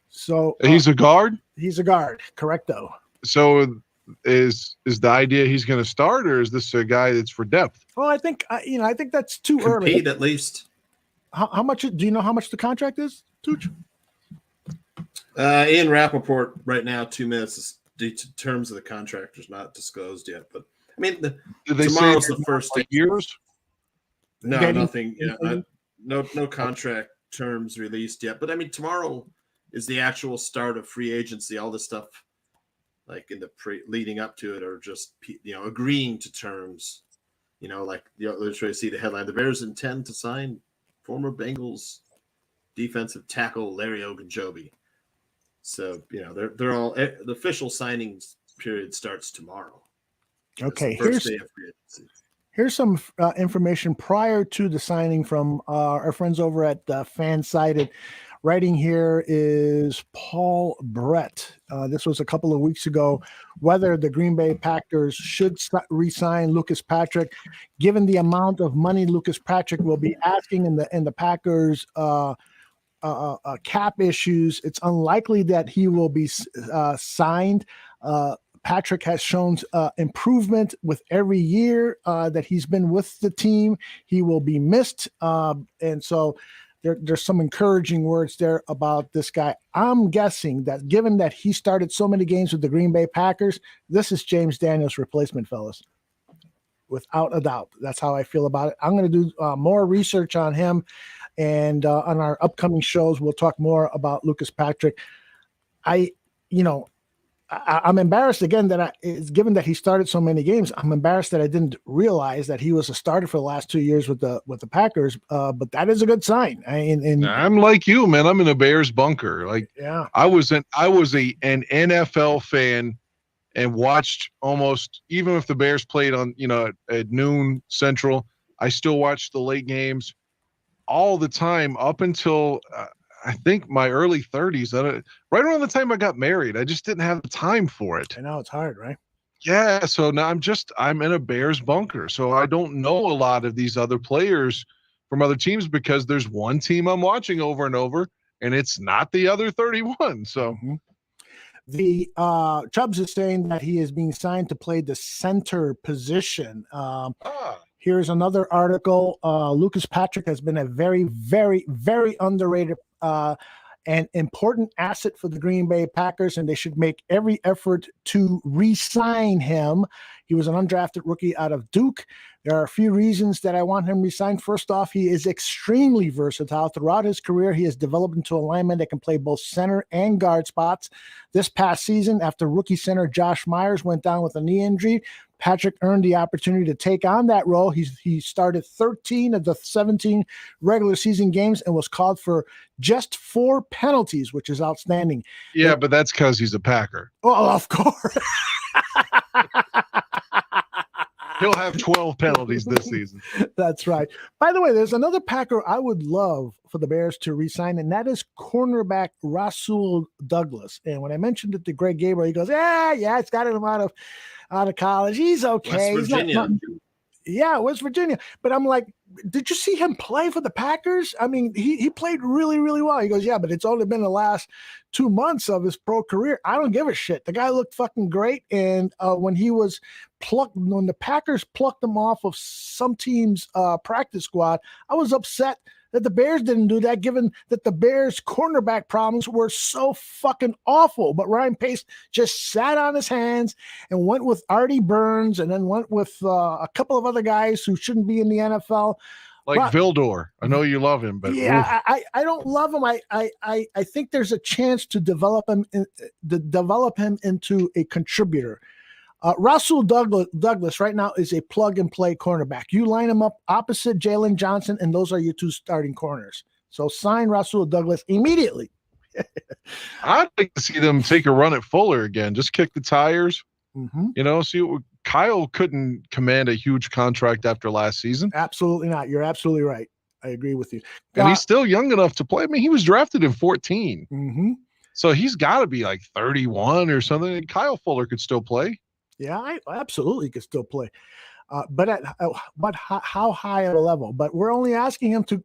So he's a guard? He's a guard, correcto. So is the idea he's going to start, or is this a guy that's for depth? Well, I think I think that's too early. At least. How much? Do you know how much the contract is, Tooch? Ian Rappaport right now, 2 minutes, is terms of the contract is not disclosed yet. But I mean, Did they say tomorrow's the first day. years? No, Getting- nothing. Yeah, no contract terms released yet. But I mean, tomorrow is the actual start of free agency. All this stuff, like in the leading up to it, or just agreeing to terms. Let's try to see the headline: the Bears intend to sign former Bengals defensive tackle Larry Ogunjobi. So they're all the official signings period starts tomorrow. Okay, First day of free agency. Here's some information prior to the signing from our friends over at Fansided. Writing here is Paul Brett. This was a couple of weeks ago. Whether the Green Bay Packers should re-sign Lucas Patrick, given the amount of money Lucas Patrick will be asking in the Packers cap issues, it's unlikely that he will be signed. Patrick has shown improvement with every year that he's been with the team. He will be missed. And so there's some encouraging words there about this guy. I'm guessing that given that he started so many games with the Green Bay Packers, this is James Daniels' replacement, fellas. Without a doubt. That's how I feel about it. I'm going to do more research on him. And on our upcoming shows, we'll talk more about Lucas Patrick. I'm embarrassed again that given that he started so many games, I'm embarrassed that I didn't realize that he was a starter for the last 2 years with the Packers. But that is a good sign. I'm like you, man. I'm in a Bears bunker. I was an NFL fan and watched almost, even if the Bears played on at noon Central, I still watched the late games all the time up until I think my early 30s, right around the time I got married. I just didn't have the time for it. I know it's hard, right? Yeah. So now I'm in a Bears bunker. So I don't know a lot of these other players from other teams because there's one team I'm watching over and over, and it's not the other 31. So the Chubbs is saying that he is being signed to play the center position. Here's another article. Lucas Patrick has been a very, very, very underrated and important asset for the Green Bay Packers, and they should make every effort to re-sign him. He was an undrafted rookie out of Duke. There are a few reasons that I want him re-signed. First off, he is extremely versatile. Throughout his career, he has developed into a lineman that can play both center and guard spots. This past season, after rookie center Josh Myers went down with a knee injury, Patrick earned the opportunity to take on that role. He started 13 of the 17 regular season games and was called for just 4 penalties, which is outstanding. Yeah, but that's because he's a Packer. Oh, of course. He'll have 12 penalties this season. That's right. By the way, there's another Packer I would love for the Bears to re-sign, and that is cornerback Rasul Douglas. And when I mentioned it to Greg Gabriel, he goes, yeah, it's got him out of college. He's okay. West Virginia. West Virginia. But I'm like, did you see him play for the Packers? I mean, he played really, really well. He goes, yeah, but it's only been the last 2 months of his pro career. I don't give a shit. The guy looked fucking great. And when the Packers plucked him off of some team's practice squad, I was upset that the Bears didn't do that, given that the Bears' cornerback problems were so fucking awful. But Ryan Pace just sat on his hands and went with Artie Burns and then went with a couple of other guys who shouldn't be in the NFL. Like Vildor. I know you love him, but yeah, I don't love him. I think there's a chance to develop him into a contributor. Rasul Douglas right now is a plug-and-play cornerback. You line him up opposite Jalen Johnson, and those are your 2 starting corners. So sign Rasul Douglas immediately. I'd like to see them take a run at Fuller again. Just kick the tires. See, Kyle couldn't command a huge contract after last season. Absolutely not. You're absolutely right. I agree with you. And he's still young enough to play. I mean, he was drafted in 14. So he's got to be like 31 or something. And Kyle Fuller could still play. Yeah, I absolutely could still play, but how high of a level? But we're only asking him to,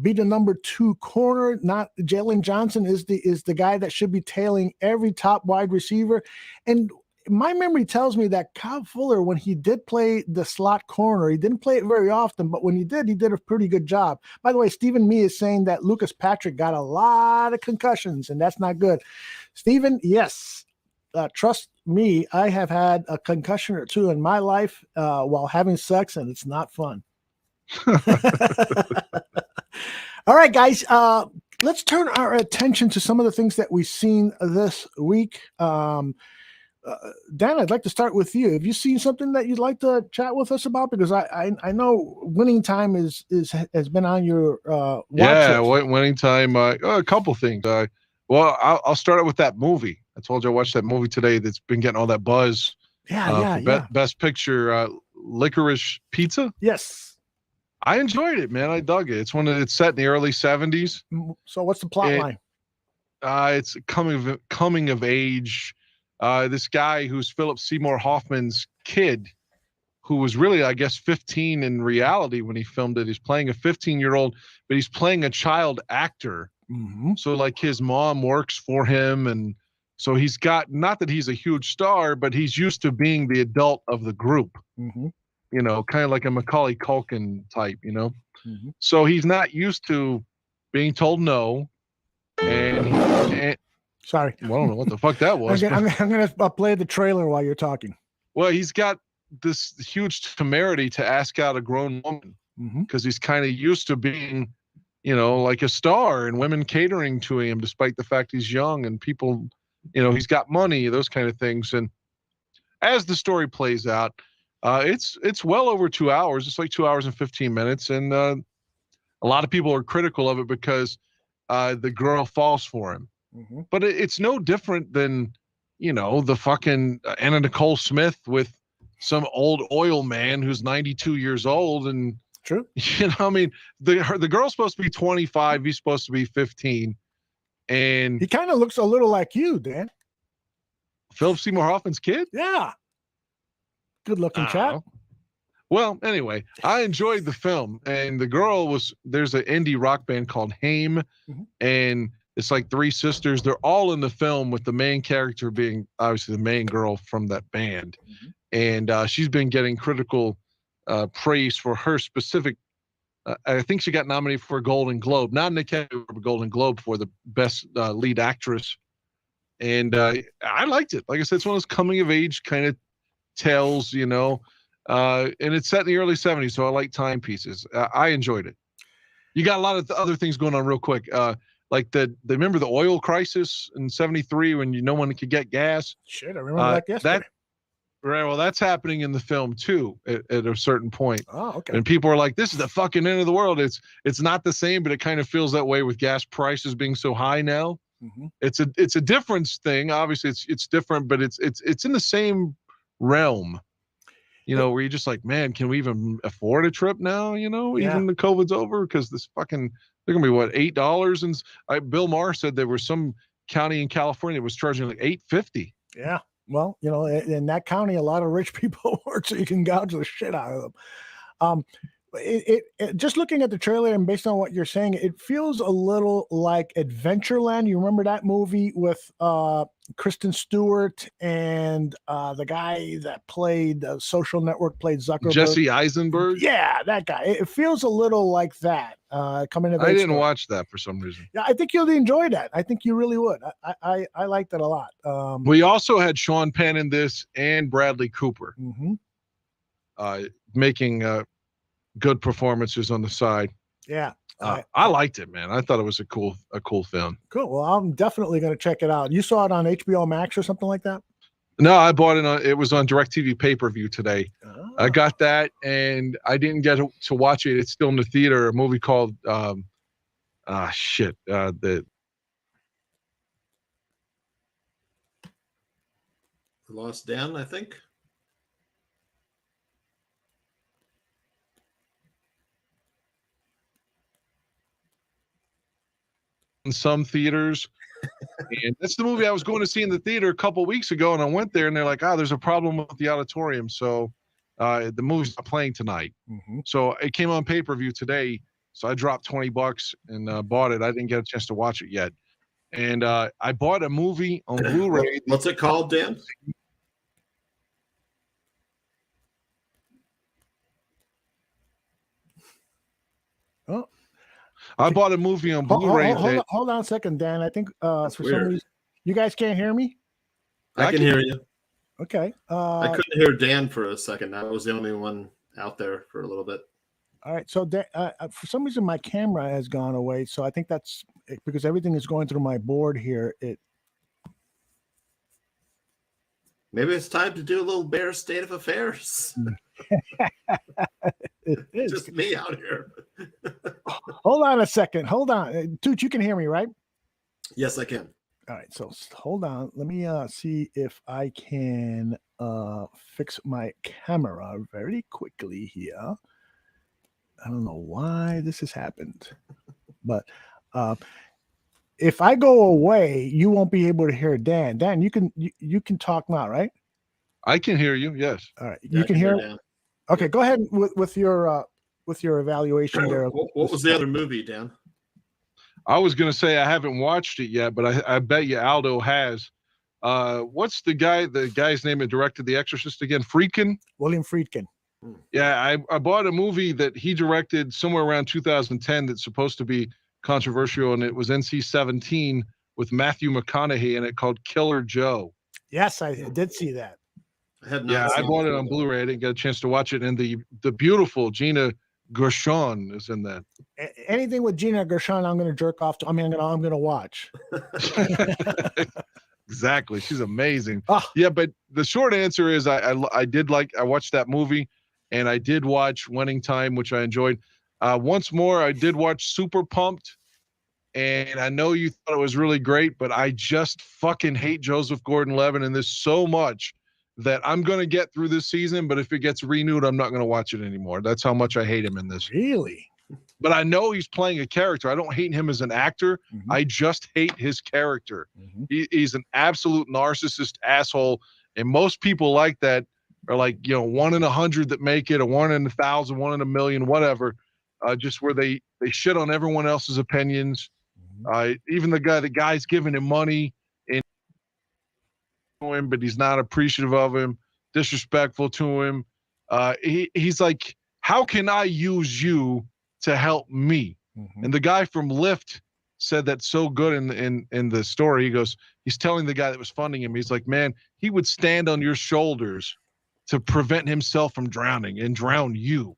be the number 2 corner. Not Jalen Johnson is the guy that should be tailing every top wide receiver. And my memory tells me that Kyle Fuller, when he did play the slot corner, he didn't play it very often, but when he did a pretty good job. By the way, Stephen Mee is saying that Lucas Patrick got a lot of concussions, and that's not good. Stephen, yes. trust me, I have had a concussion or two in my life while having sex, and it's not fun. All right, guys, let's turn our attention to some of the things that we've seen this week. Dan, I'd like to start with you. Have you seen something that you'd like to chat with us about? Because I know Winning Time has been on your watch list. Winning Time. A couple things. Well, I'll start out with that movie. I told you I watched that movie today that's been getting all that buzz. Best Picture, Licorice Pizza. Yes, I enjoyed it, man. I dug it. It's set in the early 70s. So what's the plot line? It's coming of age. This guy who's Philip Seymour Hoffman's kid, who was really, I guess, 15 in reality when he filmed it. He's playing a 15-year-old, but he's playing a child actor. Mm-hmm. So like his mom works for him, and so he's got, not that he's a huge star, but he's used to being the adult of the group. Mm-hmm. You know, kind of like a Macaulay Culkin type, you know. Mm-hmm. So he's not used to being told no. And sorry, well, I don't know what the fuck that was. I'm going to play the trailer while you're talking. Well, he's got this huge temerity to ask out a grown woman because he's kind of used to being, you know, like a star and women catering to him, despite the fact he's young and people, you know, he's got money, those kind of things. And as the story plays out, it's well over 2 hours. It's like 2 hours and 15 minutes. And a lot of people are critical of it because the girl falls for him. Mm-hmm. But it's no different than, you know, the fucking Anna Nicole Smith with some old oil man who's 92 years old. And, true, you know, I mean, the girl's supposed to be 25. He's supposed to be 15. And he kind of looks a little like you, Dan. Philip Seymour Hoffman's kid? Yeah. Good looking chap. Well, anyway, I enjoyed the film, and the girl there's an indie rock band called Haim, and it's like three sisters. They're all in the film, with the main character being obviously the main girl from that band. And she's been getting critical praise for her specific. I think she got nominated for a Golden Globe, not an Academy Award, but Golden Globe for the best lead actress. And I liked it. Like I said, it's one of those coming of age kind of tales, you know. And it's set in the early 70s, so I like timepieces. I enjoyed it. You got a lot of other things going on real quick. Like remember the oil crisis in 73 when no one could get gas? Shit, I remember that yesterday. Right, well, that's happening in the film too at a certain point. Oh, okay. And people are like, this is the fucking end of the world. It's not the same, but it kind of feels that way with gas prices being so high now. It's a difference thing. Obviously, it's different, but it's in the same realm. You know, where you're just like, man, can we even afford a trip now? You know, even the COVID's over, because this fucking, they're gonna be what, $8? And Bill Maher said there was some county in California that was charging like $8.50. Yeah, well, you know, in that county, a lot of rich people work, so you can gouge the shit out of them. It just looking at the trailer and based on what you're saying, it feels a little like Adventureland. You remember that movie with Kristen Stewart and the guy that played Social Network, played Zuckerberg, Jesse Eisenberg. Yeah, that guy. It feels a little like that. Coming to I didn't watch that for some reason. Yeah, I think you'll enjoy that. I think you really would. I liked it a lot. We also had Sean Penn in this and Bradley Cooper making good performances on the side. Yeah. I liked it, man. I thought it was a cool film. Cool. Well, I'm definitely going to check it out. You saw it on HBO Max or something like that? No, I bought it it was on DirecTV pay-per-view today. I got that, and I didn't get to watch it. It's still in the theater. A movie called we lost Dan, I think. in some theaters. And that's the movie I was going to see in the theater a couple of weeks ago, and I went there, and they're like, there's a problem with the auditorium, so the movie's not playing tonight. So it came on pay-per-view today, so I dropped $20 and bought it. I didn't get a chance to watch it yet. And I bought a movie on Blu-ray. What's it called, Dan? Oh, I bought a movie on Blu-ray. Hold on a second, Dan. I think for some reason you guys can't hear me. I can hear you. Okay. I couldn't hear Dan for a second. I was the only one out there for a little bit. All right. So for some reason, my camera has gone away. So I think that's because everything is going through my board here. Maybe it's time to do a little Bear State of Affairs. It is. Just me out here. Hold on a second. Hold on. Toot, you can hear me, right? Yes, I can. All right. So hold on. Let me see if I can fix my camera very quickly here. I don't know why this has happened, but if I go away, you won't be able to hear Dan. Dan, you can talk now, right? I can hear you. Yes. All right. You can hear. Dan. Okay. Go ahead with your evaluation there. What was the other movie, Dan? I was going to say I haven't watched it yet, but I bet you Aldo has. What's the guy's name that directed The Exorcist again? Friedkin? William Friedkin. Yeah, I bought a movie that he directed somewhere around 2010 that's supposed to be controversial, and it was NC-17 with Matthew McConaughey in it called Killer Joe. Yes, I did see that. I bought it on Blu-ray. I didn't get a chance to watch it, and the beautiful Gina Gershon is in that. Anything with Gina Gershon, I'm going to jerk off to. I'm going to watch. Exactly, she's amazing. Oh. Yeah, but the short answer is I watched that movie, and I did watch Winning Time, which I enjoyed. Once more, I did watch Super Pumped, and I know you thought it was really great, but I just fucking hate Joseph Gordon-Levitt in this so much that I'm going to get through this season, but if it gets renewed, I'm not going to watch it anymore. That's how much I hate him in this. Really? But I know he's playing a character. I don't hate him as an actor. Mm-hmm. I just hate his character. Mm-hmm. He's an absolute narcissist asshole, and most people like that are like, 1 in 100 that make it, or 1 in 1,000, 1 in 1,000,000, whatever. Just where they shit on everyone else's opinions. Even the guy's giving him money and him, but he's not appreciative of him, disrespectful to him. He's like, how can I use you to help me? Mm-hmm. And the guy from Lyft said that so good in the story. He goes, he's telling the guy that was funding him, he's like, man, he would stand on your shoulders to prevent himself from drowning and drown you.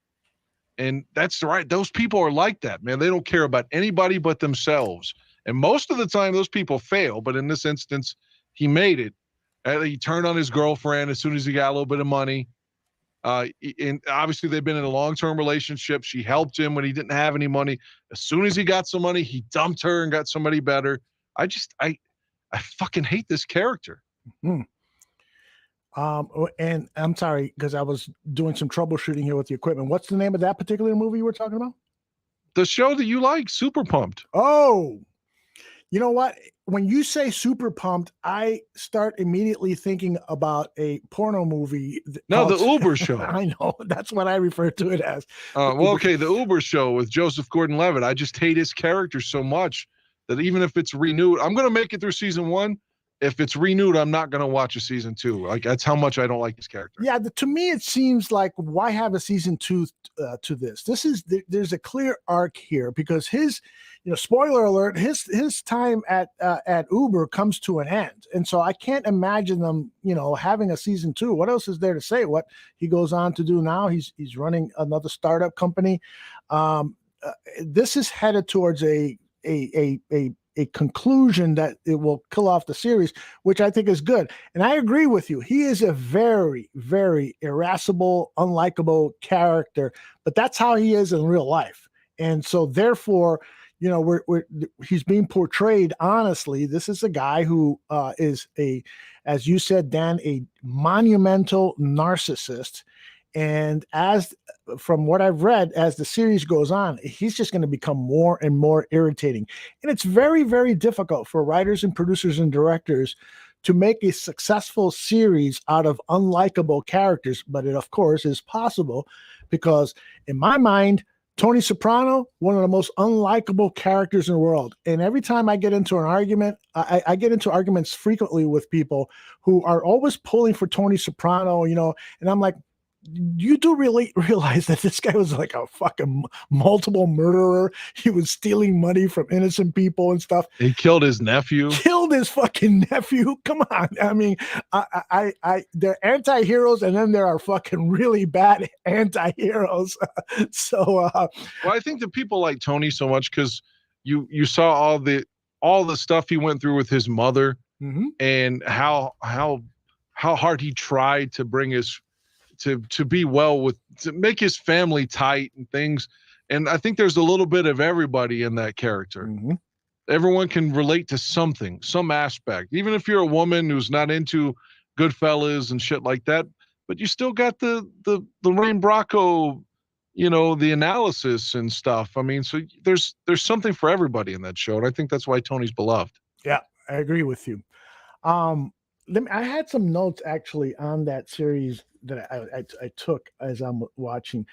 And that's right. Those people are like that, man. They don't care about anybody but themselves. And most of the time those people fail. But in this instance, he made it. He turned on his girlfriend as soon as he got a little bit of money. And obviously they've been in a long-term relationship. She helped him when he didn't have any money. As soon as he got some money, he dumped her and got somebody better. I fucking hate this character. Mm-hmm. And I'm sorry, because I was doing some troubleshooting here with the equipment. What's the name of that particular movie you were talking about? The show that you like, Super Pumped. Oh, you know what? When you say Super Pumped, I start immediately thinking about a porno movie. No, the Uber show. I know. That's what I refer to it as. Okay, the Uber show with Joseph Gordon-Levitt. I just hate his character so much that even if it's renewed, I'm going to make it through season 1. If it's renewed, I'm not going to watch a season 2. Like, that's how much I don't like his character. Yeah, to me, it seems like, why have a season 2 to this? There's a clear arc here because his, spoiler alert, his time at Uber comes to an end, and so I can't imagine them, having a season 2. What else is there to say? What he goes on to do now? He's running another startup company. This is headed towards a conclusion that it will kill off the series, which I think is good. And I agree with you. He is a very, very irascible, unlikable character, but that's how he is in real life. And so therefore, he's being portrayed honestly. This is a guy who is as you said, Dan, a monumental narcissist. And from what I've read, as the series goes on, he's just going to become more and more irritating. And it's very, very difficult for writers and producers and directors to make a successful series out of unlikable characters. But it, of course, is possible because in my mind, Tony Soprano, one of the most unlikable characters in the world. And every time I get into an argument, I get into arguments frequently with people who are always pulling for Tony Soprano, and I'm like, you do really realize that this guy was like a fucking multiple murderer. He was stealing money from innocent people and stuff. He killed his nephew. Killed his fucking nephew. Come on. I mean, they're anti-heroes, and then there are fucking really bad anti-heroes. So, well, I think that people like Tony so much because you saw all the stuff he went through with his mother, and how hard he tried to bring his to be well with, to make his family tight and things. And I think there's a little bit of everybody in that character. Everyone can relate to something, some aspect, even if you're a woman who's not into Goodfellas and shit like that, but you still got the Lorraine Bracco, you know, the analysis and stuff. I mean, so there's something for everybody in that show. And I think that's why Tony's beloved. Yeah, I agree with you. I had some notes actually on that series that I took as I'm watching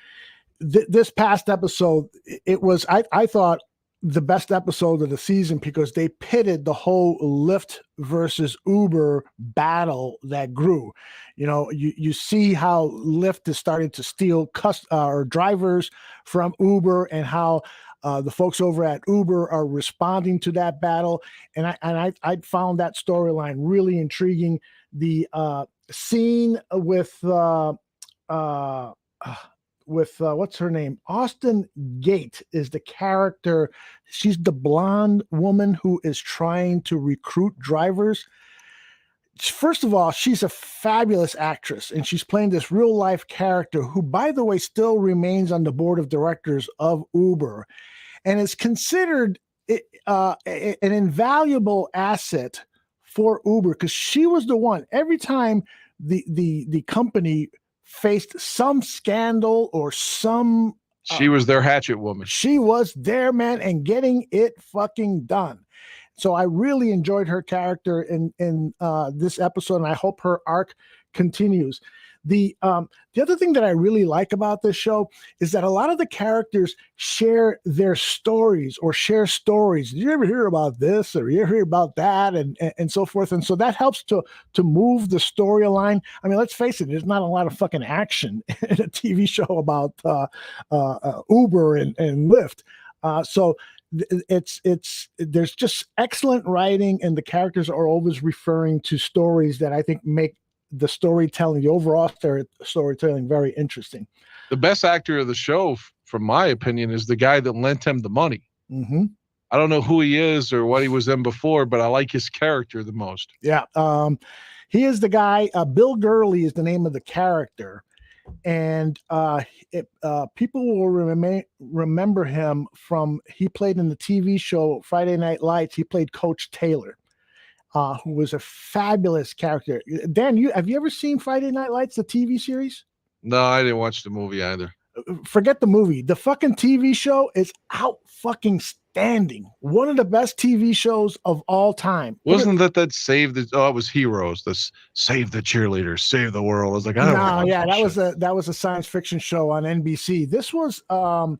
this past episode. It was, I thought, the best episode of the season because they pitted the whole Lyft versus Uber battle that grew. You know, you see how Lyft is starting to steal drivers from Uber, and how the folks over at Uber are responding to that battle. And I found that storyline really intriguing. The scene with what's her name? Austin Gate is the character. She's the blonde woman who is trying to recruit drivers. First of all, she's a fabulous actress, and she's playing this real life character who, by the way, still remains on the board of directors of Uber and is considered an invaluable asset for Uber, because she was the one, every time the company faced some scandal or some, she was their hatchet woman. She was their man and getting it fucking done. So I really enjoyed her character in this episode, and I hope her arc continues. The other thing that I really like about this show is that a lot of the characters share their stories or share stories. Did you ever hear about this, or you ever hear about that, and so forth? And so that helps to move the storyline. I mean, let's face it, there's not a lot of fucking action in a TV show about Uber and Lyft. So there's just excellent writing, and the characters are always referring to stories that I think make the storytelling, the overall storytelling, very interesting. The best actor of the show, from my opinion, is the guy that lent him the money. I don't know who he is or what he was in before, but I like his character the most. Yeah. He is the guy, Bill Gurley is the name of the character. And people will remember him from, he played in the TV show Friday Night Lights. He played Coach Taylor, who was a fabulous character. Dan, have you ever seen Friday Night Lights, the TV series? No, I didn't watch the movie either. Forget the movie. The fucking TV show is out fucking standing. One of the best TV shows of all time. Wasn't that Save the? Oh, it was Heroes. This Save the Cheerleaders, Save the World. I was like, I don't know. Yeah, that was a science fiction show on NBC. This was, I want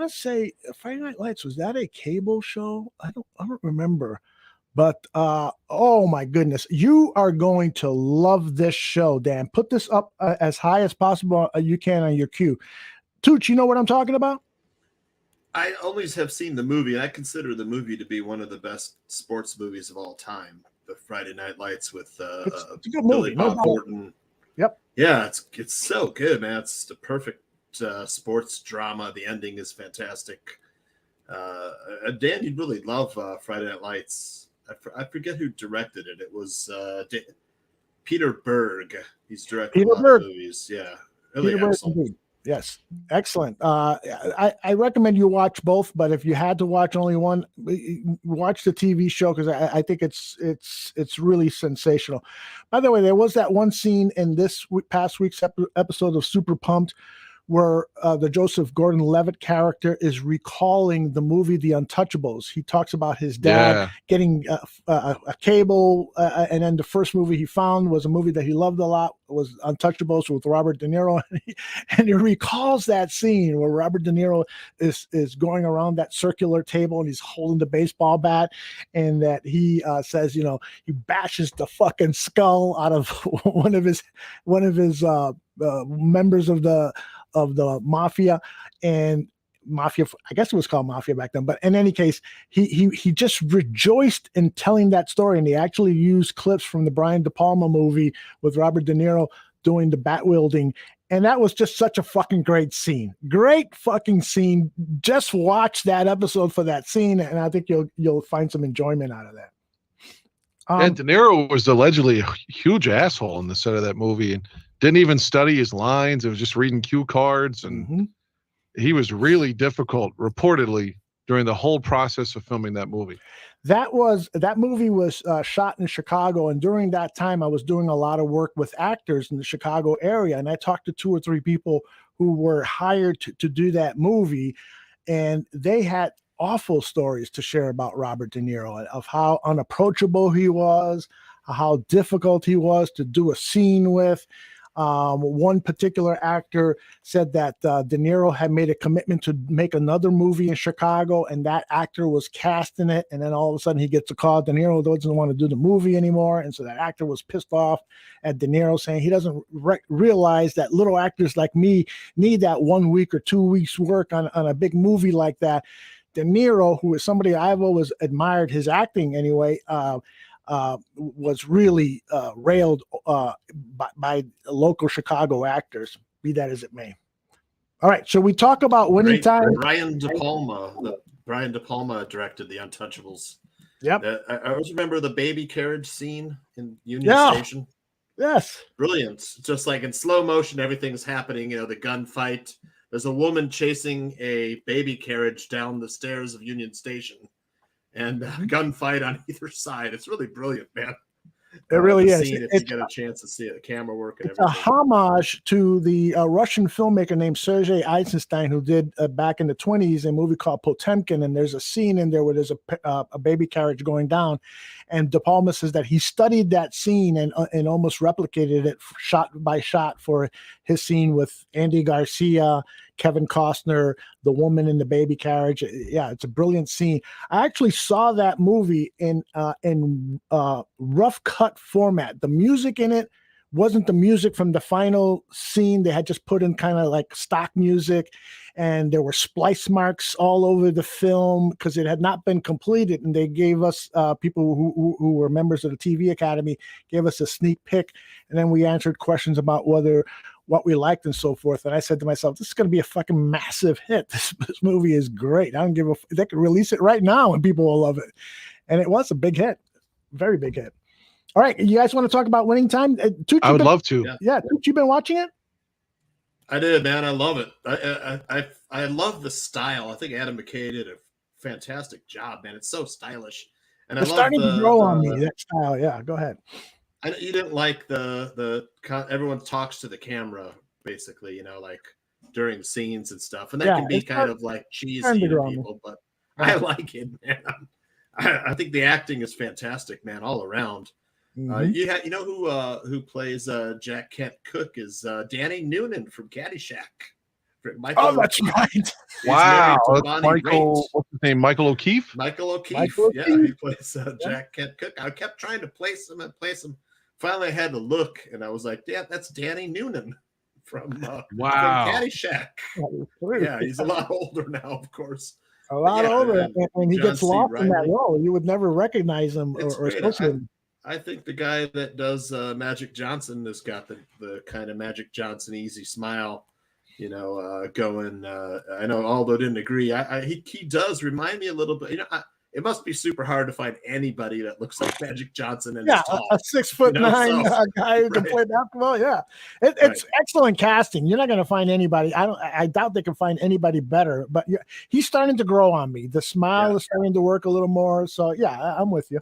to say, Friday Night Lights. Was that a cable show? I don't remember. But oh my goodness, you are going to love this show, Dan. Put this up as high as possible you can on your queue. Tooch, you know what I'm talking about? I always have seen the movie, and I consider the movie to be one of the best sports movies of all time. The Friday Night Lights with it's a good Billy movie. Bob Thornton. Yep. Yeah, it's so good, man. It's the perfect sports drama. The ending is fantastic. Dan, you'd really love Friday Night Lights. I forget who directed it. It was Peter Berg. He's directed a lot of movies. Yeah, really Peter excellent. Berg, yes, excellent. I recommend you watch both, but if you had to watch only one, watch the TV show, because I think it's really sensational. By the way, there was that one scene in this past week's episode of Super Pumped where the Joseph Gordon-Levitt character is recalling the movie The Untouchables. He talks about his dad getting a cable, and then the first movie he found was a movie that he loved a lot, was Untouchables with Robert De Niro, and he recalls that scene where Robert De Niro is going around that circular table and he's holding the baseball bat, and that he says, he bashes the fucking skull out of one of his members of the mafia, and mafia, I guess it was called mafia back then, but in any case, he just rejoiced in telling that story, and he actually used clips from the Brian De Palma movie with Robert De Niro doing the bat wielding, and that was just such a fucking great fucking scene. Just watch that episode for that scene, and I think you'll find some enjoyment out of that. And De Niro was allegedly a huge asshole in the set of that movie, and didn't even study his lines. It was just reading cue cards, and he was really difficult, reportedly, during the whole process of filming that movie. That movie was shot in Chicago, and during that time, I was doing a lot of work with actors in the Chicago area, and I talked to 2 or 3 people who were hired to do that movie, and they had awful stories to share about Robert De Niro, of how unapproachable he was, how difficult he was to do a scene with. One particular actor said that De Niro had made a commitment to make another movie in Chicago, and that actor was cast in it, and then all of a sudden he gets a call, De Niro doesn't want to do the movie anymore, and so that actor was pissed off at De Niro, saying he doesn't realize that little actors like me need that 1 week or 2 weeks work on a big movie like that. De Niro, who is somebody I've always admired his acting anyway, was really railed by local Chicago actors, be that as it may. All right, so we talk about winning time. Brian De Palma directed The Untouchables. Yep. I always remember the baby carriage scene in Union Station. Yes. Brilliant. Just like in slow motion, everything's happening. The gunfight. There's a woman chasing a baby carriage down the stairs of Union Station, and a gunfight on either side. It's really brilliant, man. It really is. If you get a chance to see it, the camera work and everything. It's a homage to the Russian filmmaker named Sergei Eisenstein, who did back in the 1920s a movie called Potemkin, and there's a scene in there where there's a baby carriage going down, and De Palma says that he studied that scene and almost replicated it shot by shot for his scene with Andy Garcia, Kevin Costner, the woman in the baby carriage. Yeah, it's a brilliant scene. I actually saw that movie in rough cut format. The music in it wasn't the music from the final scene. They had just put in kind of like stock music, and there were splice marks all over the film because it had not been completed. And they gave us people who were members of the TV Academy gave us a sneak peek, and then we answered questions about what we liked and so forth. And I said to myself, this is going to be a fucking massive hit. This movie is great. I don't give a they could release it right now and people will love it. And it was a big hit, very big hit. All right, you guys want to talk about Winning Time? Tucci, I would love to. Yeah, Tucci, you been watching it? I did, man. I love it. I love the style. I think Adam McKay did a fantastic job, man. It's so stylish. And it's starting to grow on me, that style. Yeah, go ahead. You didn't like the everyone talks to the camera, basically, like during scenes and stuff. And that can be kind of like cheesy to people, but I like it, man. I think the acting is fantastic, man, all around. Who plays Jack Kent Cook is Danny Noonan from Caddyshack. That's right. Wow. Michael, what's his name? Michael O'Keefe? Michael O'Keefe. He plays Jack Kent Cook. I kept trying to place him. Finally, I had to look, and I was like, yeah, that's Danny Noonan from Caddyshack. Yeah, he's a lot older now, of course. A lot older, and he gets lost in that role. You would never recognize him or associate him. I think the guy that does Magic Johnson has got the kind of Magic Johnson easy smile, going. I know Aldo didn't agree. He does remind me a little bit. It must be super hard to find anybody that looks like Magic Johnson and is tall. A 6'9" guy who can play basketball. Yeah, it's excellent casting. You're not going to find anybody. I doubt they can find anybody better. But he's starting to grow on me. The smile is starting to work a little more. So yeah, I'm with you.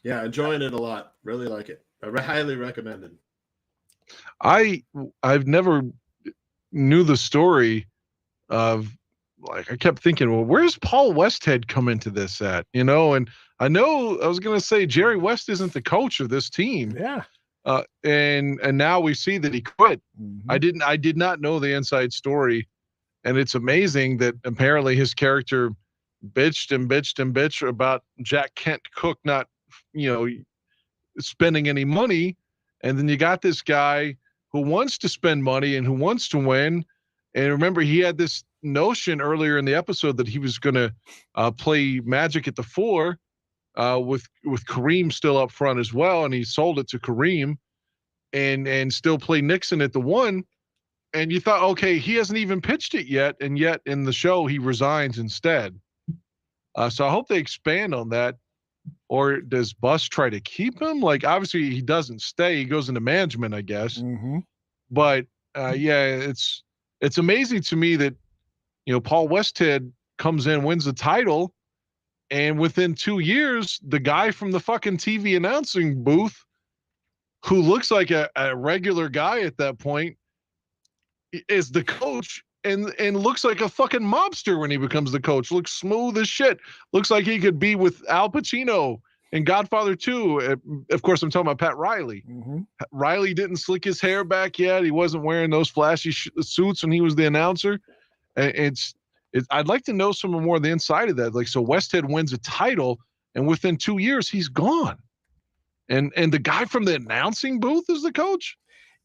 Yeah, enjoying it a lot. Really like it. I highly recommend it. I've never knew the story of, like, I kept thinking, well, where's Paul Westhead come into this at? You know, and I know I was gonna say Jerry West isn't the coach of this team. Yeah. And now we see that he quit. I did not know the inside story, and it's amazing that apparently his character bitched and bitched and bitched about Jack Kent Cook not, spending any money, and then you got this guy who wants to spend money and who wants to win. And remember, he had this notion earlier in the episode that he was going to play Magic at the 4 with Kareem still up front as well, and he sold it to Kareem, and still play Nixon at the 1. And you thought, okay, he hasn't even pitched it yet, and yet in the show he resigns instead. So I hope they expand on that. Or does Bus try to keep him? Like, obviously he doesn't stay; he goes into management, I guess. But it's amazing to me that Paul Westhead comes in, wins the title, and within 2 years, the guy from the fucking TV announcing booth, who looks like a regular guy at that point, is the coach, and looks like a fucking mobster when he becomes the coach. Looks smooth as shit. Looks like he could be with Al Pacino in Godfather 2. Of course, I'm talking about Pat Riley. Riley didn't slick his hair back yet. He wasn't wearing those flashy suits when he was the announcer. I'd like to know some more of the inside of that. Like, so Westhead wins a title, and within 2 years, he's gone. And the guy from the announcing booth is the coach?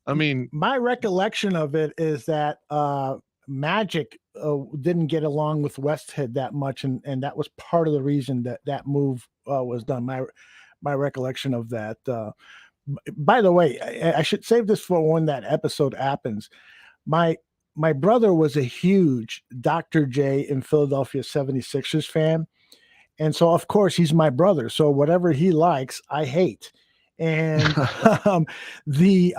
I mean, my recollection of it is that Magic didn't get along with Westhead that much, and that was part of the reason that move was done. My recollection of that. By the way, I should save this for when that episode happens. My brother was a huge Dr. J in Philadelphia 76ers fan. And so, of course, he's my brother. So whatever he likes, I hate. And the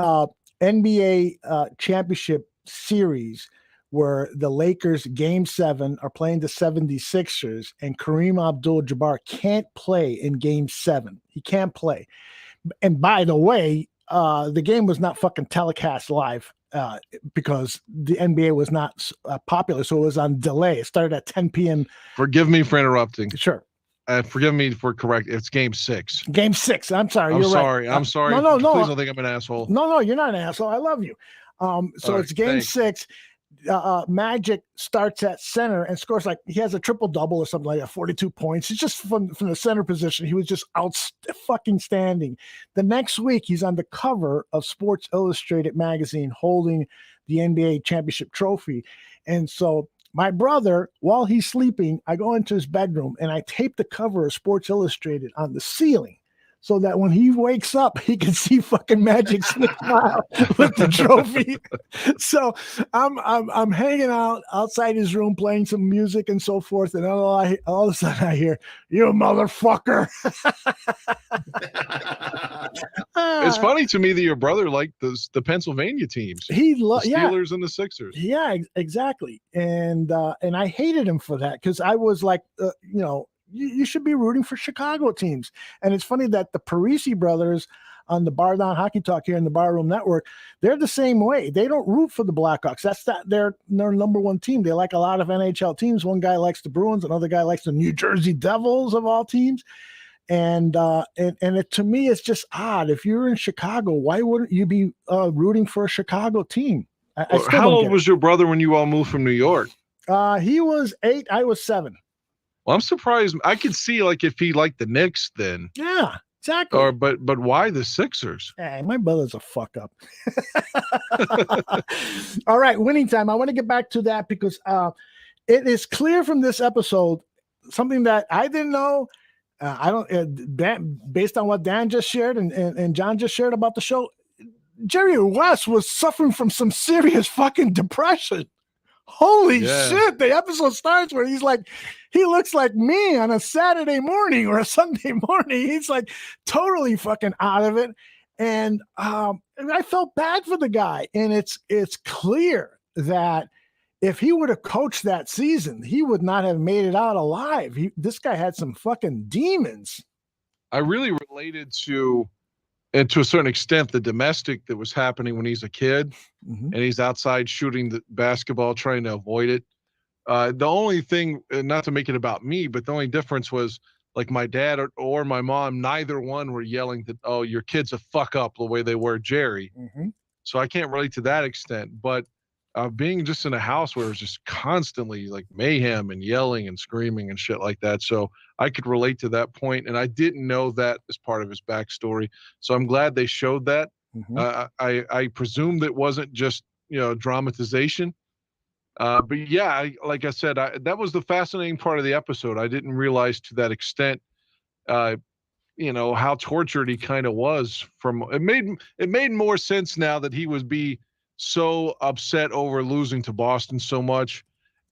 NBA championship series where the Lakers Game 7 are playing the 76ers, and Kareem Abdul-Jabbar can't play in Game 7. He can't play. And by the way, the game was not fucking telecast live because the NBA was not popular. So it was on delay. It started at 10 p.m. Forgive me for interrupting. Sure. Forgive me for correct. It's Game 6. Game 6. I'm sorry. I'm you're sorry. right. I'm sorry. No. Please don't think I'm an asshole. No, you're not an asshole. I love you. So All it's right, Game thanks. 6. Magic starts at center and scores, like, he has a triple double or something like that, 42 points. It's just from the center position. He was just fucking standing. The next week, he's on the cover of Sports Illustrated magazine holding the NBA championship trophy. And so my brother, while he's sleeping, I go into his bedroom and I tape the cover of Sports Illustrated on the ceiling, so that when he wakes up, he can see fucking Magic smile with the trophy. So I'm hanging out outside his room, playing some music and so forth, and all of a sudden I hear, "You motherfucker!" It's funny to me that your brother liked the Pennsylvania teams. He the Steelers and the Sixers. Yeah, exactly. And I hated him for that, because I was like, you should be rooting for Chicago teams. And it's funny that the Parisi brothers on the Bar Down Hockey Talk here in the Barroom Network, they're the same way. They don't root for the Blackhawks. That's their number one team. They like a lot of NHL teams. One guy likes the Bruins, another guy likes the New Jersey Devils of all teams. And to me, it's just odd. If you're in Chicago, why wouldn't you be rooting for a Chicago team? How old was your brother when you all moved from New York? He was 8. I was 7. Well, I'm surprised. I could see, like, if he liked the Knicks then. Yeah, exactly. But why the Sixers? Hey, my brother's a fuck up. All right, winning time. I want to get back to that because it is clear from this episode something that I didn't know. Based on what Dan just shared and John just shared about the show, Jerry West was suffering from some serious fucking depression. Holy shit. The episode starts where he's like, he looks like me on a Saturday morning or a Sunday morning. He's like totally fucking out of it. And I felt bad for the guy. And it's clear that if he would have coached that season, he would not have made it out alive. This guy had some fucking demons. I really related to and to a certain extent, the domestic that was happening when he's a kid Mhm. and he's outside shooting the basketball, trying to avoid it. The only thing, not to make it about me, but the only difference was like my dad or my mom, neither one were yelling that, oh, your kid's a fuck up the way they were Jerry. Mhm. So I can't relate to that extent. But being just in a house where it was just constantly like mayhem and yelling and screaming and shit like that. So I could relate to that point, and I didn't know that as part of his backstory. So I'm glad they showed that. Mhm. I presumed it wasn't just dramatization. But yeah, like I said, that was the fascinating part of the episode. I didn't realize to that extent, how tortured he kind of was. It made more sense now that he would be so upset over losing to Boston so much,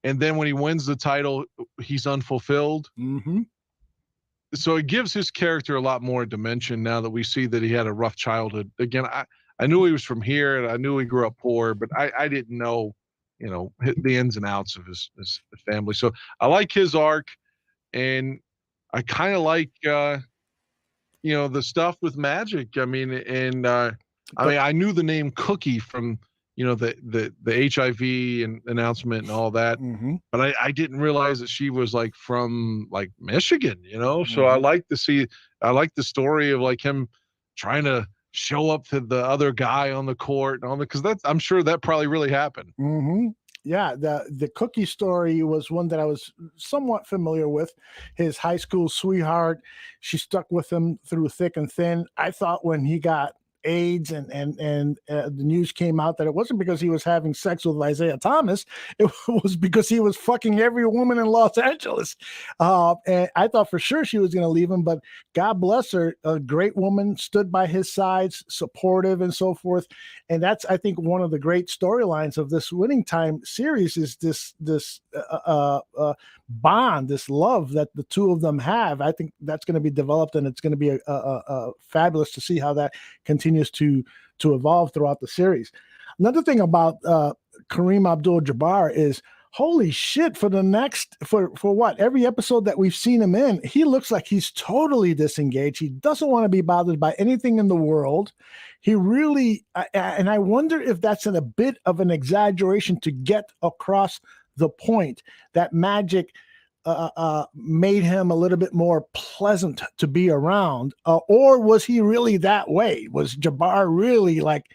and then when he wins the title, he's unfulfilled. Mm-hmm. So it gives his character a lot more dimension now that we see that he had a rough childhood. Again, I knew he was from here and I knew he grew up poor, but I didn't know, the ins and outs of his family. So I like his arc, and I kind of like, the stuff with magic. I mean, and I knew the name Cookie from, the HIV and announcement and all that, Mm-hmm. but I didn't realize that she was like from like Michigan, So Mhm. I like the story of like him trying to show up to the other guy on the court and all that, because I'm sure that probably really happened. Mm-hmm. Yeah, the Cookie story was one that I was somewhat familiar with. His high school sweetheart, she stuck with him through thick and thin. I thought when he got AIDS and the news came out that it wasn't because he was having sex with Isaiah Thomas, it was because he was fucking every woman in Los Angeles. And I thought for sure she was going to leave him, but God bless her, a great woman, stood by his sides, supportive and so forth. And that's, I think, one of the great storylines of this Winning Time series is this bond, this love that the two of them have. I think that's going to be developed, and it's going to be a fabulous to see how that continues to evolve throughout the series. Another thing about Kareem Abdul-Jabbar is, holy shit, for what every episode that we've seen him in, he looks like he's totally disengaged. He doesn't want to be bothered by anything in the world. He really, and I wonder if that's a bit of an exaggeration to get across the point that magic made him a little bit more pleasant to be around, or was he really that way? Was Jabbar really like,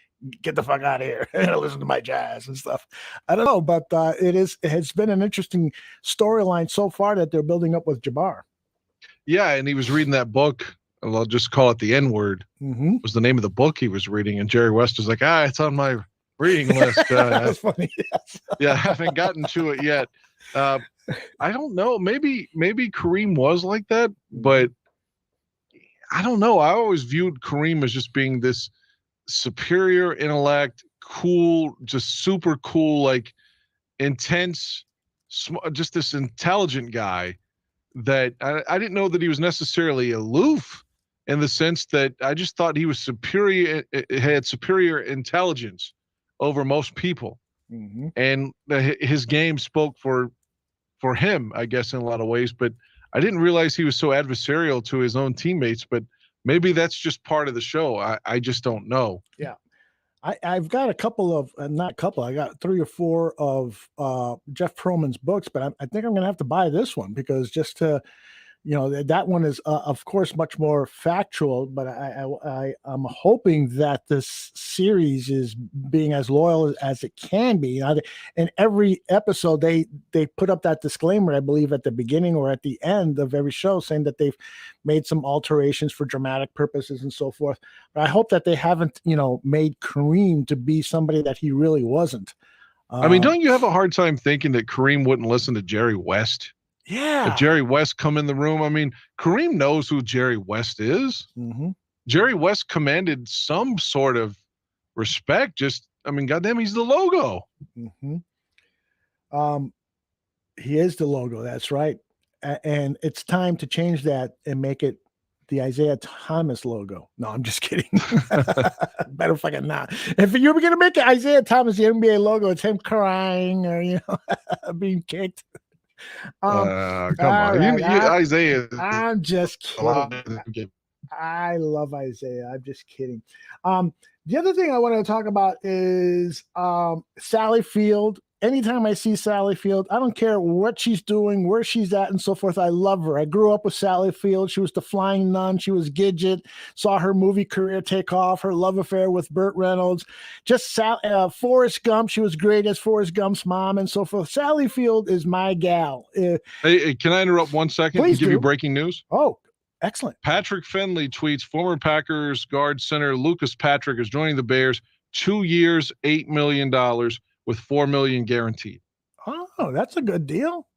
get the fuck out of here and listen to my jazz and stuff? I don't know, but it has been an interesting storyline so far that they're building up with Jabbar. Yeah, and he was reading that book. I'll just call it The N-Word. Mm-hmm. Was the name of the book he was reading, and Jerry West was like, it's on my reading list. That's funny. Yes. Yeah, I haven't gotten to it yet. I don't know. Maybe Kareem was like that, but I don't know. I always viewed Kareem as just being this superior intellect, cool, just super cool, like intense, just this intelligent guy that I didn't know that he was necessarily aloof, in the sense that I just thought he was superior, had superior intelligence over most people. Mm-hmm. And his game spoke for him, I guess, in a lot of ways, but I didn't realize he was so adversarial to his own teammates. But maybe that's just part of the show. I just don't know. Yeah. I've got a couple of, not a couple, I got 3 or 4 of Jeff Pearlman's books, but I think I'm going to have to buy this one, because just to, that one is, of course, much more factual, but I'm hoping that this series is being as loyal as it can be. In every episode, they put up that disclaimer, I believe, at the beginning or at the end of every show, saying that they've made some alterations for dramatic purposes and so forth. But I hope that they haven't, made Kareem to be somebody that he really wasn't. I mean, don't you have a hard time thinking that Kareem wouldn't listen to Jerry West? Yeah. If Jerry West come in the room, I mean, Kareem knows who Jerry West is. Mm-hmm. Jerry West commanded some sort of respect. Just, I mean, goddamn, he's the logo. Mm-hmm. He is the logo. That's right. And it's time to change that and make it the Isaiah Thomas logo. No, I'm just kidding. Better fucking not. If you're going to make Isaiah Thomas the NBA logo, it's him crying or, being kicked. Come on. Right, Isaiah. I'm just kidding. I love Isaiah. I'm just kidding. The other thing I want to talk about is Sally Field. Anytime I see Sally Field, I don't care what she's doing, where she's at, and so forth. I love her. I grew up with Sally Field. She was the flying nun. She was Gidget. Saw her movie career take off. Her love affair with Burt Reynolds. Just Forrest Gump. She was great as Forrest Gump's mom, and so forth. Sally Field is my gal. Hey, can I interrupt 1 second Please and give do. you breaking news? Oh, excellent. Patrick Finley tweets, former Packers guard center Lucas Patrick is joining the Bears, 2 years, $8 million with $4 million guaranteed. Oh, that's a good deal.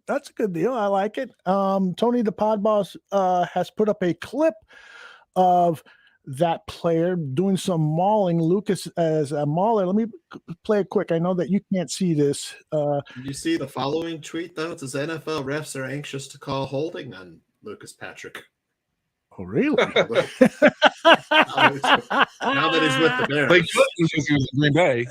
That's a good deal. I like it. Tony the Pod Boss has put up a clip of that player doing some mauling. Lucas as a mauler. Let me play it quick. I know that you can't see this. Did you see the following tweet, though? It says NFL refs are anxious to call holding on Lucas Patrick. Oh, really? Now that he's with the Bears. Like, since he was in Green Bay.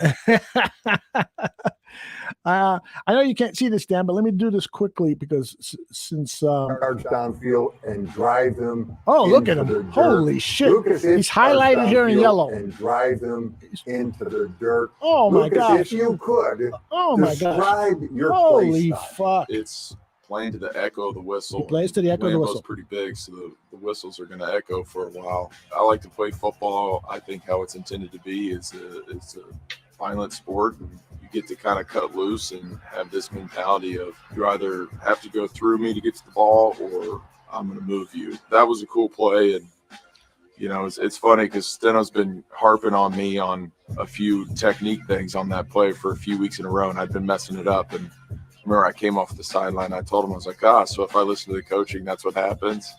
I know you can't see this, Dan, but let me do this quickly because since yards downfield and drive them. Oh, look at into him. the Holy dirt. shit. Lucas, He's highlighted here in downfield yellow. And drive them into the dirt. Oh, my Lucas, gosh. if you could, Oh, my gosh. describe your Holy play style. fuck. It's playing to the echo of the whistle. He plays to the echo of the Lambeau's whistle. pretty big, so the whistles are going to echo for a while. I like to play football. I think how it's intended to be is a violent sport. And you get to kind of cut loose and have this mentality of you either have to go through me to get to the ball or I'm going to move you. That was a cool play. And, you know, it's funny because Steno's been harping on me on a few technique things on that play for a few weeks in a row, and I'd been messing it up. And remember, I came off the sideline. I told him, I was like, so if I listen to the coaching, that's what happens.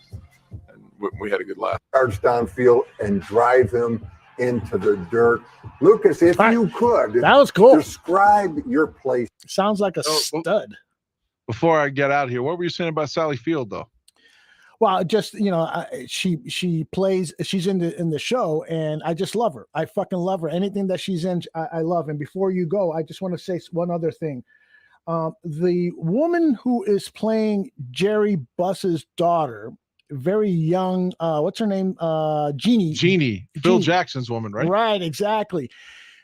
And we had a good laugh. Yards downfield and drive them into the dirt. Lucas, if you could, That was cool. describe your play. Sounds like a stud. Before I get out here, what were you saying about Sally Field, though? Well, just, you know, she plays, she's in the show, and I just love her. I fucking love her. Anything that she's in, I love. And before you go, I just want to say one other thing. The woman who is playing Jerry Buss's daughter, very young, what's her name? Jeannie. Phil Jackson's woman, right? Right, exactly.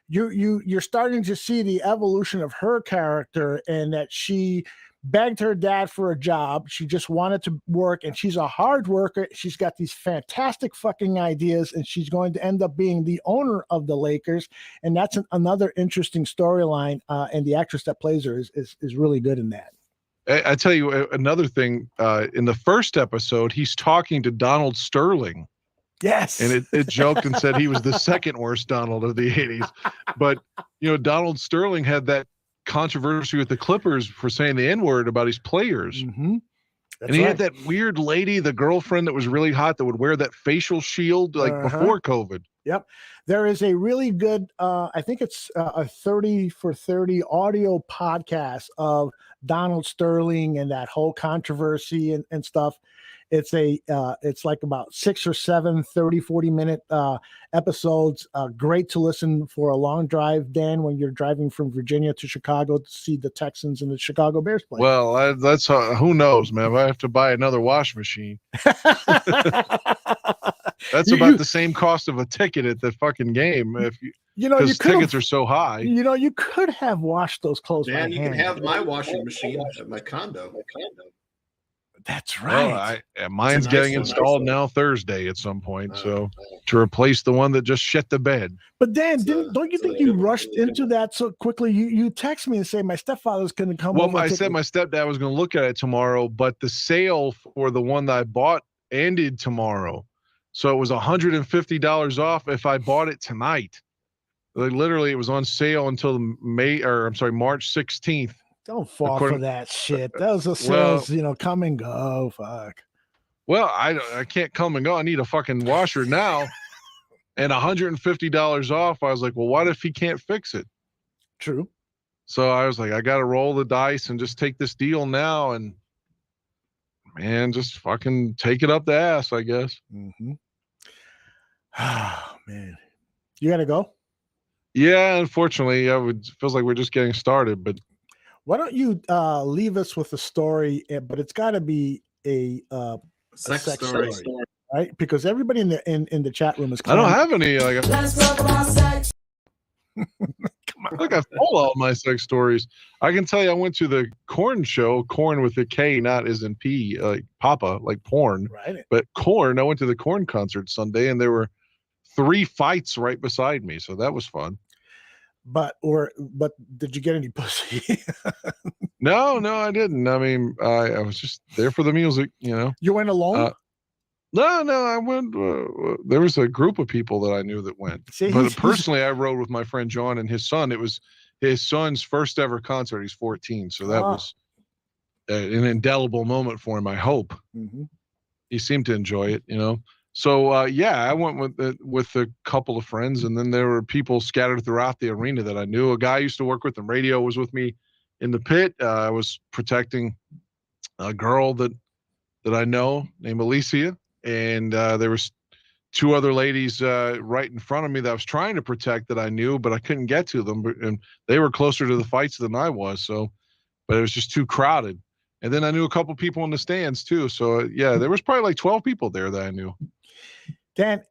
You're starting to see the evolution of her character, and that she begged her dad for a job. She just wanted to work, and she's a hard worker. She's got these fantastic fucking ideas, and she's going to end up being the owner of the Lakers. And that's another interesting storyline. And the actress that plays her is really good in that. I tell you another thing. In the first episode, he's talking to Donald Sterling. Yes. And it joked and said he was the second worst Donald of the 80s. But, you know, Donald Sterling had that controversy with the Clippers for saying the N-word about his players. Mm-hmm. And he had that weird lady, the girlfriend that was really hot that would wear that facial shield before COVID. Yep. There is a really good, I think it's a 30 for 30 audio podcast of Donald Sterling and that whole controversy and stuff. It's it's like about 6 or 7 40 minute episodes. Great to listen for a long drive, Dan, when you're driving from Virginia to Chicago to see the Texans and the Chicago Bears play. Well, that's who knows, man. If I have to buy another wash machine, that's about the same cost of a ticket at the fucking game. If because tickets are so high. You know, you could have washed those clothes. Man, by you hand. can have my washing machine at my condo. That's right. Well, mine's getting installed now Thursday at some point, so to replace the one that just shit the bed. But Dan, don't you think you rushed into that so quickly? You text me and say my stepfather's going to come over. Well, I said my stepdad was going to look at it tomorrow, but the sale for the one that I bought ended tomorrow, so it was $150 off if I bought it tonight. Like, literally, it was on sale until March 16th. Don't fall for that shit. Those are sales, come and go. Fuck. Well, I can't come and go. I need a fucking washer now. And $150 off. I was like, well, what if he can't fix it? True. So I was like, I got to roll the dice and just take this deal now. And man, just fucking take it up the ass, I guess. Mm-hmm. Oh, man. You got to go? Yeah, unfortunately, feels like we're just getting started, but why don't you leave us with a story, but it's got to be a sex story. right? Because everybody in the chat room is. I don't have any. Like, Let's talk about sex. Look, I've told all my sex stories. I can tell you, I went to the Corn show, Corn with a K, not as in P, like Papa, like porn, right? But Corn. I went to the Corn concert Sunday, and there were 3 fights right beside me, so that was fun. But did you get any pussy? No, I didn't. I mean, I was just there for the music, you know. You went alone? No, I went. There was a group of people that I knew that went. See, but personally, I rode with my friend John and his son. It was his son's first ever concert. He's 14, so that was an indelible moment for him. I hope he seemed to enjoy it, you know. So I went with a couple of friends, and then there were people scattered throughout the arena that I knew. A guy I used to work with in radio was with me in the pit. I was protecting a girl that I know named Alicia. And there was 2 other ladies right in front of me that I was trying to protect that I knew, but I couldn't get to them. And they were closer to the fights than I was. So, but it was just too crowded. And then I knew a couple people in the stands too. So there was probably like 12 people there that I knew. Dan,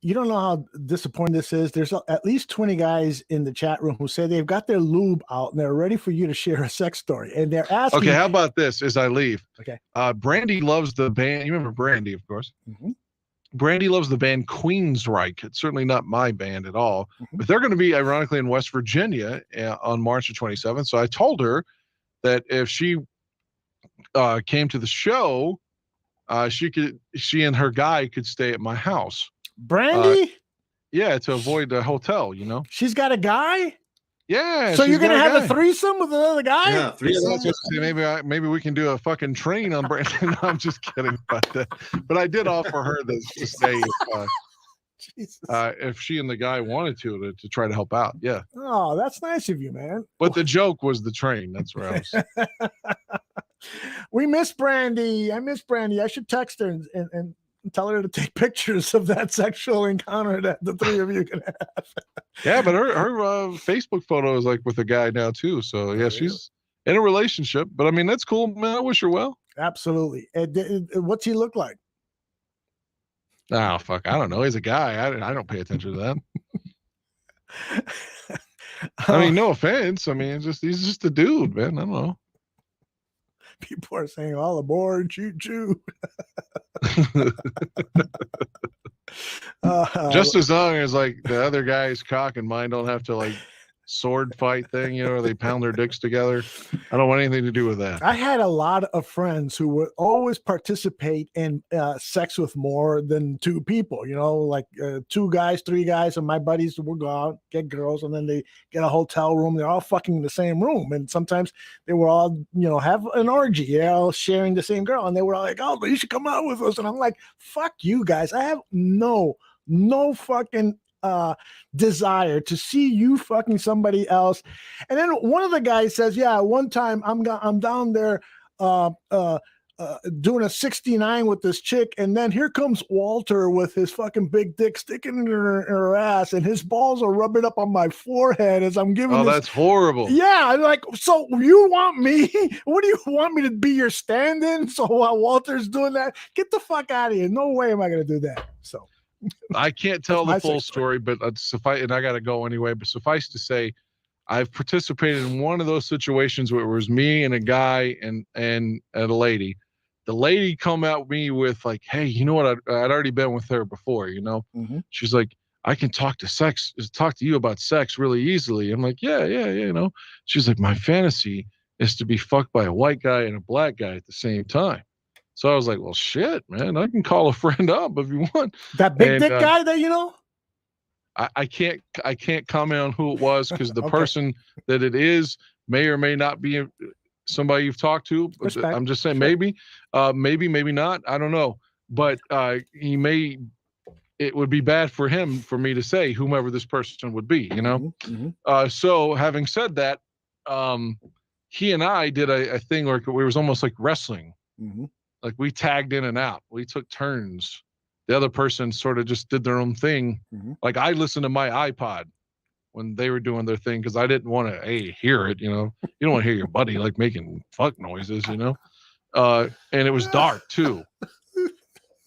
you don't know how disappointing this is. There's at least 20 guys in the chat room who say they've got their lube out and they're ready for you to share a sex story. And they're asking. Okay, how about this as I leave? Okay. Brandy loves the band. You remember Brandy, of course. Brandy loves the band Queensryche. It's certainly not my band at all. But they're going to be, ironically, in West Virginia on March the 27th. So I told her that if she came to the show, she and her guy could stay at my house. Brandy? Yeah, to avoid the hotel, you know. She's got a guy? Yeah. So you're going to have a threesome with another guy? Yeah, threesome. Maybe we can do a fucking train on Brandy. No, I'm just kidding about that. But I did offer her to stay if she and the guy wanted to try to help out. Yeah. Oh, that's nice of you, man. But the joke was the train. That's where I was. We miss Brandy. I miss Brandy. I should text her and tell her to take pictures of that sexual encounter that the 3 of you can have. Yeah, but her Facebook photo is like with a guy now too. So yeah, she's in a relationship. But I mean, that's cool, man. I wish her well. Absolutely. What's he look like? Oh fuck, I don't know. He's a guy. I don't pay attention to that. I mean, no offense. I mean, he's just a dude, man. I don't know. People are saying all aboard, choo choo. Just as long as like the other guy's cock and mine don't have to like sword fight thing, you know, or they pound their dicks together. I don't want anything to do with that. I had a lot of friends who would always participate in sex with more than 2 people, you know, like 2 guys, 3 guys, and my buddies would go out, get girls, and then they get a hotel room. They're all fucking in the same room. And sometimes they were all, you know, have an orgy, you know, sharing the same girl. And they were all like, oh, you should come out with us. And I'm like, fuck you guys. I have no fucking desire to see you fucking somebody else. And then one of the guys says, yeah, one time I'm down there doing a 69 with this chick, and then here comes Walter with his fucking big dick sticking in her ass, and his balls are rubbing up on my forehead as I'm giving that's horrible. Yeah, I'm like, so you want me? What do you want me to be your stand-in? So while Walter's doing that, get the fuck out of here. No way am I going to do that. So I can't tell the full story, but suffice, and I got to go anyway. But suffice to say, I've participated in one of those situations where it was me and a guy and a lady. The lady come at me with like, "Hey, you know what? I'd already been with her before, you know." She's like, "I can talk to you about sex really easily." I'm like, "Yeah, you know." She's like, "My fantasy is to be fucked by a white guy and a black guy at the same time." So I was like, well, shit, man, I can call a friend up if you want. That big dick guy that you know? I can't comment on who it was because the person that it is may or may not be somebody you've talked to. Respect. I'm just saying maybe not. I don't know. But it would be bad for him for me to say whomever this person would be, you know? So having said that, he and I did a thing where it was almost like wrestling. Like we tagged in and out. We took turns. The other person sort of just did their own thing. Like I listened to my iPod when they were doing their thing because I didn't want to hear it. You know, you don't want to hear your buddy like making fuck noises. You know, and it was dark too.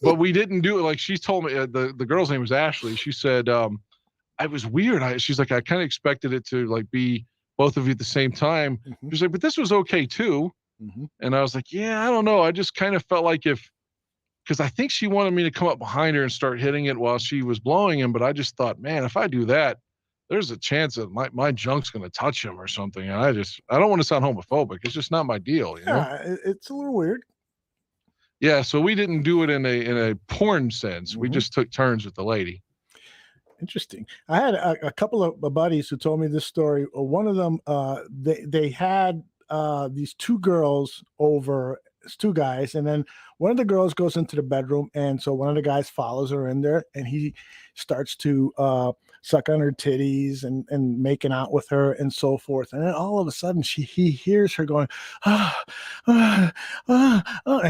but we didn't do it. Like she told me, the girl's name was Ashley. She said, I was weird. She's like, I kind of expected it to like be both of you at the same time. She's like, but this was okay too. And I was like, yeah, I don't know. I just kind of felt like because I think she wanted me to come up behind her and start hitting it while she was blowing him. But I just thought, man, if I do that, there's a chance that my junk's going to touch him or something. And I don't want to sound homophobic. It's just not my deal. You know? Yeah, it's a little weird. Yeah. So we didn't do it in a porn sense. We just took turns with the lady. Interesting. I had a couple of buddies who told me this story. One of them, they had these two girls over, it's two guys, and then one of the girls goes into the bedroom, and so one of the guys follows her in there, and he starts to suck on her titties and making out with her and so forth. And then all of a sudden, he hears her going, and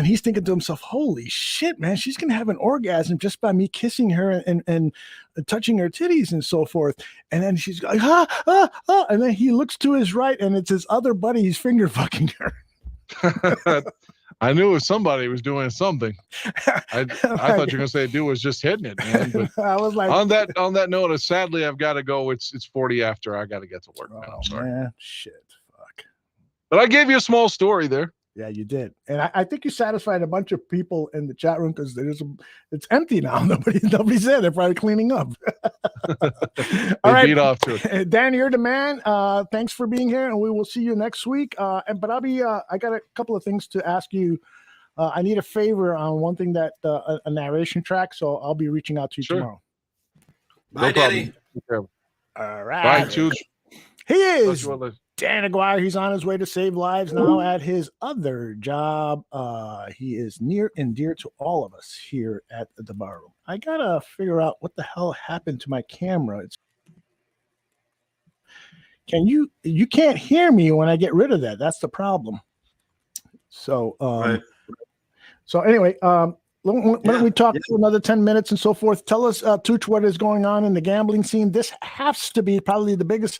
he's thinking to himself, "Holy shit, man! She's gonna have an orgasm just by me kissing her and touching her titties and so forth." And then she's like, and then he looks to his right, and it's his other buddy. He's finger fucking her. I knew if somebody was doing something. I thought you were gonna say dude was just hitting it, man. But I was like, on that note, sadly I've got to go. It's 40 after. I got to get to work, man. I'm sorry. Man, shit, fuck. But I gave you a small story there. Yeah, you did, and I think you satisfied a bunch of people in the chat room because it's empty now. Nobody's there. They're probably cleaning up. All right, beat off to it. Dan, you're the man. Thanks for being here, and we will see you next week. But I'll be. I got a couple of things to ask you. I need a favor on one thing that a narration track, so I'll be reaching out to you tomorrow. Bye, Danny. All right. Bye, Chooch. He is Dan Aguirre. He's on his way to save lives now at his other job. He is near and dear to all of us here at the bar room. I gotta figure out what the hell happened to my camera. You can't hear me when I get rid of that. That's the problem. So Right. So anyway, why don't we talk for another 10 minutes and so forth? Tell us, Tooch, what is going on in the gambling scene. This has to be probably the biggest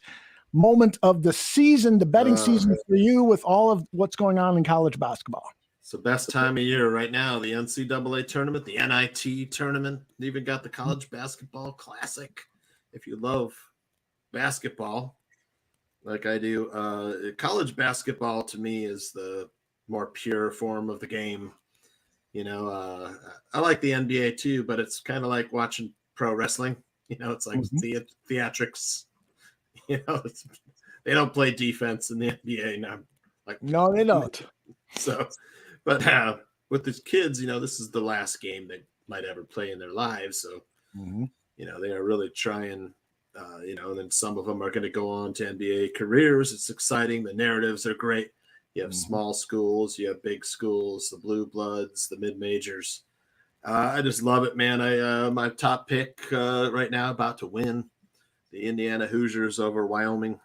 moment of the season, the betting season for you, with all of what's going on in college basketball. It's the best time of year right now. The NCAA tournament, the NIT tournament, they even got the college basketball classic. If you love basketball like I do, college basketball to me is the more pure form of the game. You know, I like the NBA too, but it's kind of like watching pro wrestling. You know, it's like theatrics. You know, they don't play defense in the NBA now. Like, no, they don't. So, but with these kids, you know, this is the last game they might ever play in their lives. So, you know, they are really trying. You know, and then some of them are going to go on to NBA careers. It's exciting. The narratives are great. You have small schools, you have big schools, the blue bloods, the mid majors. I just love it, man. My top pick right now, about to win, the Indiana Hoosiers over Wyoming.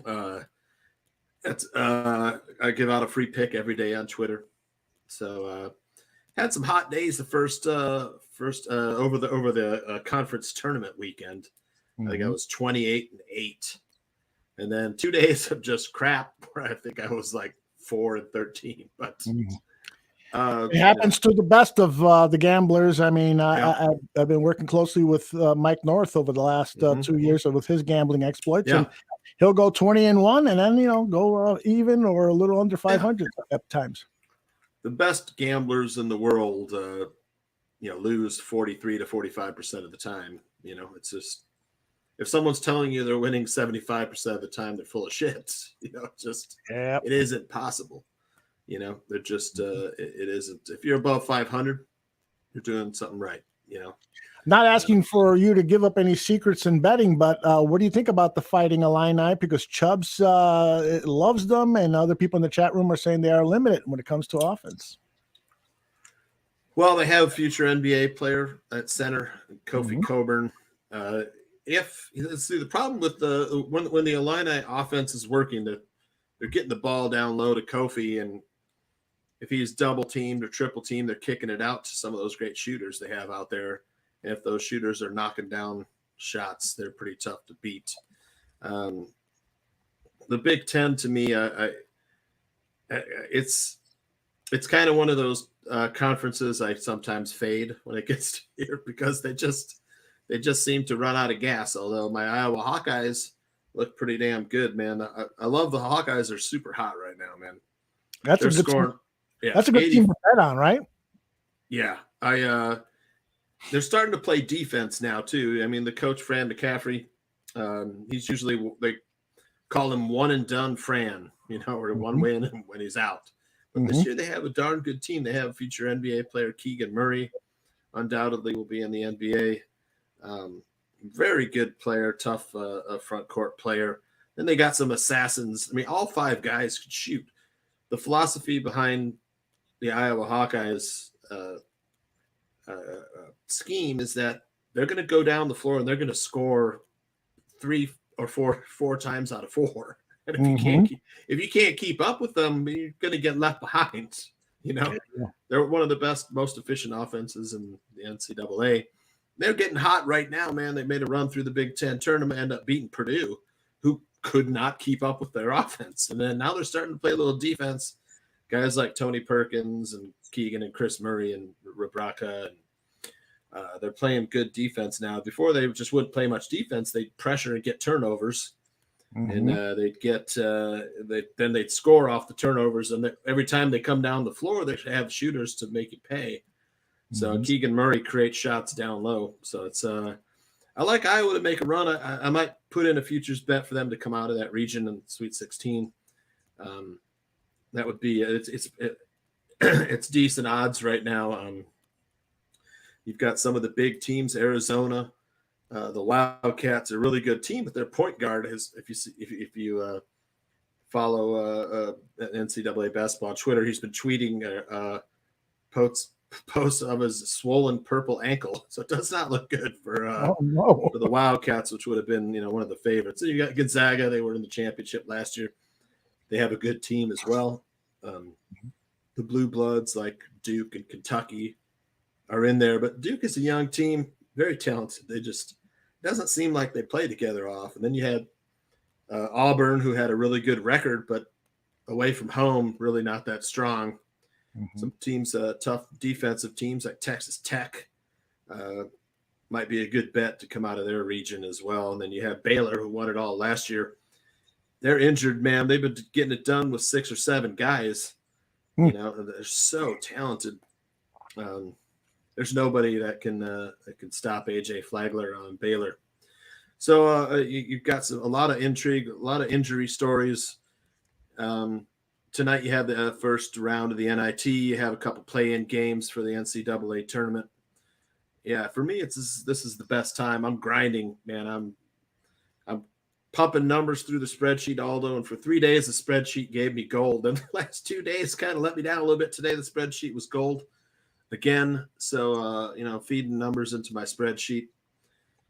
I give out a free pick every day on Twitter. So had some hot days the first over the conference tournament weekend. I think I was 28-8. And then 2 days of just crap where I think I was like 4-13. But it happens to the best of the gamblers. I mean, I've been working closely with Mike North over the last 2 years with his gambling exploits. And he'll go 20-1 and then, you know, go even or a little under 500 at times. The best gamblers in the world, you know, lose 43 to 45% of the time. You know, it's just, if someone's telling you they're winning 75% of the time, they're full of shit. You know, it's just, it isn't possible. You know, they're just, it isn't. If you're above 500, you're doing something right. You know, not asking for you to give up any secrets in betting, but what do you think about the Fighting Illini? Because Chubbs loves them, and other people in the chat room are saying they are limited when it comes to offense. Well, they have a future NBA player at center, Kofi Coburn. The problem with when the Illini offense is working, they're getting the ball down low to Kofi, and if he's double teamed or triple teamed, they're kicking it out to some of those great shooters they have out there. And if those shooters are knocking down shots, they're pretty tough to beat. The Big Ten, to me, it's kind of one of those conferences I sometimes fade when it gets to here because they just seem to run out of gas. Although my Iowa Hawkeyes look pretty damn good, man. I love the Hawkeyes. They're super hot right now, man. That's They're a good scoring. team. Yeah, That's a good 80, team to bet on, right? Yeah, they're starting to play defense now too. I mean, the coach Fran McCaffrey, he's usually, they call him one and done Fran, or one win when he's out. But this year they have a darn good team. They have future NBA player Keegan Murray, undoubtedly will be in the NBA. Very good player, tough front court player. Then they got some assassins. I mean, all 5 guys could shoot. The philosophy behind the Iowa Hawkeyes scheme is that they're going to go down the floor and they're going to score 3 or 4 times out of 4. And if you can't keep up with them, you're going to get left behind. They're one of the best, most efficient offenses in the NCAA. They're getting hot right now, man. They made a run through the Big Ten tournament, end up beating Purdue, who could not keep up with their offense. And then now they're starting to play a little defense. Guys like Tony Perkins and Keegan and Chris Murray and Rebraca, and they're playing good defense now. Before they just wouldn't play much defense. They'd pressure and get turnovers, and then they'd score off the turnovers. And every time they come down the floor, they have shooters to make it pay. So Keegan Murray creates shots down low. So it's I like Iowa to make a run. I might put in a futures bet for them to come out of that region in Sweet 16. That would be it's decent odds right now. You've got some of the big teams, Arizona, the Wildcats, are a really good team, but their point guard is, if you follow NCAA basketball on Twitter, he's been tweeting posts of his swollen purple ankle, so it does not look good for the Wildcats, which would have been one of the favorites. So you got Gonzaga; they were in the championship last year. They have a good team as well. The Blue Bloods like Duke and Kentucky are in there, but Duke is a young team, very talented. They just doesn't seem like they play together off. And then you had Auburn, who had a really good record, but away from home, really not that strong. Some teams, tough defensive teams like Texas Tech, might be a good bet to come out of their region as well. And then you have Baylor, who won it all last year. They're injured, man. They've been getting it done with 6 or 7 guys. They're so talented. There's nobody that can stop AJ Flagler on Baylor. So you've got a lot of intrigue, a lot of injury stories. Tonight you have the first round of the NIT. You have a couple play-in games for the NCAA tournament. Yeah, for me, this is the best time. I'm grinding, man. I'm pumping numbers through the spreadsheet, Aldo, and for 3 days the spreadsheet gave me gold. And the last 2 days kind of let me down a little bit. Today the spreadsheet was gold again. So feeding numbers into my spreadsheet.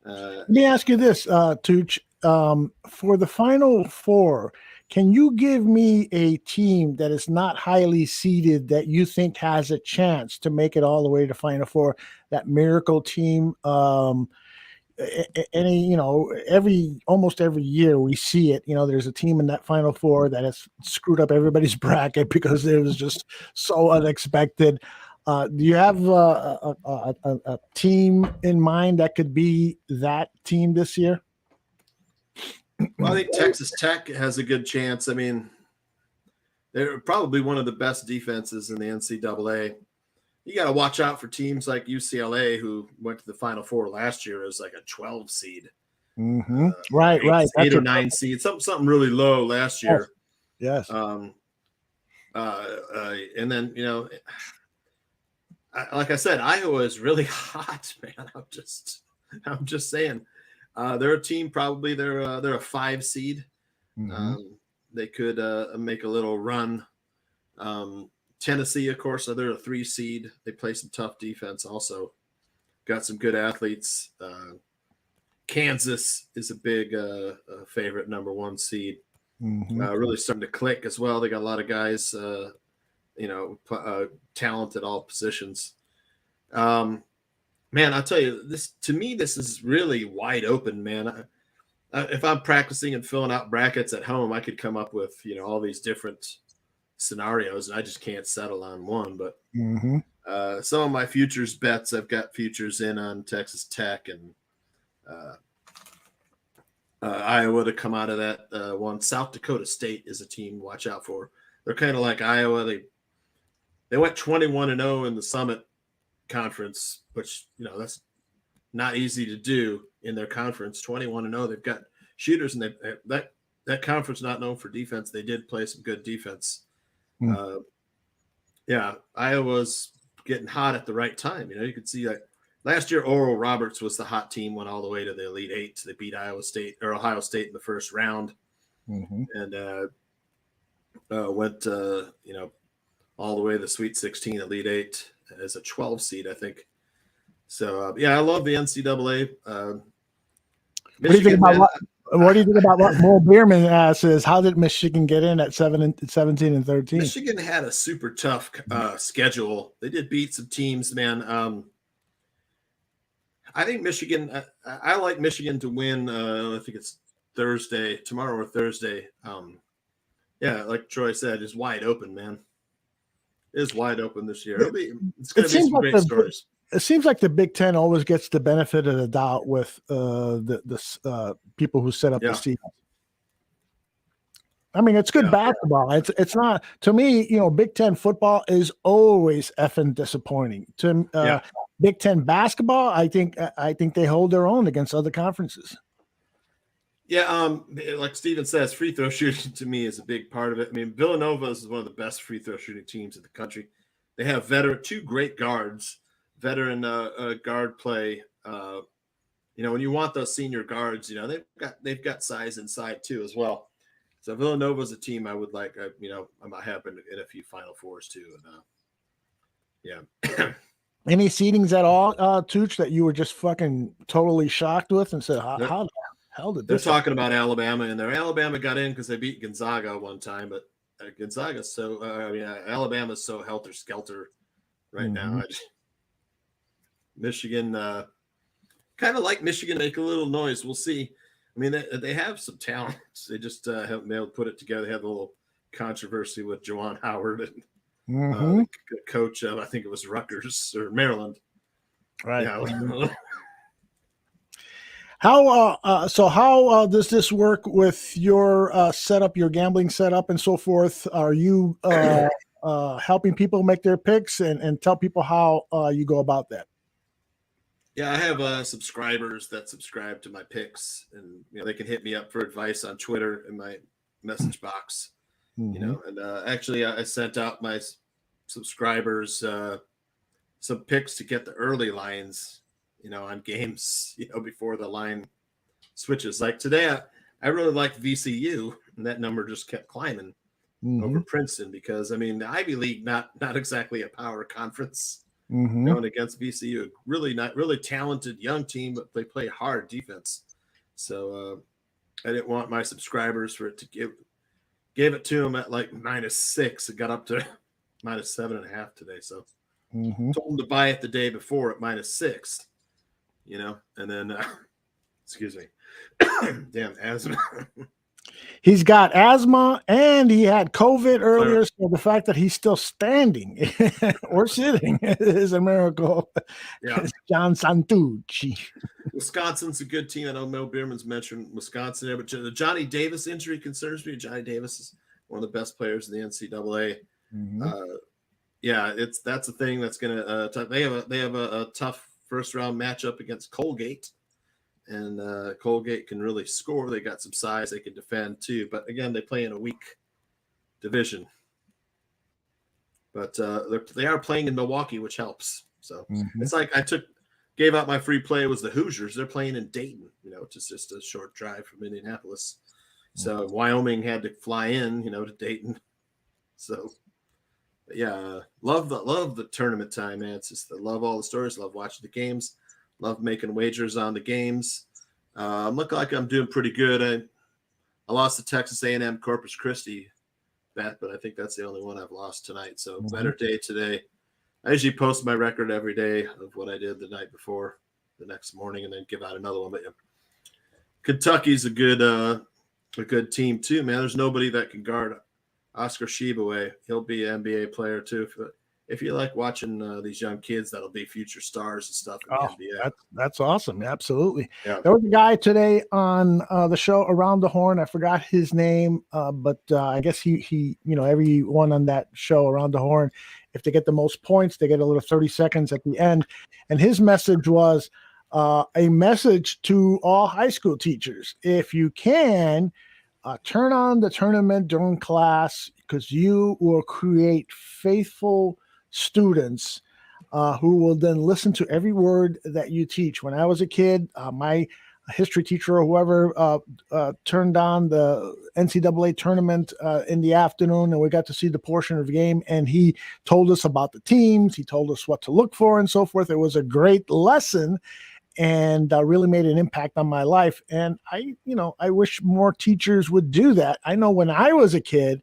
Let me ask you this, Tooch. For the Final Four, can you give me a team that is not highly seeded that you think has a chance to make it all the way to Final Four? That miracle team. Almost every year we see it. There's a team in that Final Four that has screwed up everybody's bracket because it was just so unexpected. Do you have a team in mind that could be that team this year? Well, I think Texas Tech has a good chance. I mean, they're probably one of the best defenses in the NCAA. You got to watch out for teams like UCLA, who went to the Final Four last year as like a 12 seed. Right. 8 or 9 seed, something really low last year. Yes. And then, like I said, Iowa is really hot, man. I'm just saying. They're a team, probably they're a 5 seed. They could make a little run. Tennessee, of course, they're a 3 seed. They play some tough defense also. Got some good athletes. Kansas is a big favorite, number 1 seed. Really starting to click as well. They got a lot of guys, talent at all positions. Man, I'll tell you, this is really wide open, man. If I'm practicing and filling out brackets at home, I could come up with, all these different scenarios, and I just can't settle on one. But Mm-hmm. Some of my futures bets, I've got futures in on Texas Tech and Iowa to come out of that one. South Dakota State is a team to watch out for. They're kind of like Iowa. They went 21-0 in the Summit Conference, which, you know, that's not easy to do in their conference. 21-0. They've got shooters, and that conference not known for defense. They did play some good defense. Yeah, Iowa's getting hot at the right time. You know, you could see that last year Oral Roberts was the hot team, went all the way to the Elite Eight. They beat Ohio State in the first round, and went you know, all the way to the Sweet 16, Elite Eight as a 12 seed, I think. So yeah, I love the NCAA. What do you think about what Mo Beerman says? How did Michigan get in at 17 and 13? Michigan had a super tough schedule. They did beat some teams, man. I think Michigan. I like Michigan to win. I think it's tomorrow or Thursday. Yeah, like Troy said, is wide open, man. It is wide open this year. It's going to be some great stories. It seems like the Big Ten always gets the benefit of the doubt with the people who set up the season. I mean, it's good basketball. It's not, to me, you know, Big Ten football is always effing disappointing. To Big Ten basketball, I think they hold their own against other conferences. Yeah, like Steven says, free throw shooting to me is a big part of it. I mean, Villanova is one of the best free throw shooting teams in the country. They have two great guards. Veteran guard play. You know, when you want those senior guards, you know, they've got size inside too as well. So Villanova is a team I would like. You know, I might have in a few Final Fours too. And yeah. Any seedings at all, Tooch, that you were just fucking totally shocked with and said, how the hell did this? They're talking about Alabama in there. Alabama got in because they beat Gonzaga one time, but Gonzaga's so. I mean, Alabama's so helter skelter right now. Michigan, kind of like Michigan, make a little noise. We'll see. I mean, they have some talent. They just haven't been able to put it together. They had a little controversy with Juwan Howard and the coach of, I think it was Rutgers or Maryland. Right. Yeah. How does this work with your setup, your gambling setup, and so forth? Are you helping people make their picks and tell people how you go about that? Yeah, I have subscribers that subscribe to my picks, and you know they can hit me up for advice on Twitter in my message box. You know, and actually I sent out my subscribers some picks to get the early lines, you know, on games, you know, before the line switches. Like today, I really liked VCU, and that number just kept climbing over Princeton because I mean the Ivy League not exactly a power conference. Going against VCU, not really talented young team, but they play hard defense. So I didn't want my subscribers for it to gave it to them at like -6. It got up to -7.5 today. So told them to buy it the day before at -6. You know, and then excuse me, damn asthma. He's got asthma and he had COVID earlier. So the fact that he's still standing or sitting is a miracle. Yeah. John Santucci. Wisconsin's a good team. I know Mel Bierman's mentioned Wisconsin there, but the Johnny Davis injury concerns me. Johnny Davis is one of the best players in the NCAA. Yeah, that's a thing that's going to they have a tough first round matchup against Colgate. And Colgate can really score. They got some size. They can defend too. But again, they play in a weak division. But they are playing in Milwaukee, which helps. So it's like gave out my free play was the Hoosiers. They're playing in Dayton, you know, which is just a short drive from Indianapolis. So Wyoming had to fly in, you know, to Dayton. So yeah, love the tournament time, man. It's just I love all the stories. Love watching the games. Love making wagers on the games. I'm looking like I'm doing pretty good. I lost to Texas A&M Corpus Christi bet, but I think that's the only one I've lost tonight. So better day today. I usually post my record every day of what I did the night before, the next morning, and then give out another one. But yeah, Kentucky's a good team too, man. There's nobody that can guard Oscar Shibaway. He'll be an NBA player too. If you like watching these young kids, that'll be future stars and stuff in the NBA. That's awesome. Absolutely. Yeah. There was a guy today on the show Around the Horn. I forgot his name, but I guess he everyone on that show Around the Horn, if they get the most points, they get a little 30 seconds at the end. And his message was a message to all high school teachers. If you can, turn on the tournament during class, because you will create faithful students who will then listen to every word that you teach. When I was a kid, my history teacher or whoever turned on the NCAA tournament in the afternoon, and we got to see the portion of the game, and he told us about the teams. He told us what to look for and so forth. It was a great lesson, and really made an impact on my life. And I wish more teachers would do that. I know when I was a kid,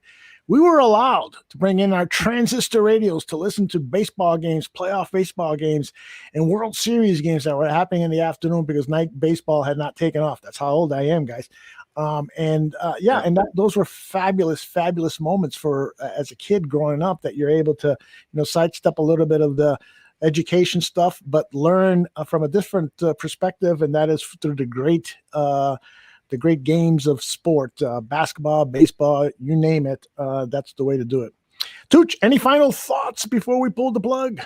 we were allowed to bring in our transistor radios to listen to baseball games, playoff baseball games, and World Series games that were happening in the afternoon because night baseball had not taken off. That's how old I am, guys. Those were fabulous, fabulous moments for as a kid growing up, that you're able to, sidestep a little bit of the education stuff, but learn from a different perspective, and that is through the great games of sport, basketball, baseball, you name it. That's the way to do it. Tooch, any final thoughts before we pull the plug?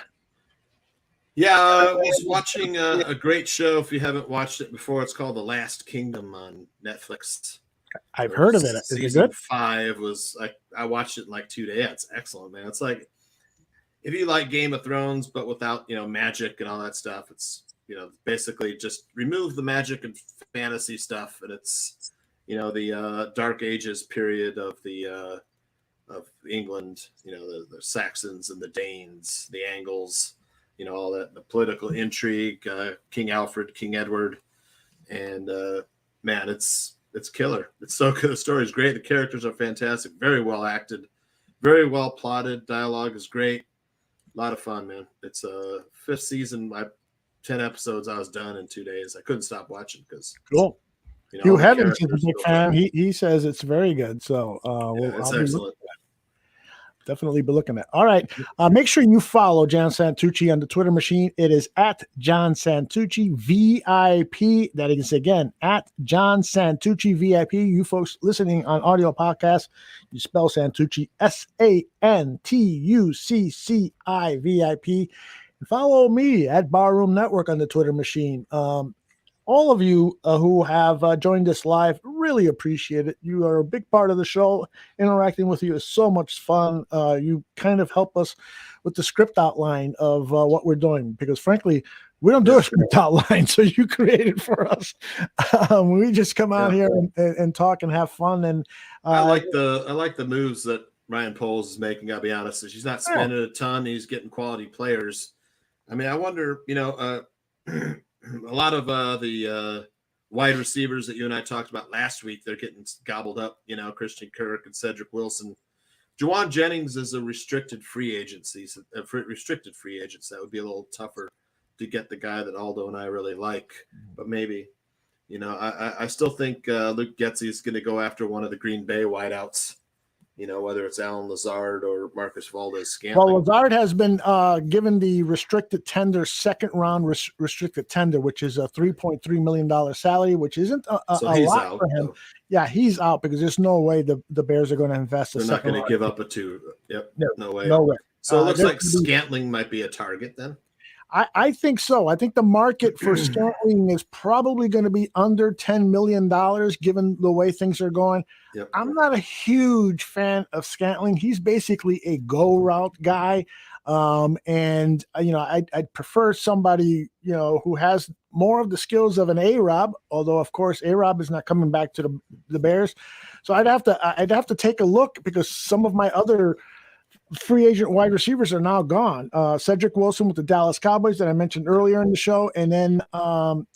Yeah, I was watching a great show. If you haven't watched it before, it's called The Last Kingdom on Netflix. I've heard of it. Is it good? 5 was I watched it in like 2 days. It's excellent, man. It's like if you like Game of Thrones, but without magic and all that stuff. It's basically just remove the magic and fantasy stuff, and it's the Dark Ages period of of England. The Saxons and the Danes, the Angles. All that, the political intrigue, King Alfred, King Edward, and man, it's killer. It's so good. The story is great. The characters are fantastic. Very well acted, very well plotted. Dialogue is great. A lot of fun, man. It's a 5th season. 10 episodes. I was done in 2 days. I couldn't stop watching because cool. Hugh Evans is a big fan. He says it's very good. So it's excellent. Definitely be looking at. All right. Make sure you follow John Santucci on the Twitter machine. It is at John Santucci VIP. That is again at John Santucci VIP. You folks listening on audio podcast, you spell Santucci SANTUCCI VIP. And follow me at Barroom Network on the Twitter machine. All of you who have joined us live, really appreciate it. You are a big part of the show. Interacting with you is so much fun. You kind of help us with the script outline of what we're doing, because frankly, we don't do a script outline, so you create it for us. We just come out here and talk and have fun. And I like the moves that Ryan Poles is making. I'll be honest, he's not spending a ton. He's getting quality players. I mean, I wonder, a lot of the wide receivers that you and I talked about last week, they're getting gobbled up, Christian Kirk and Cedric Wilson. Juwan Jennings is a restricted free agency. That would be a little tougher to get the guy that Aldo and I really like. But maybe, I still think Luke Getsy is going to go after one of the Green Bay wideouts. Whether it's Alan Lazard or Marcus Valdez-Scantling. Well, Lazard has been given the restricted tender, second round restricted tender, which is a $3.3 million salary, which isn't a lot for him. Yeah, he's out because there's no way the Bears are going to invest. They're not going to give up a 2. Yep, no way. No way. So it looks like Scantling might be a target then. I think so. I think the market for Scantling is probably going to be under $10 million, given the way things are going. Yep. I'm not a huge fan of Scantling. He's basically a go route guy. I'd prefer somebody, who has more of the skills of an A-Rob, although of course A-Rob is not coming back to the Bears. So I'd have to take a look, because some of my other free agent wide receivers are now gone. Cedric Wilson with the Dallas Cowboys that I mentioned earlier in the show. And then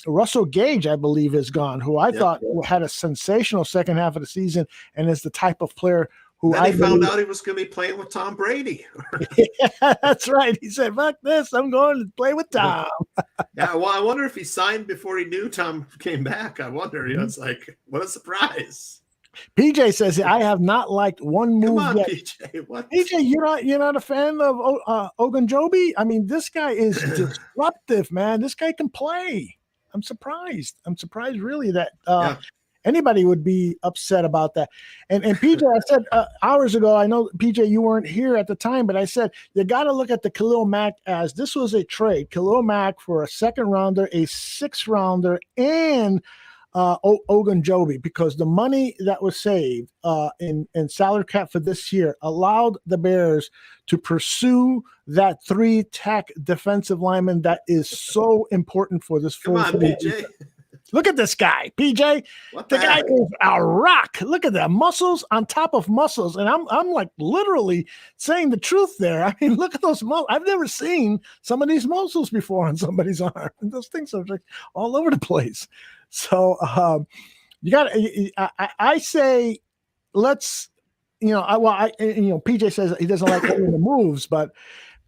Russell Gage, I believe, is gone, who I thought had a sensational second half of the season and is the type of player who I found out he was going to be playing with Tom Brady. Yeah, that's right. He said, fuck this, I'm going to play with Tom. Yeah, well, I wonder if he signed before he knew Tom came back. I wonder, it's like, what a surprise. PJ says, I have not liked one move Come on, yet. PJ. What? PJ, you're not a fan of Ogunjobi? I mean, this guy is disruptive, man. This guy can play. I'm surprised. I'm surprised, really, that anybody would be upset about that. And PJ, I said hours ago, I know, PJ, you weren't here at the time, but I said, you got to look at the Khalil Mack as this was a trade. Khalil Mack for a second rounder, a sixth rounder, and Ogunjobi, because the money that was saved in salary cap for this year allowed the Bears to pursue that 3-tech defensive lineman that is so important for this full. Come on, PJ. Look at this guy, PJ. The guy is a rock. Look at that, muscles on top of muscles, and I'm like literally saying the truth there. I mean, look at those muscles. I've never seen some of these muscles before on somebody's arm. And those things are like all over the place. So you got. I say, let's. PJ says he doesn't like any of the moves, but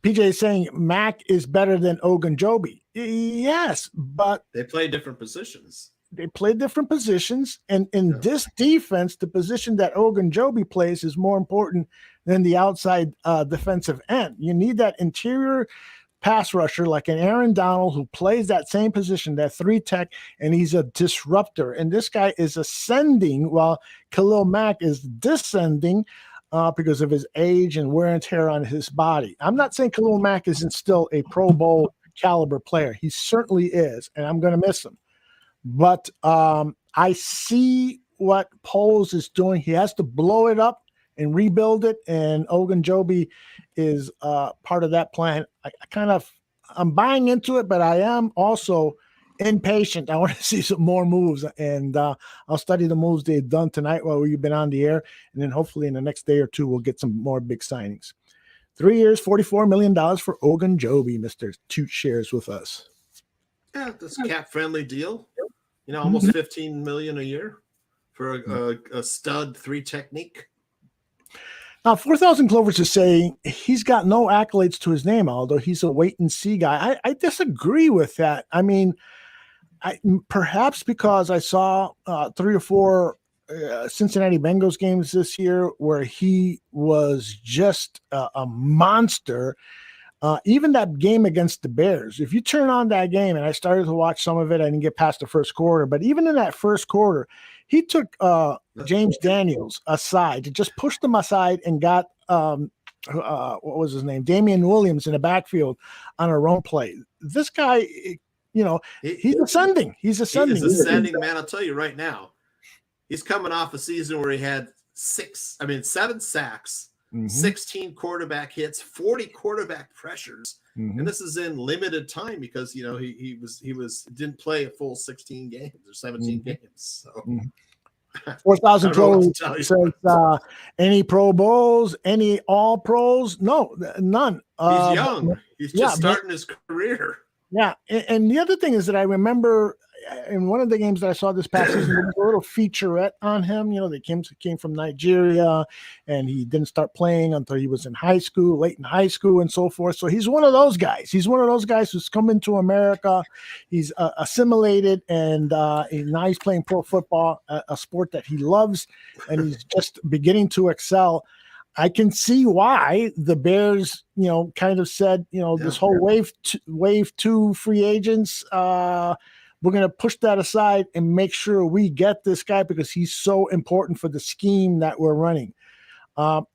PJ is saying Mack is better than Ogunjobi. Yes, but they play different positions. They play different positions, and in this defense, the position that Ogunjobi plays is more important than the outside defensive end. You need that interior pass rusher like an Aaron Donald who plays that same position, that 3-tech, and he's a disruptor. And this guy is ascending while Khalil Mack is descending because of his age and wear and tear on his body. I'm not saying Khalil Mack isn't still a Pro Bowl caliber player. He certainly is, and I'm going to miss him. But I see what Poles is doing. He has to blow it up and rebuild it, and Ogunjobi is part of that plan. I'm buying into it, but I am also impatient. I want to see some more moves, and I'll study the moves they've done tonight while we've been on the air, and then hopefully in the next day or two we'll get some more big signings. 3 years, $44 million for Ogunjobi. Mr. Toot shares with us. Yeah, this cap-friendly deal. Almost $15 million a year for a stud 3 technique. Now, 4,000 Clovers is saying he's got no accolades to his name, Aldo. He's a wait-and-see guy. I disagree with that. I mean, perhaps because I saw 3 or 4 Cincinnati Bengals games this year where he was just a monster. Even that game against the Bears, if you turn on that game, and I started to watch some of it, I didn't get past the first quarter, but even in that first quarter, he took James Daniels aside, just pushed him aside and got what was his name? Damian Williams in the backfield on a run play. This guy, he's ascending. He's ascending. He's ascending, man. I'll tell you right now, he's coming off a season where he had 7 sacks, 16 quarterback hits, 40 quarterback pressures. And this is in limited time because he didn't play a full 16 games or 17 games. So 4,000 pros says any Pro Bowls, any All Pros? No, none. He's young. He's just starting his career. Yeah, and the other thing is that I remember in one of the games that I saw this past season, there was a little featurette on him. They came from Nigeria, and he didn't start playing until he was in high school, late in high school, and so forth. So he's one of those guys. He's one of those guys who's come into America. He's assimilated, and now he's playing pro football, a sport that he loves, and he's just beginning to excel. I can see why the Bears, kind of said, this whole wave two free agents, we're going to push that aside and make sure we get this guy because he's so important for the scheme that we're running. So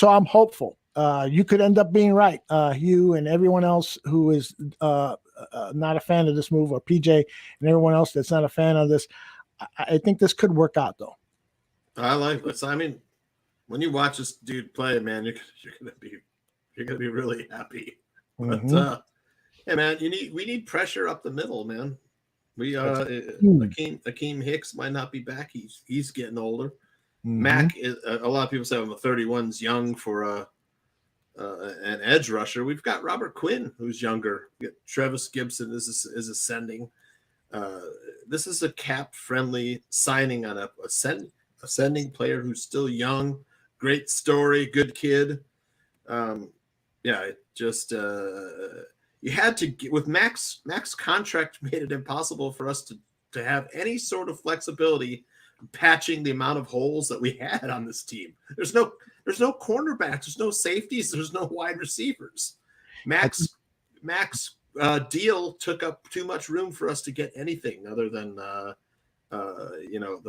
I'm hopeful. You could end up being right, Hugh, and everyone else who is not a fan of this move, or PJ and everyone else that's not a fan of this. I think this could work out, though. I like this. I mean, when you watch this dude play, man, you're gonna be really happy. But yeah, man, we need pressure up the middle, man. Akeem Hicks might not be back. He's getting older. Mack is a lot of people say 31's young for an edge rusher. We've got Robert Quinn, who's younger. Travis Gibson is ascending. This is a cap-friendly signing on a ascending player who's still young. Great story, good kid. You had to get with Max contract made it impossible for us to have any sort of flexibility patching the amount of holes that we had on this team. There's no cornerbacks, there's no safeties, there's no wide receivers. Max deal took up too much room for us to get anything other than the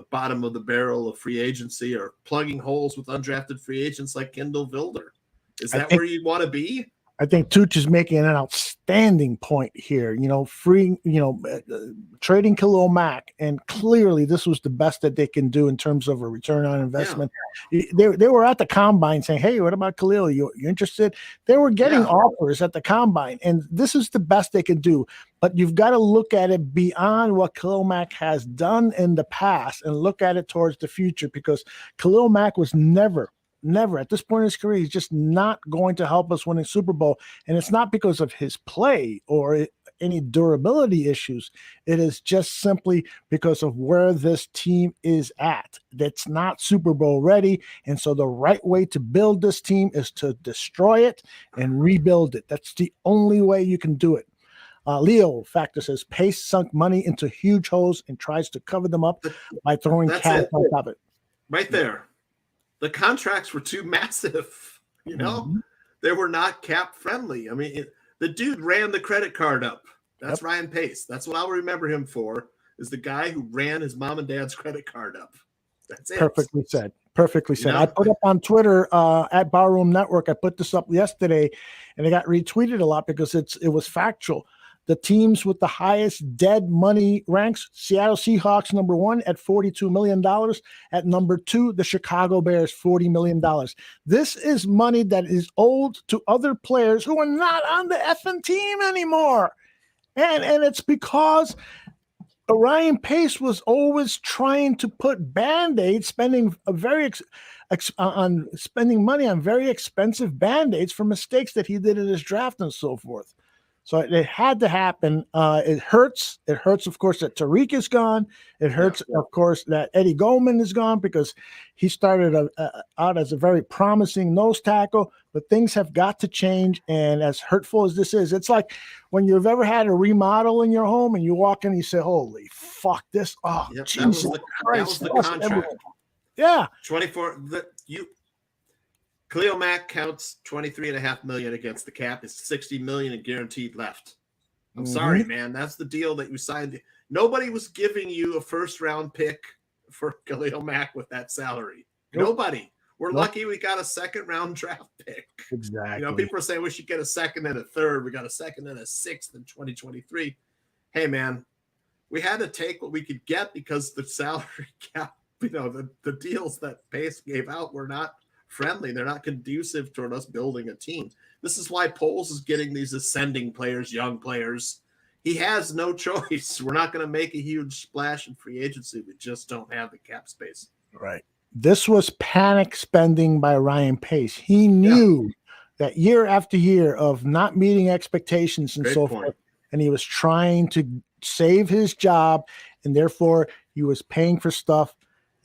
bottom of the barrel of free agency or plugging holes with undrafted free agents like Kendall Vilder. Is that where you want to be? I think Tooch is making an outstanding point here. Trading Khalil Mack, and clearly this was the best that they can do in terms of a return on investment. Yeah. They were at the combine saying, "Hey, what about Khalil? You interested?" They were getting offers at the combine, and this is the best they can do. But you've got to look at it beyond what Khalil Mack has done in the past and look at it towards the future, because Khalil Mack was never at this point in his career, he's just not going to help us win a Super Bowl. And it's not because of his play or any durability issues. It is just simply because of where this team is at. That's not Super Bowl ready. And so the right way to build this team is to destroy it and rebuild it. That's the only way you can do it. Leo Factor says Pace sunk money into huge holes and tries to cover them up by throwing cash on top of it. Right there. The contracts were too massive, They were not cap friendly. I mean, the dude ran the credit card up. That's Ryan Pace. That's what I'll remember him for, is the guy who ran his mom and dad's credit card up. That's it. Perfectly said. I put up on Twitter at Barroom Network. I put this up yesterday, and it got retweeted a lot because it was factual. The teams with the highest dead money ranks: Seattle Seahawks, number 1 at $42 million. At number 2, the Chicago Bears, $40 million. This is money that is owed to other players who are not on the effing team anymore. And it's because Ryan Pace was always trying to put Band-Aids, spending money on very expensive Band-Aids for mistakes that he did in his draft and so forth. So it had to happen. It hurts. It hurts, of course, that Tariq is gone. It hurts, of course, that Eddie Goldman is gone, because he started out as a very promising nose tackle. But things have got to change. And as hurtful as this is, it's like when you've ever had a remodel in your home and you walk in and you say, "Holy fuck, this! Oh, Jesus Christ!" That was the contract. Yeah, 24. Khalil Mack counts $23.5 million against the cap. It's $60 million in guaranteed left. I'm sorry, man. That's the deal that you signed. Nobody was giving you a first-round pick for Khalil Mack with that salary. Nobody. We're lucky we got a second-round draft pick. Exactly. People are saying we should get a second and a third. We got a second and a sixth in 2023. Hey, man, we had to take what we could get because the salary cap, the deals that Pace gave out were not friendly. They're not conducive toward us building a team. This is why Poles is getting these ascending players, young players. He has no choice. We're not going to make a huge splash in free agency. We just don't have the cap space. Right. This was panic spending by Ryan Pace. He knew that year after year of not meeting expectations and forth, and he was trying to save his job, and therefore he was paying for stuff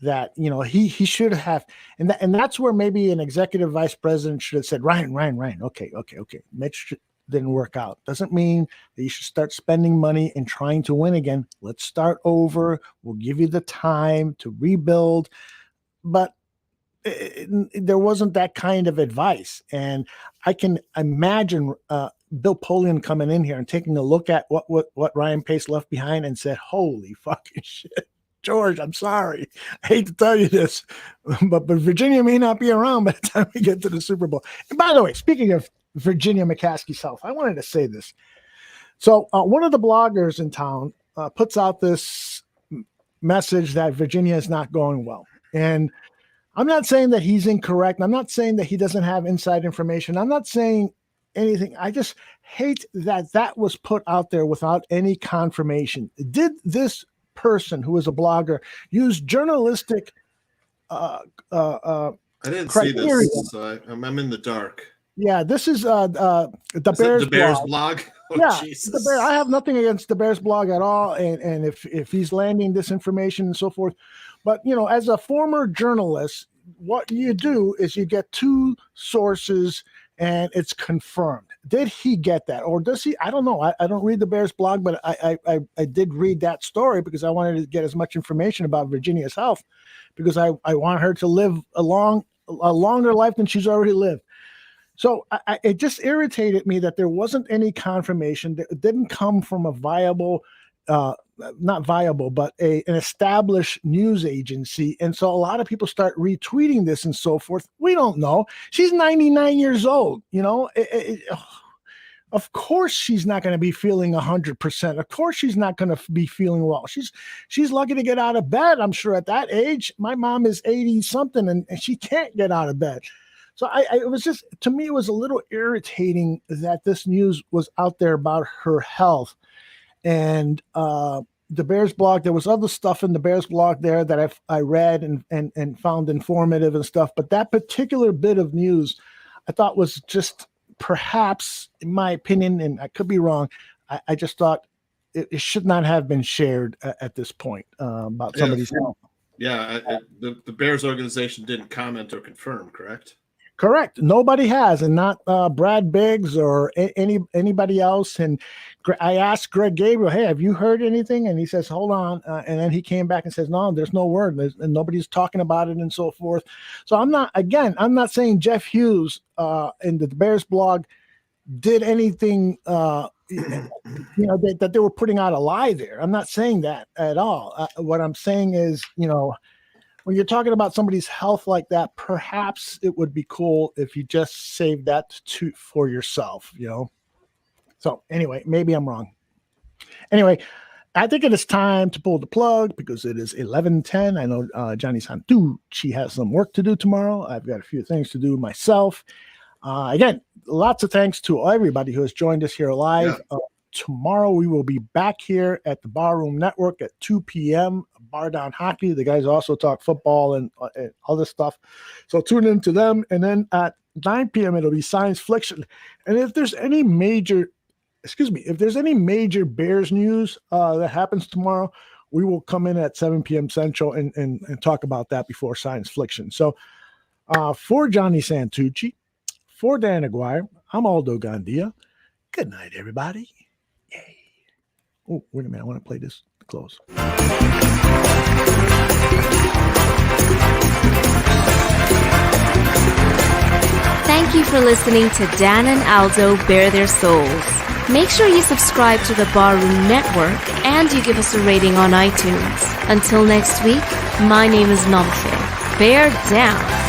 that he should have, and that's where maybe an executive vice president should have said, Ryan, okay. Mitch didn't work out. Doesn't mean that you should start spending money and trying to win again. Let's start over. We'll give you the time to rebuild. But there wasn't that kind of advice, and I can imagine Bill Polian coming in here and taking a look at what Ryan Pace left behind and said, "Holy fucking shit, George, I'm sorry. I hate to tell you this, but Virginia may not be around by the time we get to the Super Bowl." And by the way, speaking of Virginia McCaskey's health, I wanted to say this. So one of the bloggers in town puts out this message that Virginia is not going well. And I'm not saying that he's incorrect. I'm not saying that he doesn't have inside information. I'm not saying anything. I just hate that was put out there without any confirmation. Did this person who is a blogger use journalistic I didn't criteria? See this, so I'm in the dark. Yeah, this is the Bears blog. Oh, yeah, Jesus. the Bear. I have nothing against the Bears blog at all, and if he's landing this information and so forth, but as a former journalist, what you do is you get two sources and it's confirmed. Did he get that, or does he? I don't know. I don't read the Bears blog, but I did read that story because I wanted to get as much information about Virginia's health, because I want her to live a longer life than she's already lived. So it just irritated me that there wasn't any confirmation. That it didn't come from a viable, not viable, but an established news agency. And so a lot of people start retweeting this and so forth. We don't know. She's 99 years old. You know, of course she's not going to be feeling 100%. Of course she's not going to be feeling well. She's lucky to get out of bed, I'm sure, at that age. My mom is 80 something and she can't get out of bed. So it was just, to me, it was a little irritating that this news was out there about her health. And the Bears blog, there was other stuff in the Bears blog there that I read and found informative and stuff. But that particular bit of news, I thought was just perhaps, in my opinion, and I could be wrong, I just thought it should not have been shared at this point about somebody's health. Yeah, the Bears organization didn't comment or confirm, correct? Correct. Nobody has, and not Brad Biggs or anybody else. And I asked Greg Gabriel, "Hey, have you heard anything?" And he says, "Hold on." And then he came back and says, "No, there's no word, and nobody's talking about it, and so forth." So I'm not saying Jeff Hughes in the Bears blog did anything, that they were putting out a lie there. I'm not saying that at all. What I'm saying is, when you're talking about somebody's health like that, perhaps it would be cool if you just save that for yourself, So anyway, maybe I'm wrong. Anyway, I think it is time to pull the plug because it is 11:10. I know Johnny Santucci has some work to do tomorrow. I've got a few things to do myself. Again, lots of thanks to everybody who has joined us here live. Yeah. Tomorrow we will be back here at the Barroom Network at 2 p.m. Bar Down Hockey. The guys also talk football and other stuff. So tune in to them. And then at 9 p.m. it'll be Science Fiction. And if there's any major Bears news that happens tomorrow, we will come in at 7 p.m. Central and talk about that before Science Fiction. So for Johnny Santucci, for Dan Aguirre, I'm Aldo Gandia. Good night, everybody. Yay. Oh, wait a minute. I want to play this to close. Thank you for listening to Dan and Aldo Bare Their Souls. Make sure you subscribe to the Barroom Network and you give us a rating on iTunes. Until next week, my name is Nomfe. Bear down.